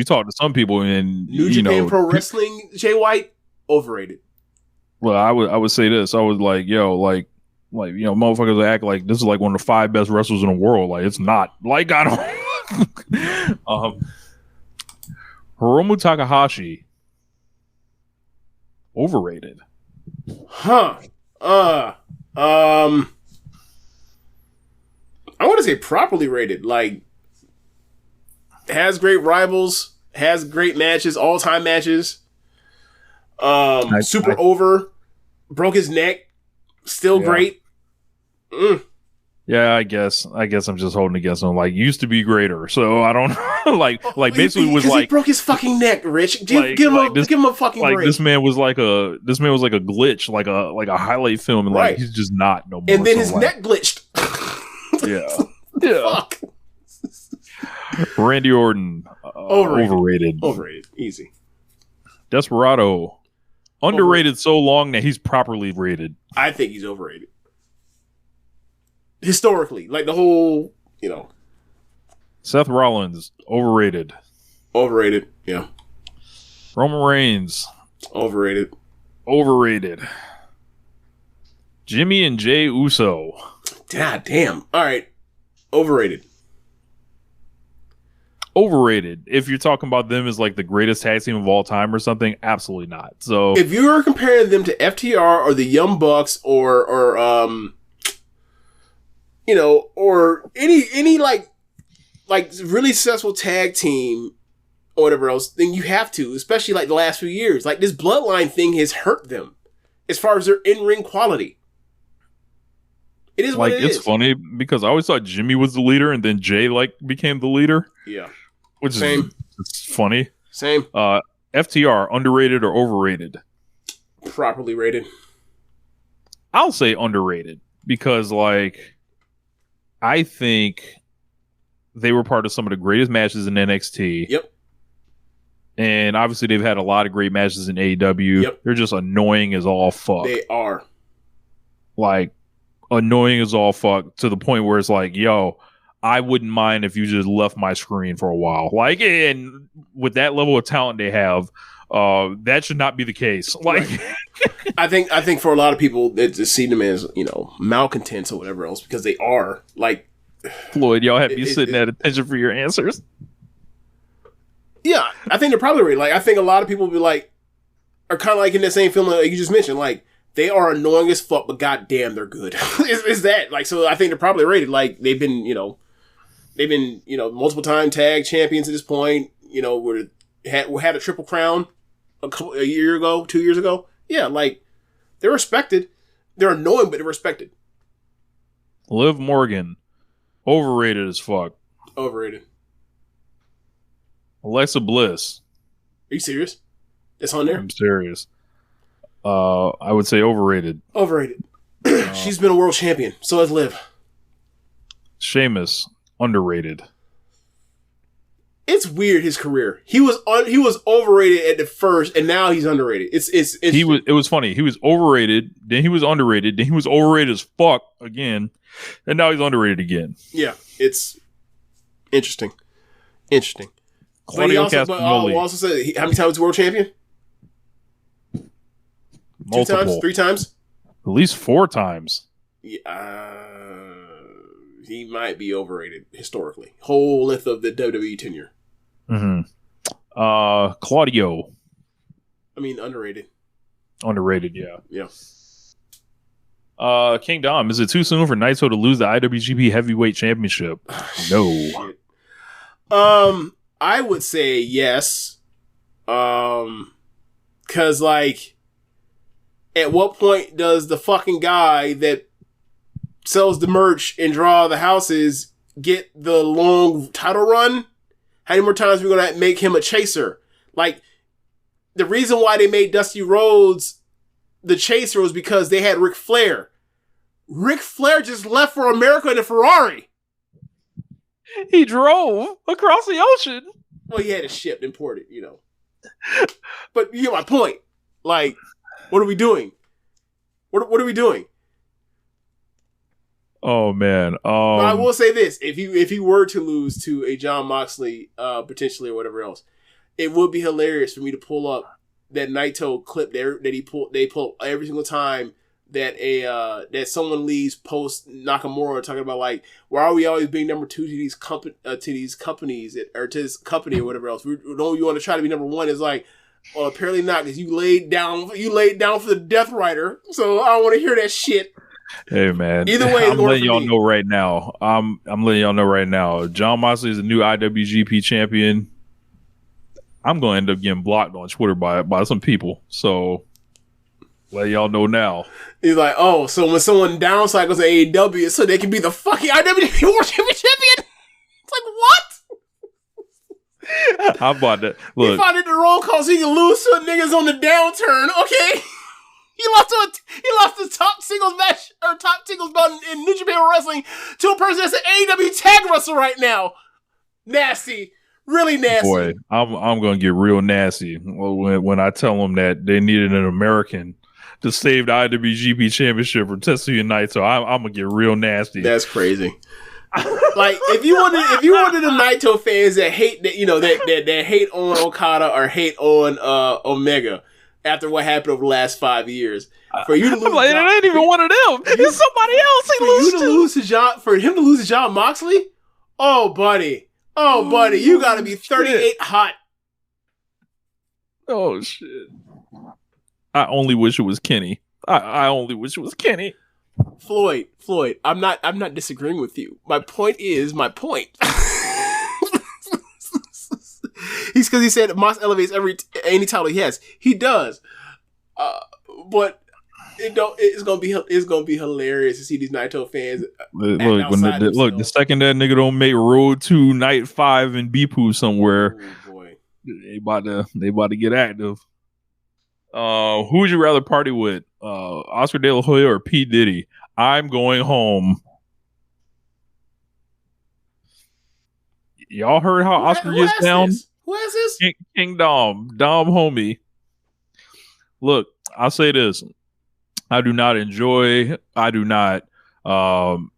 talk to some people in New Japan Pro Wrestling, Jay White. Overrated. Well, I would say this. I was like, motherfuckers act like this is like one of the 5 best wrestlers in the world. Like it's not. Like I don't. Hiromu Takahashi, overrated. Huh. I want to say properly rated. Like has great rivals, has great matches, all time matches. Super over, broke his neck, still great. Yeah, I guess I'm just holding against him. Like used to be greater, so I don't like basically was like he broke his fucking neck. Rich, give him a fucking like break. This man was like a glitch, like a highlight film, and like he's just not no more. And then his neck glitched. yeah. Fuck. Randy Orton, overrated, easy. Desperado. Underrated so long that he's properly rated. I think he's overrated. Historically, like the whole, Seth Rollins, overrated. Overrated, yeah. Roman Reigns, overrated. Jimmy and Jay Uso. God damn. All right. Overrated. If you're talking about them as like the greatest tag team of all time or something, absolutely not. So if you were comparing them to FTR or the Young Bucks or any like really successful tag team or whatever else, then you have to, especially like the last few years. Like this bloodline thing has hurt them as far as their in-ring quality. It is like what it is. It's funny because I always thought Jimmy was the leader and then Jay like became the leader. Yeah. Which is funny. Same. FTR, underrated or overrated? Properly rated. I'll say underrated because, like, I think they were part of some of the greatest matches in NXT. Yep. And obviously they've had a lot of great matches in AEW. Yep. They're just annoying as all fuck. They are. Like, annoying as all fuck to the point where it's like, yo, I wouldn't mind if you just left my screen for a while. Like, and with that level of talent they have, that should not be the case. Like, I think for a lot of people, they just see them as, malcontents or whatever else, because they are. Like, Floyd, y'all have you sitting at attention for your answers? Yeah, I think they're probably right. Like, I think a lot of people will be like, are kind of like in that same film like you just mentioned, like, they are annoying as fuck, but goddamn, they're good. Is that like? So I think they're probably rated. Like, they've been multiple time tag champions at this point. Had a triple crown a year ago, 2 years ago. Yeah, like, they're respected. They're annoying, but they're respected. Liv Morgan, overrated as fuck. Overrated. Alexa Bliss. Are you serious? It's on there? I'm serious. I would say overrated. Overrated. She's been a world champion. So has Liv. Sheamus, underrated. It's weird, his career. He was overrated at the first, and now he's underrated. It was funny. He was overrated, then he was underrated, then he was overrated as fuck again, and now he's underrated again. Yeah, it's interesting. Claudio Castagnoli. Also said, how many times was he world champion? Multiple. 2 times? 3 times? At least 4 times. Yeah, he might be overrated historically. Whole length of the WWE tenure. Mm-hmm. Claudio. I mean, underrated. Underrated, yeah. Yeah. King Dom, is it too soon for Naito to lose the IWGP Heavyweight Championship? No. I would say yes. Cause like, at what point does the fucking guy that sells the merch and draw the houses get the long title run? How many more times are we going to make him a chaser? Like, the reason why they made Dusty Rhodes the chaser was because they had Ric Flair. Ric Flair just left for America in a Ferrari. He drove across the ocean. Well, he had it shipped, imported, But you get my point. Like, what are we doing? What are we doing? Oh man. But I will say this: if he were to lose to a John Moxley, potentially or whatever else, it would be hilarious for me to pull up that Naito clip there that they pull every single time that that someone leaves post Nakamura talking about, like, why are we always being number 2 to these companies or to this company or whatever else? We know you want to try to be number 1. Is like, well, apparently not, because you laid down for the Death Rider. So I don't want to hear that shit. Hey man, either way, I'm letting y'all know right now. I'm letting y'all know right now. John Moxley is the new IWGP champion. I'm going to end up getting blocked on Twitter by some people. So let y'all know now. He's like, oh, so when someone downcycles to AEW, so they can be the fucking IWGP World Champion? It's like, what? How about that? Look, he found it the roll call so he can lose to niggas on the downturn. Okay. He lost the top singles match or top singles belt in New Japan Pro Wrestling to a person that's an AEW tag wrestler right now. Nasty, really nasty. Boy, I'm gonna get real nasty when I tell them that they needed an American to save the IWGP Championship from Tetsuya Naito. I'm gonna get real nasty. That's crazy. Like, if you wanted the Naito fans that hate that hate on Okada or hate on Omega after what happened over the last 5 years, for you to lose, it ain't even one of them. It's somebody else. For him to lose to John Moxley. Oh, buddy, you got to be 38 hot. Oh shit! I only wish it was Kenny. I only wish it was Kenny. Floyd, I'm not disagreeing with you. My point is my point. Because he said Mox elevates any title he has. He does, but it's gonna be hilarious to see these Naito fans. The second that nigga don't make Road to Night 5 in Bipu somewhere, oh boy, they about to get active. Who would you rather party with, Oscar De La Hoya or P. Diddy? I'm going home. Y'all heard how Oscar gets down? Who is this? King Dom homie. Look, I'll say this. I do not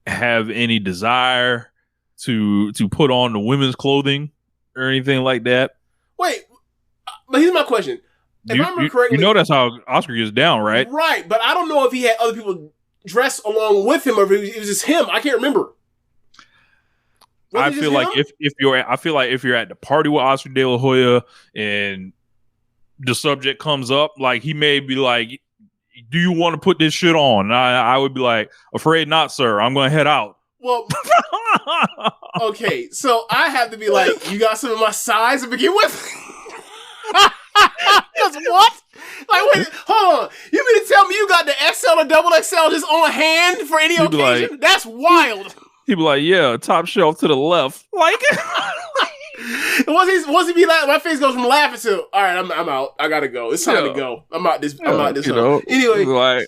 have any desire to put on the women's clothing or anything like that. Wait, but here's my question. If I remember correctly, you know that's how Oscar gets down, right? Right, but I don't know if he had other people dress along with him or if it was just him. I can't remember. I feel like if you're at the party with Oscar De La Hoya and the subject comes up, like he may be like, "Do you want to put this shit on?" And I would be like, "Afraid not, sir. I'm going to head out." Well, okay, so I have to be like, "You got some of my size to begin with." Because what? Like, wait, hold on. You mean to tell me you got the XL or double XL just on hand for any occasion? Like, that's wild. He'd be like, yeah, top shelf to the left. Like, once he be like, my face goes from laughing to, all right, I'm out. I gotta go. It's time to go. I'm out this. You know, anyway, like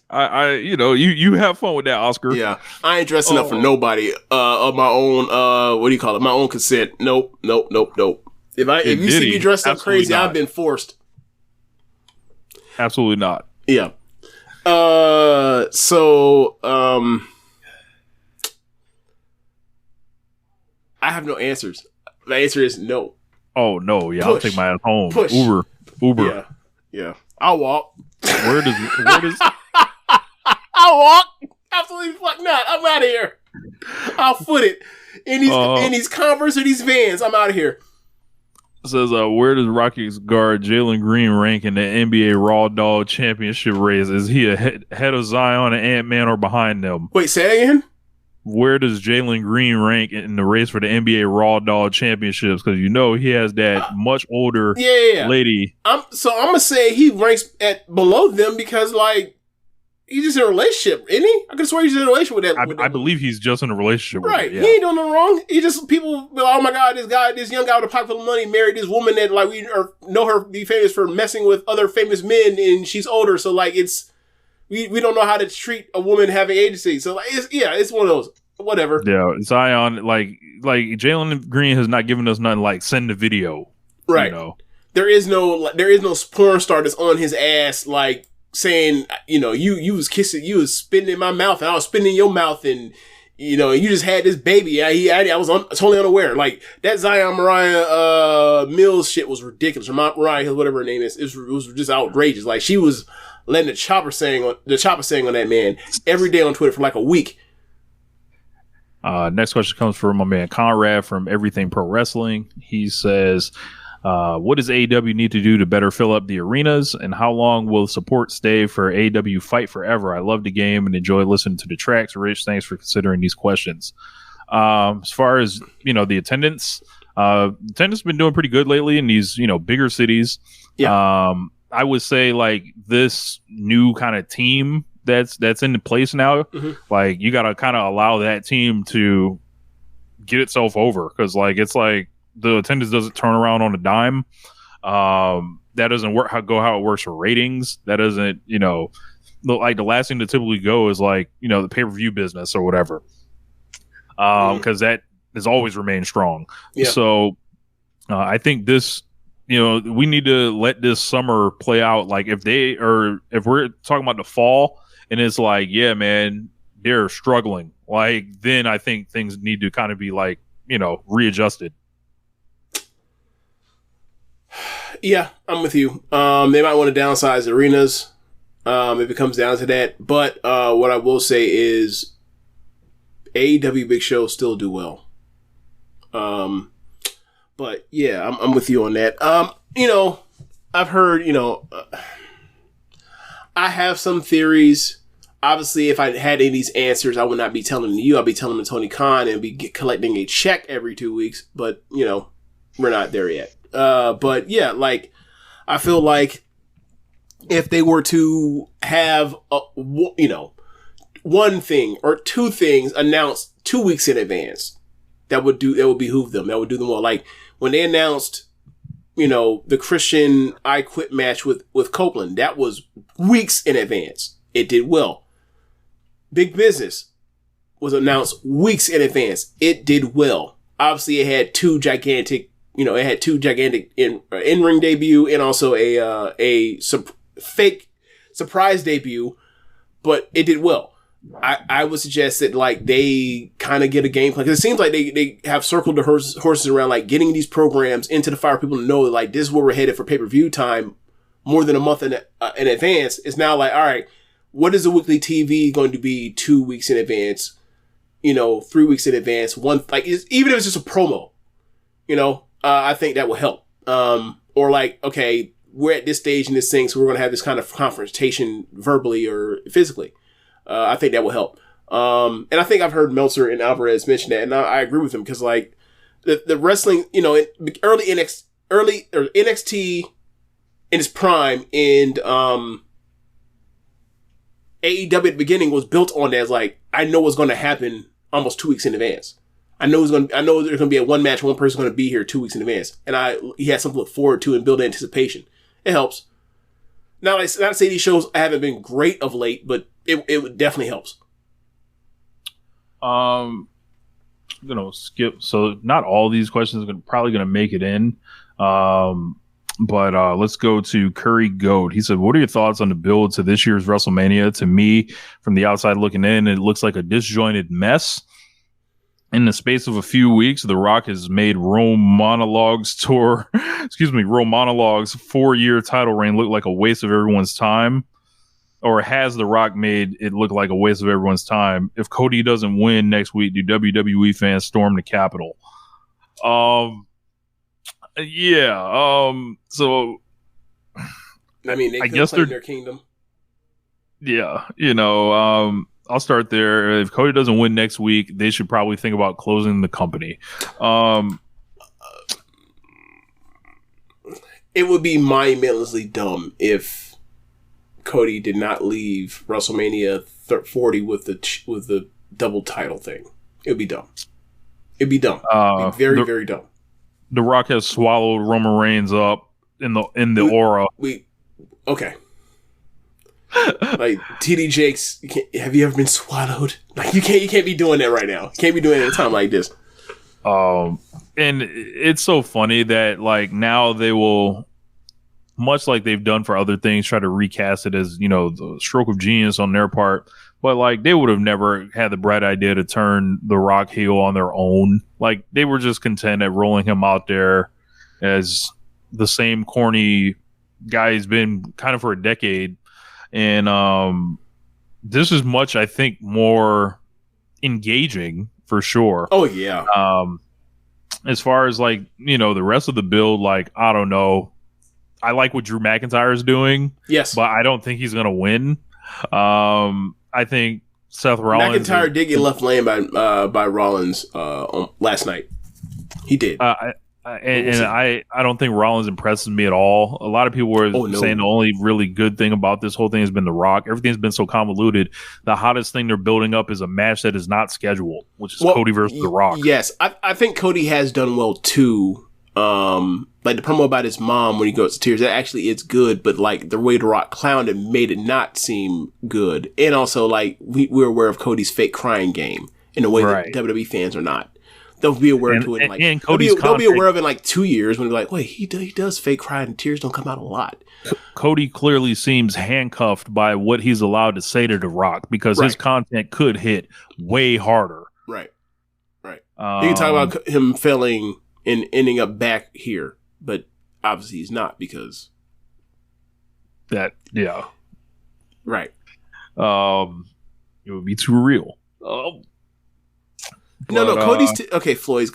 you have fun with that, Oscar. Yeah, I ain't dressing up for nobody of my own. What do you call it? My own consent. Nope. If you see me dressed up crazy, I've been forced. Absolutely not. Yeah. I have no answers. The answer is no. Oh no, yeah, I'll take my ass home. Push. Uber. Yeah. I'll walk. Where does I'll walk. Absolutely fuck not. I'm out of here. I'll foot it. In these Converse or these Vans, I'm out of here. Says, where does Rockies guard Jalen Green rank in the NBA Raw Dog Championship race? Is he ahead of Zion and Ant-Man or behind them? Wait, say that again? Where does Jalen Green rank in the race for the NBA Raw Dog Championships? Because he has that much older lady. I'm going to say he ranks below them because, like, he's just in a relationship, isn't he? I could swear he's in a relationship with that. I believe he's just in a relationship with her. Right. Yeah. He ain't doing nothing wrong. He just, people be like, oh my God, this young guy with a pocket full of money married this woman that, like, we know her be famous for messing with other famous men and she's older. So, like, we don't know how to treat a woman having agency. So, like, it's one of those. Whatever. Yeah. Zion, like Jalen Green has not given us nothing like send the video. Right. There is no porn star that's on his ass, like, saying, you was kissing, you was spitting in my mouth and I was spitting in your mouth and, you just had this baby. I was totally unaware. Like, that Zion Mariah Mills shit was ridiculous. Or Mariah, whatever her name is. It was just outrageous. Like, she was letting the chopper saying on that man every day on Twitter for like a week. Next question comes from my man Conrad from Everything Pro Wrestling. He says, what does AEW need to do to better fill up the arenas, and how long will support stay for AEW Fight Forever? I love the game and enjoy listening to the tracks. Rich, thanks for considering these questions. As far as the attendance has been doing pretty good lately in these bigger cities. Yeah. I would say, like, this new kind of team that's in place now, like, you got to kind of allow that team to get itself over, because, like, it's like the attendance doesn't turn around on a dime. That doesn't work how it works for ratings. That doesn't, like, the last thing to typically go is, like, the pay-per-view business or whatever, because that has always remained strong. Yeah. So I think this, we need to let this summer play out. Like, if we're talking about the fall and it's like, yeah, man, they're struggling, like, then I think things need to kind of be, like, readjusted. Yeah, I'm with you. They might want to downsize arenas if it comes down to that. But what I will say is AEW big shows still do well. But yeah, I'm with you on that. I've heard, I have some theories. Obviously, if I had any of these answers, I would not be telling them to you. I'd be telling them to Tony Khan and be collecting a check every 2 weeks. But, we're not there yet. But yeah, like, I feel like if they were to have, one thing or two things announced 2 weeks in advance, that would behoove them. That would do them well. Like, when they announced, the Christian I Quit match with Copeland, that was weeks in advance. It did well. Big Business was announced weeks in advance. It did well. Obviously, it had two gigantic in-ring debut and also a fake surprise debut, but it did well. I would suggest that, like, they kind of get a game plan, because it seems like they have circled the horses around, like, getting these programs into the fire, people to know that, like, this is where we're headed for pay-per-view time more than a month in advance. It's now like, all right, what is the weekly TV going to be 2 weeks in advance? 3 weeks in advance, even if it's just a promo, I think that will help. Or like, okay, we're at this stage in this thing, so we're going to have this kind of confrontation verbally or physically. I think that will help. And I think I've heard Meltzer and Alvarez mention that, and I agree with them because like the wrestling, early NXT in its prime and AEW at the beginning was built on that as like, I know what's going to happen almost 2 weeks in advance. I know there's going to be a one match, one person's going to be here 2 weeks in advance. And he has something to look forward to and build anticipation. It helps. Not to say these shows haven't been great of late, but it definitely helps. I'm going to skip. So not all these questions are probably going to make it in. But let's go to Curry Goat. He said, what are your thoughts on the build to this year's WrestleMania? To me, from the outside looking in, it looks like a disjointed mess. In the space of a few weeks, The Rock has made Rome Monologues 4-year title reign look like a waste of everyone's time. Or has The Rock made it look like a waste of everyone's time? If Cody doesn't win next week, do WWE fans storm the Capitol? Yeah. So I mean, they I guess they're their kingdom. Yeah. I'll start there. If Cody doesn't win next week, they should probably think about closing the company. It would be monumentally dumb if Cody did not leave WrestleMania 40 with the double title thing. It would be dumb. It'd be dumb. It'd be very, very dumb. The Rock has swallowed Roman Reigns up in the aura. Okay. Like TD Jakes, have you ever been swallowed? Like you can't be doing that right now. You can't be doing it at a time like this. And it's so funny that like now they will, much like they've done for other things, try to recast it as the stroke of genius on their part. But like they would have never had the bright idea to turn The Rock heel on their own. Like they were just content at rolling him out there as the same corny guy he's been kind of for a decade. And this is much, I think, more engaging for sure. Oh yeah. As far as like the rest of the build, like I don't know. I like what Drew McIntyre is doing. Yes, but I don't think he's gonna win. I think Seth Rollins. McIntyre did get left laying by Rollins last night. He did. I don't think Rollins impresses me at all. A lot of people were saying the only really good thing about this whole thing has been The Rock. Everything's been so convoluted. The hottest thing they're building up is a match that is not scheduled, which is Cody versus The Rock. Yes, I think Cody has done well too. Like the promo about his mom when he goes to tears, that actually is good, but like the way The Rock clowned it made it not seem good. And also like we're aware of Cody's fake crying game in a way that WWE fans are not. They'll be aware to it. And Cody's they'll be aware of it in like 2 years when they're like, wait, he does fake cry and tears don't come out a lot. Cody clearly seems handcuffed by what he's allowed to say to The Rock because his content could hit way harder. Right. You can talk about him failing and ending up back here, but obviously he's not because that, yeah. Right. It would be too real. No, Cody's Floyd.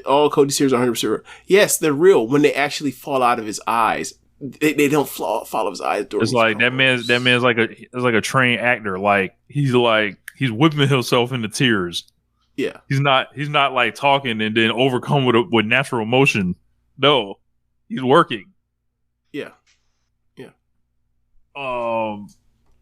All Cody's tears are 100% real. Yes, they're real when they actually fall out of his eyes. They don't fall out of his eyes. It's like that man's like a trained actor. Like he's whipping himself into tears. Yeah, he's not like talking and then overcome with natural emotion. No, he's working. Yeah.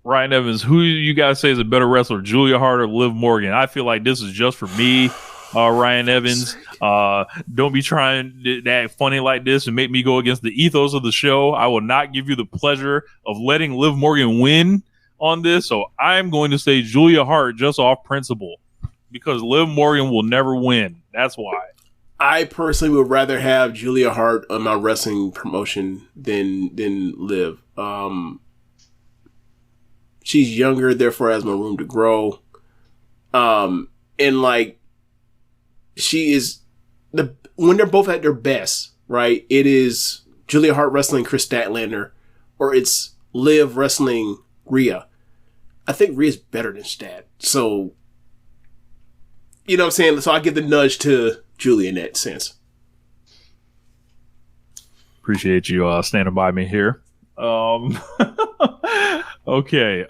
Ryan Evans, who you guys say is a better wrestler, Julia Hart or Liv Morgan? I feel like this is just for me, Ryan Evans. Don't be trying to act funny like this and make me go against the ethos of the show. I will not give you the pleasure of letting Liv Morgan win on this. So I'm going to say Julia Hart just off principle because Liv Morgan will never win. That's why. I personally would rather have Julia Hart on my wrestling promotion than Liv. She's younger, therefore has more room to grow. And like, she is when they're both at their best, right? It is Julia Hart wrestling Chris Statlander or it's Liv wrestling Rhea. I think Rhea's better than Stat. So, you know what I'm saying? So I give the nudge to Julia in that sense. Appreciate you standing by me here. Okay.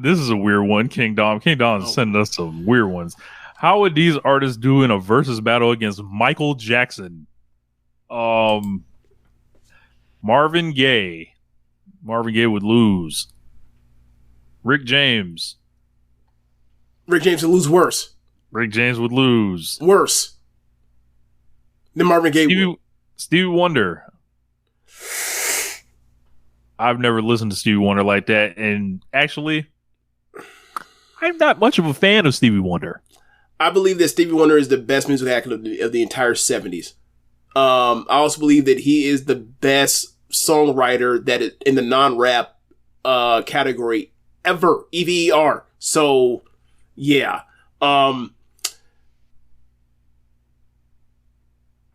This is a weird one, King Dom. King Dom is sending us some weird ones. How would these artists do in a versus battle against Michael Jackson? Marvin Gaye. Marvin Gaye would lose. Rick James. Rick James would lose worse. Rick James would lose. Worse than Marvin Gaye would. Stevie Wonder. I've never listened to Stevie Wonder like that. And actually, I'm not much of a fan of Stevie Wonder. I believe that Stevie Wonder is the best music act of the entire 70s. I also believe that he is the best songwriter that is in the non-rap category ever. EVER. So, yeah.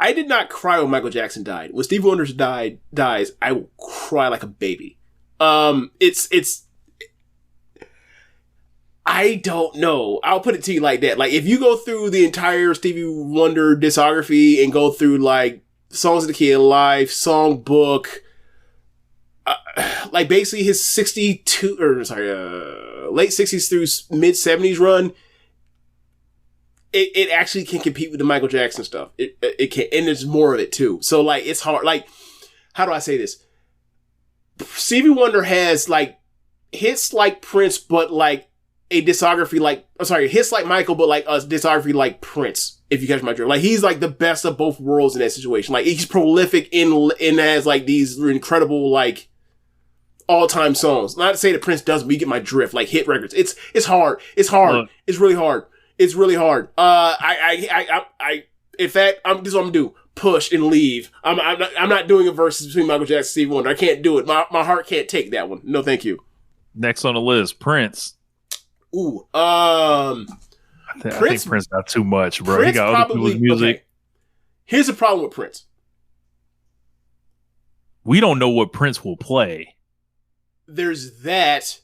I did not cry when Michael Jackson died. When Stevie Wonder dies, I will cry like a baby. I don't know. I'll put it to you like that. Like, if you go through the entire Stevie Wonder discography and go through, like, Songs of the Kid Life, Songbook, like, basically his late 60s through mid 70s run, it actually can compete with the Michael Jackson stuff. It can, and there's more of it too. So, like, it's hard. Like, how do I say this? Stevie Wonder has, like, hits like Prince, but, like, a discography like, hits like Michael, but like a discography like Prince, if you catch my drift. Like, he's like the best of both worlds in that situation. Like, he's prolific and has like these incredible, like, all-time songs. Not to say that Prince doesn't, but you get my drift. Like, hit records. It's hard. It's hard. Look. It's really hard. It's really hard. In fact, this is what I'm gonna do. Push and leave. I'm not doing a versus between Michael Jackson and Stevie Wonder. I can't do it. My heart can't take that one. No, thank you. Next on the list, Prince. Ooh, I think Prince got too much, bro. He got other people's music. Okay. Here's the problem with Prince. We don't know what Prince will play. There's that,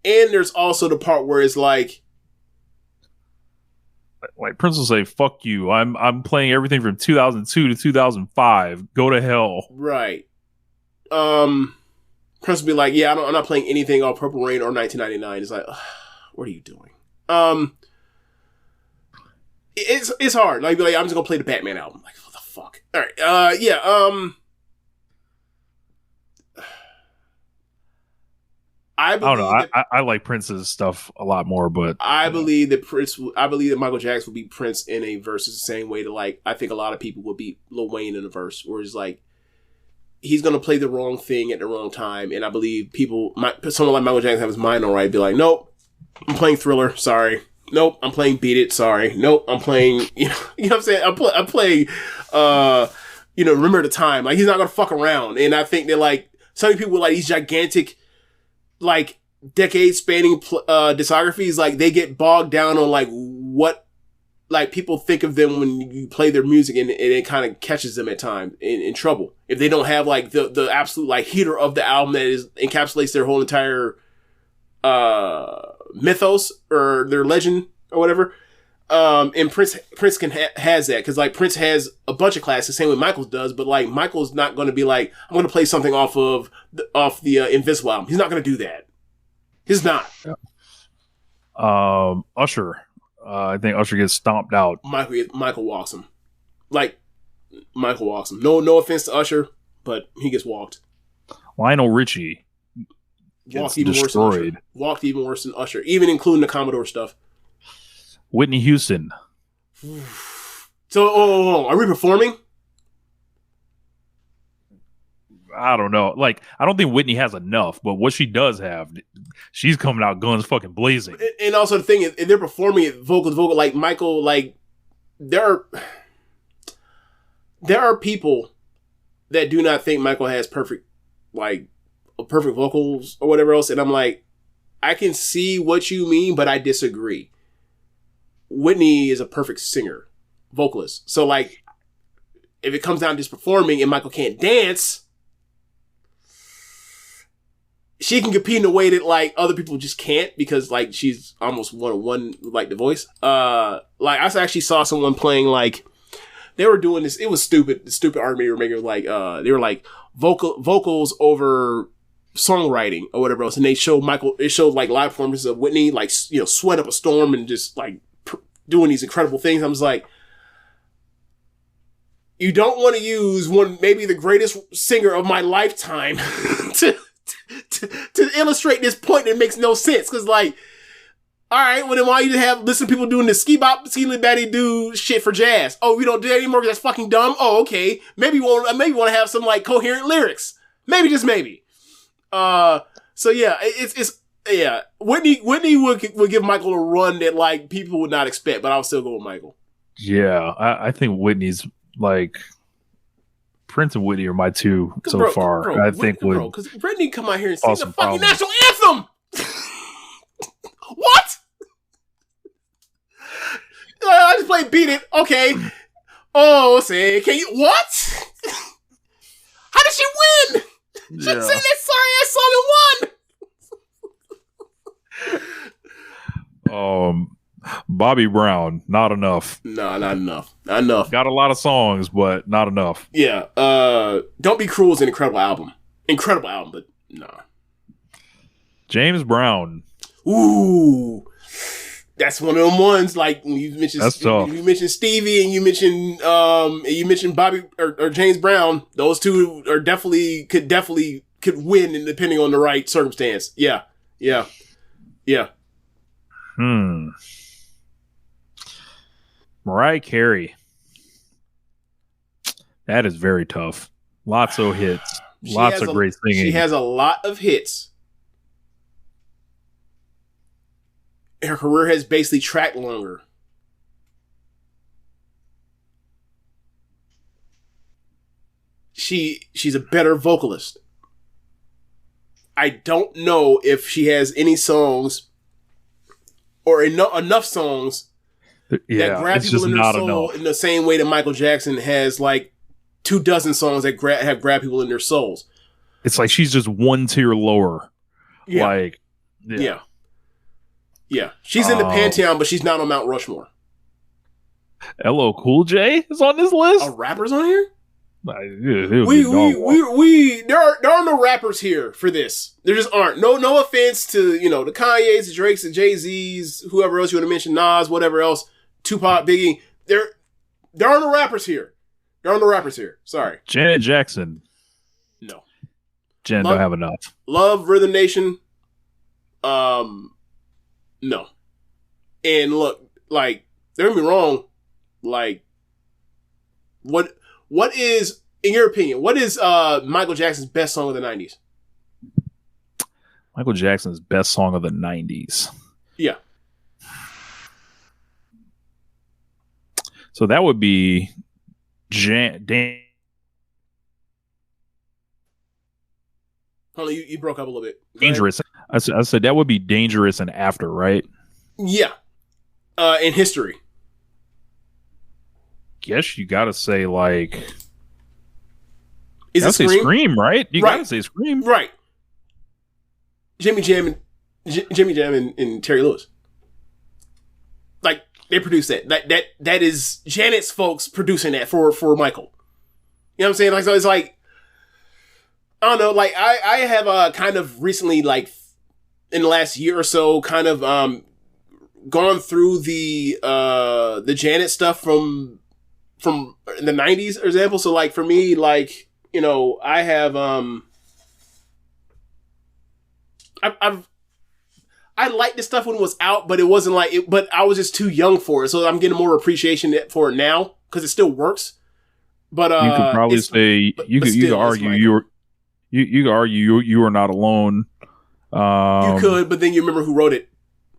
and there's also the part where it's like Prince will say, "Fuck you! I'm playing everything from 2002 to 2005. Go to hell." Right. Prince will be like, "Yeah, I'm not playing anything on Purple Rain or 1999." It's like, what are you doing? It's hard. Like, I'm just gonna play the Batman album. Like, what the fuck? All right. Yeah. I don't know. I like Prince's stuff a lot more, but I believe that Michael Jackson would beat Prince in a verse the same way that, like, I think a lot of people would beat Lil Wayne in a verse, where it's like he's gonna play the wrong thing at the wrong time, and I believe someone like Michael Jackson have his mind all right, be like, nope, I'm playing Thriller, sorry. Nope, I'm playing Beat It, sorry. Nope, I'm playing, you know what I'm saying? I'm playing, Remember the Time. Like, he's not gonna fuck around, and I think that, like, some people with, like, these gigantic, like, decade-spanning discographies, like, they get bogged down on, like, what, like, people think of them when you play their music, and it kind of catches them at times in trouble. If they don't have, like, the absolute, like, heater of the album that encapsulates their whole entire mythos or their legend or whatever. And Prince has that, because, like, Prince has a bunch of classics, same way Michael's does, but, like, Michael's not going to be like, I'm going to play something off the Invincible album. He's not going to do that. He's not. Usher. I think Usher gets stomped out. Michael walks him. Like, Michael walks him. No offense to Usher, but he gets walked. Lionel Richie gets destroyed. Walked even worse than Usher, even including the Commodore stuff. Whitney Houston. So, are we performing? I don't know. Like, I don't think Whitney has enough, but what she does have, she's coming out guns fucking blazing. And also the thing is, if they're performing it vocal to vocal, like Michael, like, there are people that do not think Michael has perfect vocals or whatever else, and I'm like, I can see what you mean, but I disagree. Whitney is a perfect singer, vocalist. So, like, if it comes down to just performing and Michael can't dance, she can compete in a way that like other people just can't because like she's almost one like the voice. Like I actually saw someone playing like they were doing this. It was stupid. The stupid argument they were making like they were like vocals over songwriting or whatever else, and they showed It showed like live performances of Whitney like sweat up a storm and just like doing these incredible things. I was like, you don't want to use maybe the greatest singer of my lifetime to illustrate this point that makes no sense. Cause like, all right, well then why you listen to people doing this ski bop, ski batty do shit for jazz? Oh, we don't do that anymore because that's fucking dumb. Oh, okay. Maybe want to have some like coherent lyrics. Maybe just maybe. So yeah, yeah. Whitney would give Michael a run that like people would not expect, but I'll still go with Michael. Yeah, I think Whitney's like Prince and Whitney are my two so far. I think because Whitney come out here and sing the fucking national anthem. What? I just played Beat It. Okay. Oh, say, can you what? How did she win? She sang that sorry ass song and won. Bobby Brown, not enough. No, not enough. Not enough. Got a lot of songs, but not enough. Yeah. Don't Be Cruel is an incredible album. Incredible album, but no. James Brown. Ooh. That's one of them ones. Like when you mentioned, that's tough. You mentioned Stevie and you mentioned Bobby or James Brown. Those two are could win, and depending on the right circumstance. Yeah. Mariah Carey. That is very tough. Lots of hits. Lots of great singing. She has a lot of hits. Her career has basically tracked longer. She's a better vocalist. I don't know if she has any songs or enough songs that grab people in their soul in the same way that Michael Jackson has like 24 songs that have grabbed people in their souls. It's like she's just one tier lower. Yeah. Like, yeah. She's in the Pantheon, but she's not on Mount Rushmore. LL Cool J is on this list. Are rappers on here? There are no rappers here for this. There just aren't. No offense to the Kanyes, the Drakes, the Jay-Z's, whoever else you want to mention, Nas, whatever else, Tupac, Biggie. There are no rappers here. Sorry. Janet Jackson. No. Janet don't have enough. Love, Rhythm Nation. No. And look, like, don't get me wrong, like, what is, in your opinion, what is Michael Jackson's best song of the 90s? Michael Jackson's best song of the 90s. Yeah. So that would be Hold on, you broke up a little bit. Dangerous. I said that would be Dangerous and After, right? Yeah. In history. Guess you gotta say like. Is it Scream, right? You gotta say Scream, right? Jimmy Jam and Terry Lewis, like they produced that. That is Janet's folks producing that for Michael. You know what I'm saying? Like, so it's like, I don't know. Like I have kind of recently, like in the last year or so, kind of gone through the Janet stuff from the 90s, for example. So like for me, like, I have I liked this stuff when it was out, but it wasn't like it, but I was just too young for it. So I'm getting more appreciation for it now because it still works. But you could probably say you could argue you are not alone. You could, but then you remember who wrote it.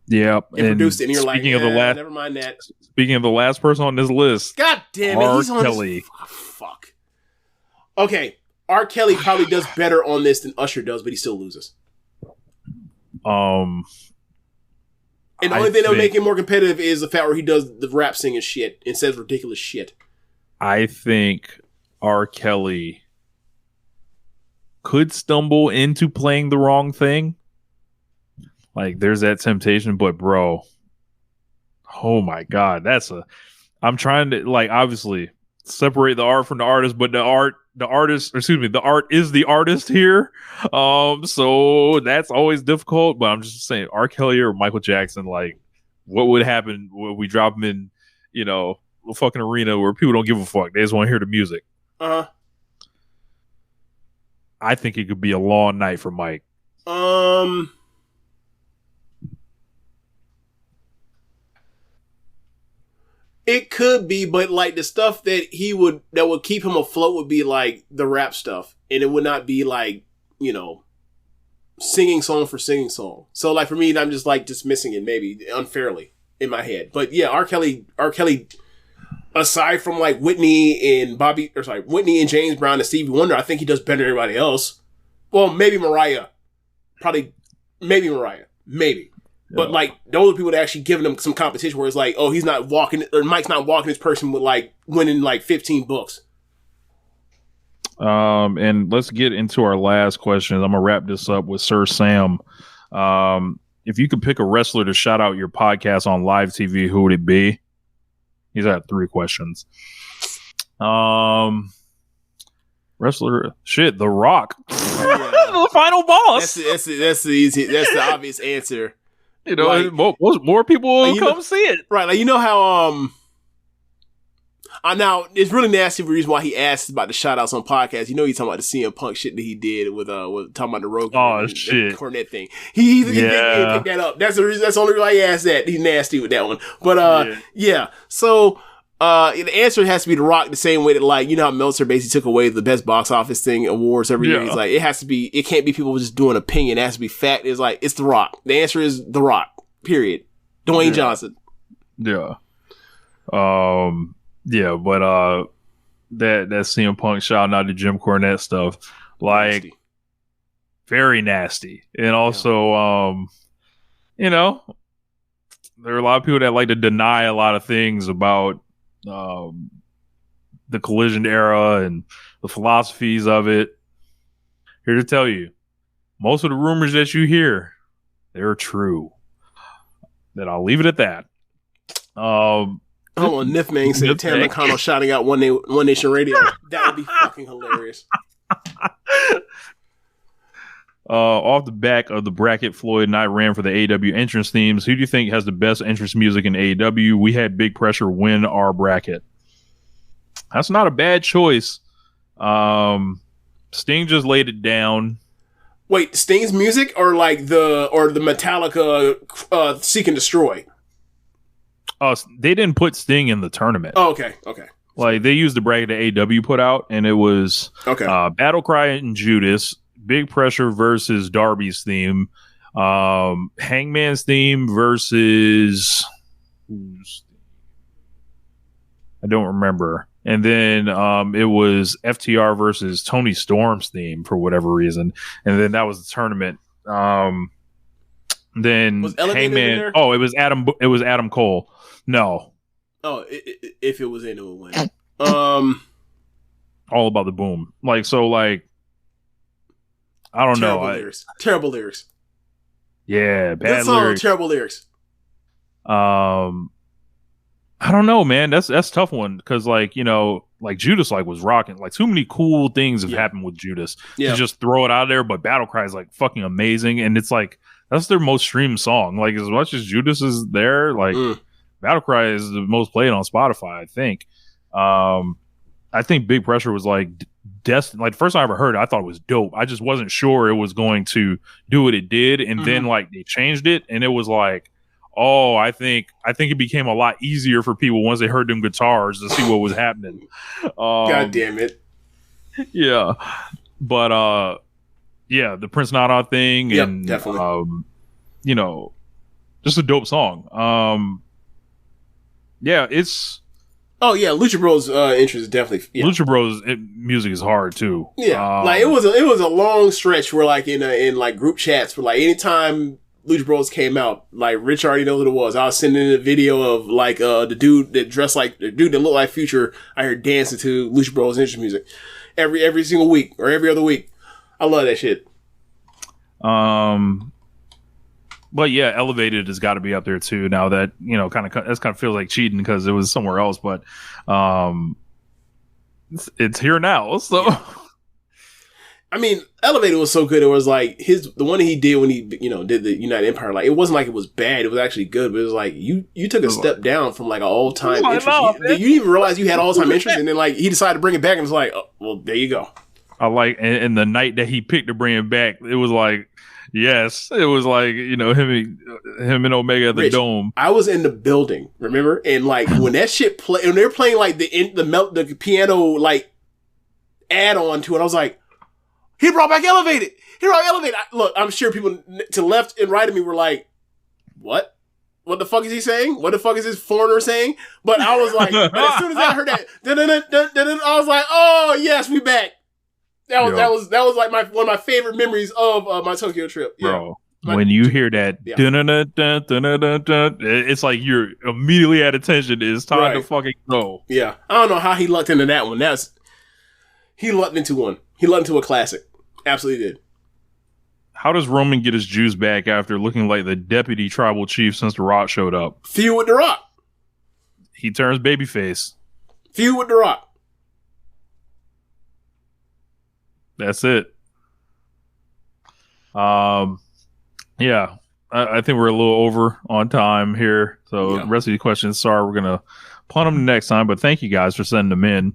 Yeah, and produced it, and you're like, never mind that. Speaking of the last person on this list, God damn it, he's on Kelly. Fuck. Okay, R. Kelly probably does better on this than Usher does, but he still loses. And the only thing that would make him more competitive is the fact where he does the rap singing shit and says ridiculous shit. I think R. Kelly could stumble into playing the wrong thing. Like, there's that temptation, but bro, oh my God, I'm trying to, like, obviously separate the art from the artist, but the art is the artist here. So that's always difficult, but I'm just saying, R. Kelly or Michael Jackson, like, what would happen when we drop him in, a fucking arena where people don't give a fuck? They just want to hear the music. Uh-huh. I think it could be a long night for Mike. It could be, but like the stuff that would keep him afloat would be like the rap stuff, and it would not be like, singing song for singing song. So like for me, I'm just like dismissing it maybe unfairly in my head. But yeah, R. Kelly, aside from like Whitney and James Brown and Stevie Wonder, I think he does better than everybody else. Well, maybe Mariah. Maybe. But like those are people that actually giving him some competition where it's like, oh, he's not walking, or Mike's not walking this person with like winning like 15 books. And let's get into our last question. I'm gonna wrap this up with Sir Sam. If you could pick a wrestler to shout out your podcast on live TV, who would it be? He's got 3 questions. Wrestler, The Rock, the final boss. That's the obvious answer. Like, more people will come see it. Right. Like, how, now it's really nasty for the reason why he asked about the shout outs on podcasts. He's talking about the CM Punk shit that he did with talking about the Rogue shit Cornette thing. He picked that up. That's the reason. That's the only reason why he asked that. He's nasty with that one. But yeah. So the answer has to be The Rock, the same way that, like, how Meltzer basically took away the best box office thing awards every year. He's like, it can't be people just doing opinion. It has to be fact. It's like, it's The Rock. The answer is The Rock. Period. Dwayne Johnson. Yeah. Yeah, but that CM Punk shouting out to Jim Cornette stuff, like, nasty. Very nasty. And also, there are a lot of people that like to deny a lot of things about the Collision era and the philosophies of it. Here to tell you, most of the rumors that you hear, they're true. Then I'll leave it at that. Nif Mang said Tam McConnell shouting out One Nation Radio. That would be fucking hilarious. Off the back of the bracket, Floyd and I ran for the AEW entrance themes. Who do you think has the best entrance music in AEW? We had Big Pressure win our bracket. That's not a bad choice. Sting just laid it down. Wait, Sting's music or the Metallica Seek and Destroy? They didn't put Sting in the tournament. Oh, okay. Like, they used the bracket that AEW put out, and it was Battle Cry and Judas, Big Pressure versus Darby's theme, Hangman's theme versus I don't remember. And then it was FTR versus Tony Storm's theme for whatever reason. And then that was the tournament. Then was Hangman. There? Oh, it was Adam Cole. No. Oh, if it was in, it would win. All about the boom. Like, so, like, I don't know. Terrible lyrics. Yeah, bad lyrics. Terrible lyrics. I don't know, man. That's a tough one because, like, like Judas, like, was rocking. Like, too many cool things have happened with Judas to just throw it out there. But Battle Cry is, like, fucking amazing, and it's like that's their most streamed song. Like, as much as Judas is there, like, Battle Cry is the most played on Spotify, I think. I think Big Pressure was like destined. Like, the first time I ever heard it, I thought it was dope. I just wasn't sure it was going to do what it did, and then like they changed it, and it was like, oh, I think it became a lot easier for people once they heard them guitars to see what was happening. God damn it! Yeah, but yeah, the Prince Nana thing, and definitely, just a dope song. Yeah, it's. Oh yeah, Lucha Bros interest is definitely Lucha Bros music is hard too. Yeah, like it was a long stretch where like in like group chats where like anytime Lucha Bros came out, like Rich already knows what it was. I was sending a video of like the dude that dressed like the dude that looked like Future. I heard dancing to Lucha Bros entrance music every single week or every other week. I love that shit. But yeah, Elevated has got to be up there too. Now that kind of feels like cheating because it was somewhere else, but it's here now. So, yeah. I mean, Elevated was so good. It was like the one he did when he did the United Empire. Like, it wasn't like it was bad. It was actually good. But it was like you took a step down from like an all time interest. You didn't even realize you had all time interest, and then like he decided to bring it back, and it's like, oh, well, there you go. I like, and the night that he picked to bring it back, it was like. Yes, it was like him and Omega at the Dome. I was in the building, remember, and like when that shit play, and they're playing like the piano like add on to it. I was like, he brought back Elevated. Look, I'm sure people to left and right of me were like, what? What the fuck is he saying? What the fuck is this foreigner saying? But I was like, but as soon as I heard that, I was like, oh yes, we back. That was like one of my favorite memories of my Tokyo trip. Yeah. Bro, when you hear that, it's like you're immediately at attention. It's time to fucking go. Yeah, I don't know how he lucked into that one. He lucked into one. He lucked into a classic. Absolutely did. How does Roman get his juice back after looking like the deputy tribal chief since The Rock showed up? Feud with The Rock. He turns babyface. Feud with The Rock. That's it. Yeah, I think we're a little over on time here. So the rest of the questions, sorry, we're going to punt them next time. But thank you guys for sending them in.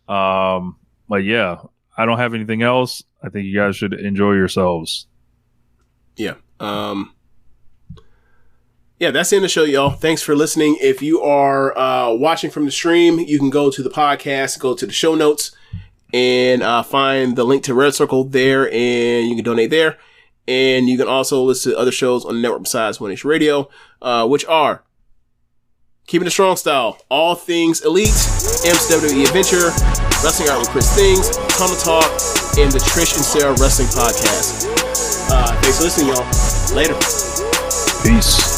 But yeah, I don't have anything else. I think you guys should enjoy yourselves. Yeah. Yeah, that's the end of the show, y'all. Thanks for listening. If you are watching from the stream, you can go to the podcast, go to the show notes, and find the link to Red Circle there, and you can donate there. And you can also listen to other shows on the network besides One Nation Radio, which are Keepin It Strong Style, All Things Elite, MCWE Adventure, Wrestling Art with Chris Things, Tunnel Talk, and the Trish and Sarah Wrestling Podcast. Thanks for listening, y'all. Later. Peace.